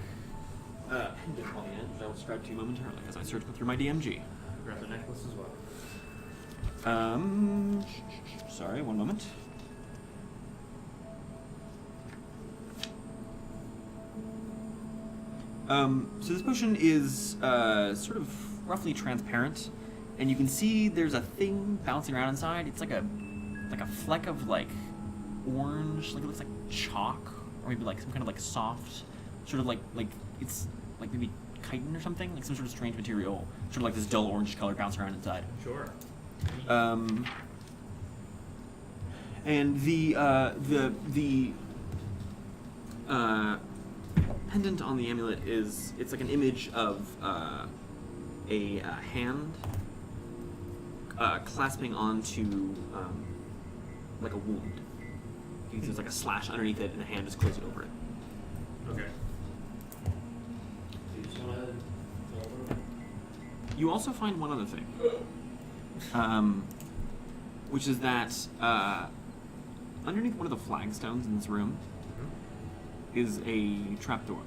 pendant on the end, which I will describe to you momentarily as I search through my DMG. Grab the necklace as well. Sorry, one moment. So this potion is sort of roughly transparent, and you can see there's a thing bouncing around inside. It's like a fleck of like orange, like it looks like chalk, or maybe like some kind of like soft, sort of like it's like maybe chitin or something, like some sort of strange material, sort of like this dull orange color bouncing around inside. Sure. And the pendant on the amulet it's like an image of a hand clasping onto like a wound. You can see there's like a slash underneath it, and a hand is closing over it. Okay. You just want to You also find one other thing, which is that underneath one of the flagstones in this room is a trapdoor,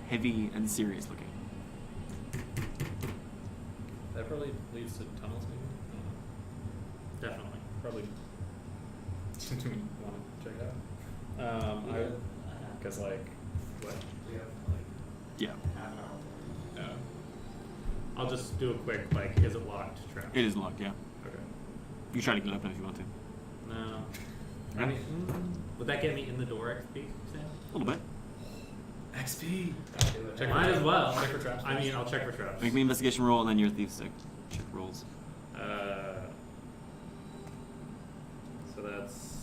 heavy and serious looking. That probably leads to tunnels, maybe? Definitely. Probably. Do we want to check it out? I guess, like, What? we have like Yeah, half an hour. I'll just do a quick, like, is it locked trap? it is locked. Yeah, Okay. you can try to get it open if you want to. No. I mean, would that get me in the door XP, Sam? A little bit. XP! Check Might as well. Check for traps. I mean, I'll check for traps. Make me an investigation roll, and then your thief's check rolls. So that's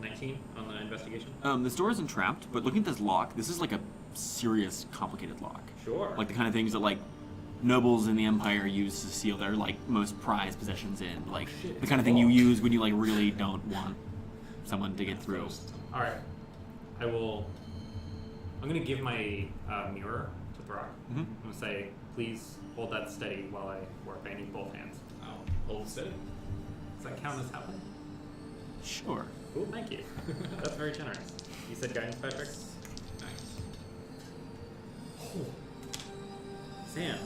19 on the investigation? This door isn't trapped, but looking at this lock, this is like a serious, complicated lock. Sure. Like the kind of things that like nobles in the empire use to seal their like most prized possessions in. Like the kind of thing you use when you like really don't want someone to get through. Alright. I'm gonna give my mirror to Throk. Mhm. I'm gonna say, please hold that steady while I work. I need both hands. I'll hold steady. Does that count as helping? Sure. Cool, thank you. That's very generous. You said guidance, Patrick? Nice. Sam,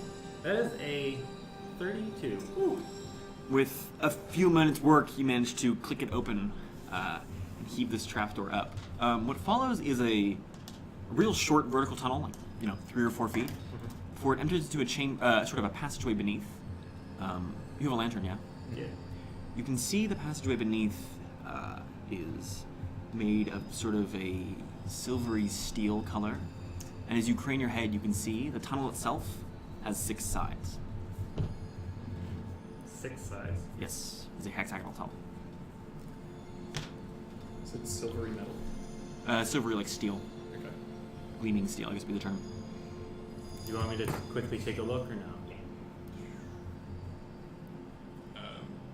that is a 32. With a few minutes' work, you manage to click it open and heave this trapdoor up. What follows is a real short vertical tunnel, like 3 or 4 feet, before it enters into a sort of a passageway beneath. You have a lantern, yeah? Yeah. You can see the passageway beneath is made of sort of a silvery steel color, and as you crane your head, you can see the tunnel itself has 6 sides. 6 sides. Yes, it's a hexagonal tunnel. Is it silvery metal? Silvery like steel, Okay. gleaming steel, I guess would be the term. Do you want me to quickly take a look or no?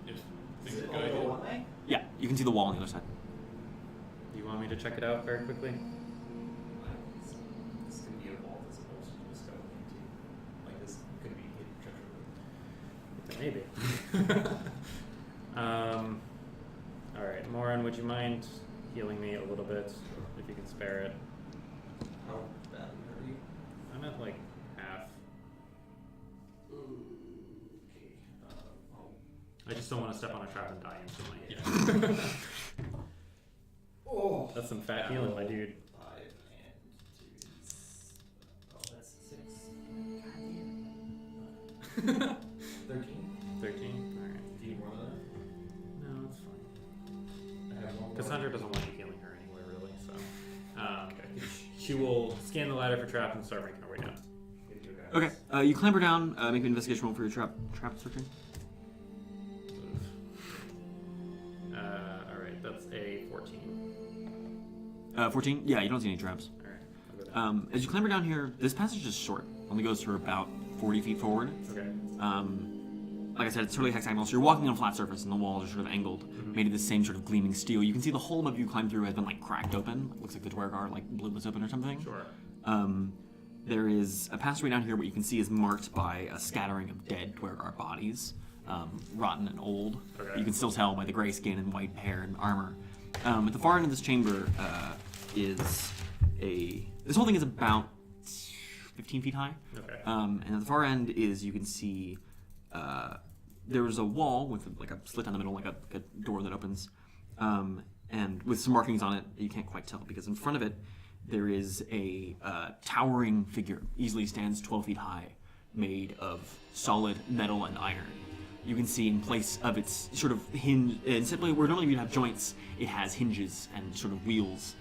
If Is things it are only good, go one way? Yeah, you can see the wall on the other side. Do you want me to check it out very quickly? This could be evolved as opposed to just going into, like, this could be hidden treasure room. Maybe. Alright, Moryn, would you mind healing me a little bit, if you can spare it? How badly are you? I'm at like half. Okay. I just don't want to step on a trap and die instantly. Yeah. Oh. That's some fat healing, my dude. 5 and 2 is. Oh, that's 6. 13. 13? Alright. Do you need more than that? No, it's fine. I have one more. Cassandra doesn't want you healing her anyway, really, so. She will scan the ladder for traps and start making her way down. Good, you guys. Okay, you clamber down, make an investigation roll for your trap searching. Alright, that's a 14. 14? Yeah, you don't see any traps. Alright, I'll go down. As you clamber down here, this passage is short. Only goes for about 40 feet forward. Okay. Like I said, it's totally hexagonal, so you're walking on a flat surface and the walls are sort of angled, made of the same sort of gleaming steel. You can see the hole above you climb through has been like cracked open. It looks like the duergar like blew this open or something. Sure. There is a passageway down here what you can see is marked by a scattering of dead duergar bodies, rotten and old. Okay. You can still tell by the gray skin and white hair and armor. At the far end of this chamber is this whole thing is about 15 feet high. Okay. And at the far end is you can see there's a wall with like a slit down the middle, like a door that opens, and with some markings on it you can't quite tell because in front of it there is a towering figure, easily stands 12 feet high, made of solid metal and iron. You can see in place of its sort of hinge, and simply where normally you'd have joints, it has hinges and sort of wheels.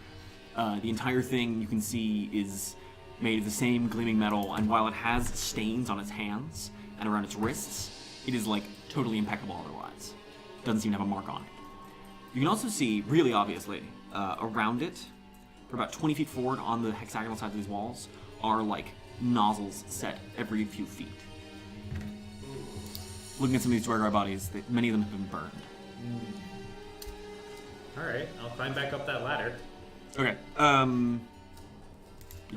The entire thing you can see is made of the same gleaming metal, and while it has stains on its hands and around its wrists, it is like totally impeccable otherwise. Doesn't seem to have a mark on it. You can also see, really obviously, around it, for about 20 feet forward on the hexagonal side of these walls, are like nozzles set every few feet. Looking at some of these duergar bodies, many of them have been burned. Alright, I'll climb back up that ladder. Okay, you don't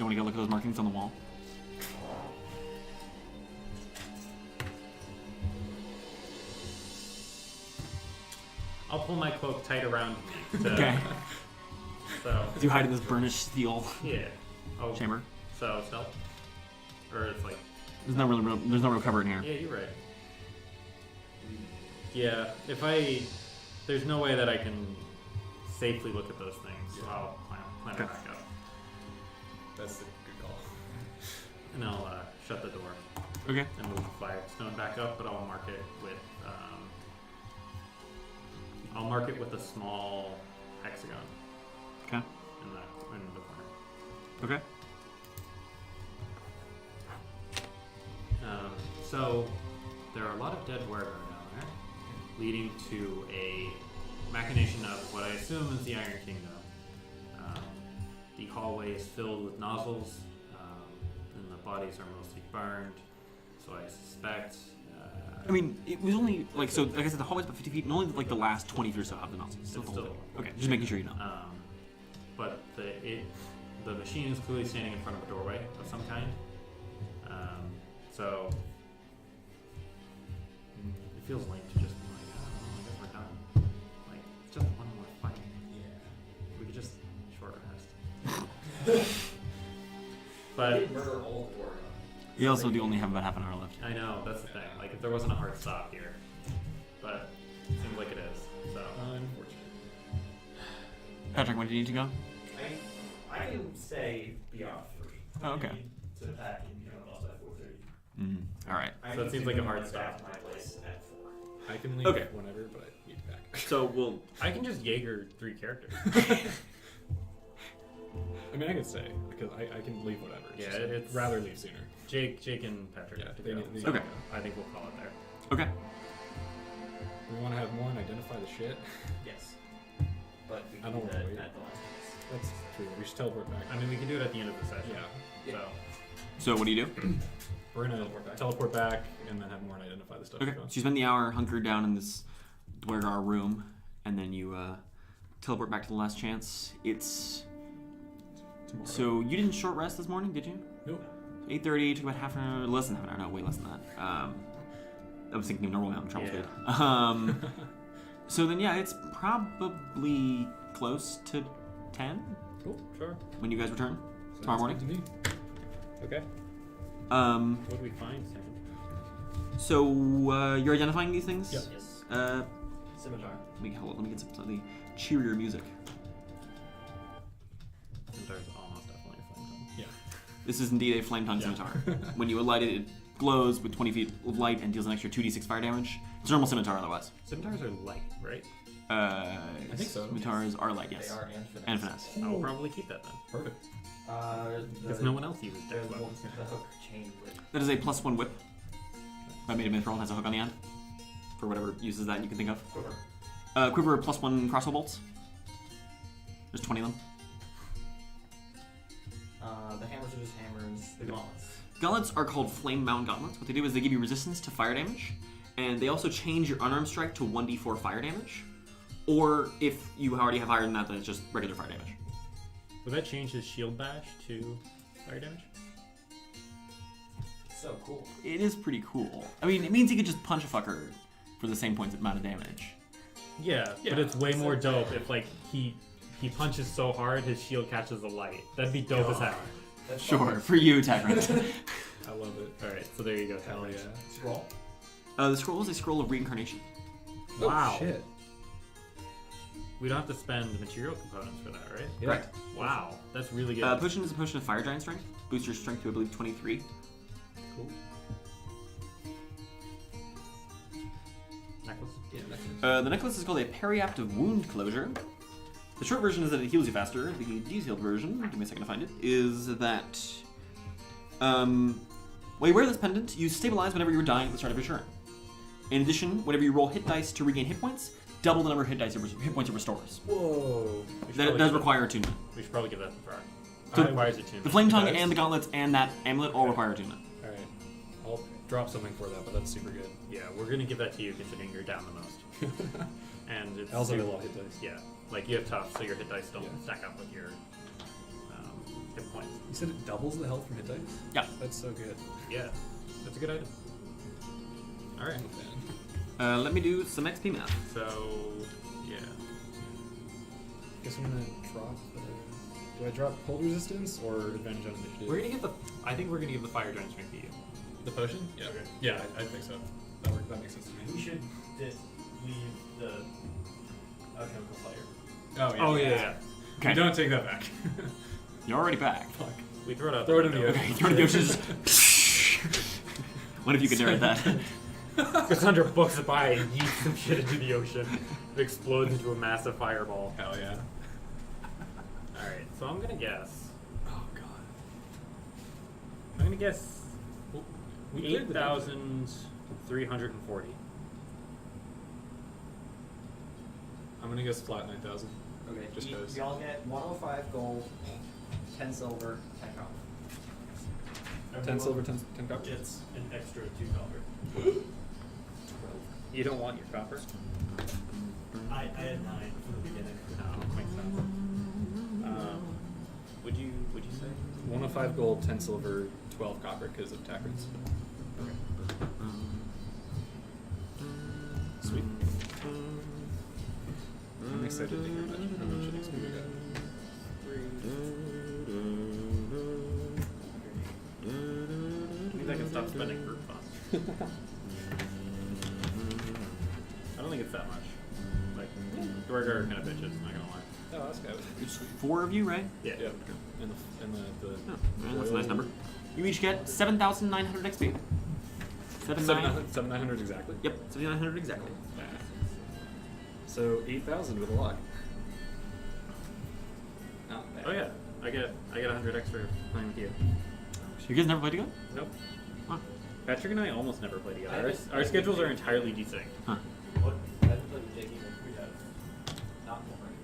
want to go look at those markings on the wall? I'll pull my cloak tight around me. To, Okay. So, Do you hide in this burnished steel yeah. Oh, chamber? So, stealth? Or it's like, There's no real cover in here. yeah, you're right. Yeah, there's no way that I can safely look at those things, so I'll climb Okay. back up. That's a good call. And I'll shut the door Okay. and move the flagstone back up, but I'll mark it with a small hexagon Okay. in the corner. Okay. So there are a lot of dead duergar down there, leading to a machination of what I assume is the Iron Kingdom. The hallway is filled with nozzles, and the bodies are mostly burned. So I suspect. I mean, it was only like so. Like I said, the hallway's about 50 feet, and only like the last 20 feet or so have the nozzles. It's Not the whole still- thing. Okay, just making sure you know. But the machine is clearly standing in front of a doorway of some kind. So it feels lame to just be like, oh, I guess we're done. Like, it's just one more fight. Yeah. We could just short rest. But murder all of Dwarga. We also do only have about half an hour left. I know, that's the thing. Like, if there wasn't a hard stop here. But it seems like it is. So Unfortunate. Patrick, when do you need to go? I can stay beyond first. Oh, okay. To attack and also at 4:30. All right. I So it need seems to like a be hard back stop. to my place at 4. I can leave Okay. whenever, but I need to back. So we'll. I can just Jaeger 3 characters. I mean, I could stay because I can leave whatever. Yeah, just it's- rather leave sooner. Jake and Patrick Yeah, have to they go. need- So Okay. I think we'll call it there. Okay. We want to have Moryn identify the shit. Yes. But we I can don't do wanna that wait. at the last minute. That's true. We should teleport back. I mean, we can do it at the end of the session. Yeah. So So what do you do? We're gonna Teleport teleport back and then have Moryn identify the stuff. Okay. we're doing. So you spend the hour hunkered down in this duergar room, and then you teleport back to the last chance. It's Tomorrow. so you didn't short rest this morning, did you? Nope. 8:30. Took about half an hour, less than half an hour. No, way less than that. I was thinking of normal mountain travel Yeah. speed. So then, yeah, it's probably close to 10 Cool. Sure. when you guys return tomorrow Sounds morning. good to me. okay. Um, What do we find, Sam? so you're identifying these things. Yep. Yes. Let Scimitar. me hold on, let me get some of the cheerier music. Scimitar's almost definitely a flame tongue. Yeah. This is indeed a flame tongue Yeah. scimitar. When you light it, it glows with 20 feet of light and deals an extra 2d6 fire damage. It's a normal scimitar otherwise. Scimitars are light, right? I think so. Scimitars are light, yes. They are and finesse. And finesse. I'll probably keep that then. Perfect. Because no one else uses The dex weapons. hook chain with That is a +1 whip. I made a myth roll, has a hook on the end. For whatever uses that you can think of. quiver. Quiver +1 crossbow bolts. There's 20 of them. The hammers are just hammers. The gauntlets. Gauntlets are called flame mount gauntlets. What they do is they give you resistance to fire damage, and they also change your unarmed strike to 1d4 fire damage. Or if you already have higher than that, then it's just regular fire damage. Would that change his shield bash to fire damage? So cool. It is pretty cool. I mean, it means he could just punch a fucker for the same points amount of damage. Yeah, but it's way more dope if like he punches so hard his shield catches the light. That'd be dope as heck. That's Sure, for you, Tyrant. I love it. Alright, so there you go, Hell Talon. yeah. Scroll. The scroll is a scroll of reincarnation. Wow. Oh, shit. We don't have to spend material components for that, right? Yeah. Correct. Wow, that's really good. Potion is a potion of fire giant strength. Boosts your strength to, I believe, 23. Cool. Necklace? Yeah, that's The necklace is called a periaptive wound closure. The short version is that it heals you faster. The detailed version, give me a second to find it, is that while you wear this pendant, you stabilize whenever you're dying at the start of your turn. In addition, whenever you roll hit dice to regain hit points, double the number of hit points it restores. Whoa. That does require attunement. We should probably give that to Throk. So It requires attunement. The flame tongue does? and the gauntlets and that amulet all require attunement. Alright. I'll drop something for that, but that's super good. Yeah, we're gonna give that to you considering you're down the most. And it's I also get a lot of hit dice. Yeah, like you have tough, so your hit dice don't Yeah. stack up with your hit points. You said it doubles the health from hit dice? Yeah. That's so good. Yeah, that's a good item. All right, I'm a fan. Let me do some XP math. so yeah, Guess I'm gonna drop. Do I drop hold resistance or advantage on initiative? we're gonna give the. I think we're gonna give the fire giant strength to you. the potion. Yeah. Okay. Yeah, I think so. That makes sense to me. We should leave the alchemical fire. Oh yeah. Oh yeah. Okay. We don't take that back. You're already back. Fuck. We throw it out. Throw it in window. the Okay, throw the oceans. What if you could narrate that? Cassandra books it by and yeets some shit into the ocean. It explodes into a massive fireball. Hell yeah. Alright, so I'm gonna guess. Oh god. I'm gonna guess We cleared the desert. 8,340. I'm gonna guess flat 9,000. Okay, Just goes. y'all get 105 gold, 10 silver, 10 copper. 10 silver, 10 copper. Gets an extra 2 copper. You don't want your copper? I had 9 from the beginning. No, makes sense. Would you say? 105 gold, 10 silver, 12 copper because of taprooms. excited to hear that. How much XP we got? 3. Means I can stop spending group funds. I don't think it's that much. Like, duergar are kind of bitches, I'm not gonna lie. Oh, that's good. There's 4 of you, right? Yeah. Yeah. And the Oh, well, that's a nice number. You each get 7,900 XP. 7,900 exactly? Yep, 7,900 exactly. Yeah. So 8,000 with a luck. Not bad. Oh yeah, I get 100 extra playing with you. You guys never played together? Nope. Huh. Patrick and I almost never play together. I haven't- Our schedules are entirely desync. Huh. What? I haven't played with Jake either. We have not Moryn.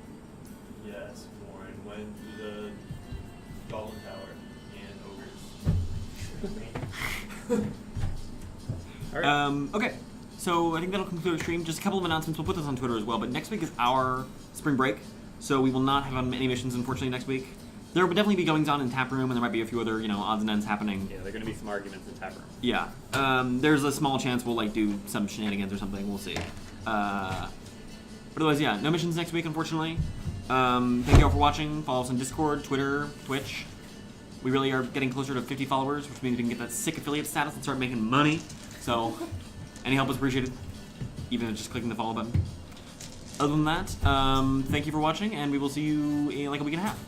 Yes, Moryn went to the Golem Tower and ogres. Alright. Okay, so I think that'll conclude our stream. Just a couple of announcements. We'll put this on Twitter as well. But next week is our spring break, so we will not have any missions, unfortunately, next week. There will definitely be goings on in taproom, and there might be a few other, odds and ends happening. Yeah, there are going to be some arguments in taproom. Yeah. There's a small chance we'll do some shenanigans or something. We'll see. But otherwise, yeah, no missions next week, unfortunately. Thank you all for watching. Follow us on Discord, Twitter, Twitch. We really are getting closer to 50 followers, which means we can get that sick affiliate status and start making money. So, any help is appreciated, even if just clicking the follow button. Other than that, thank you for watching, and we will see you in like a week and a half.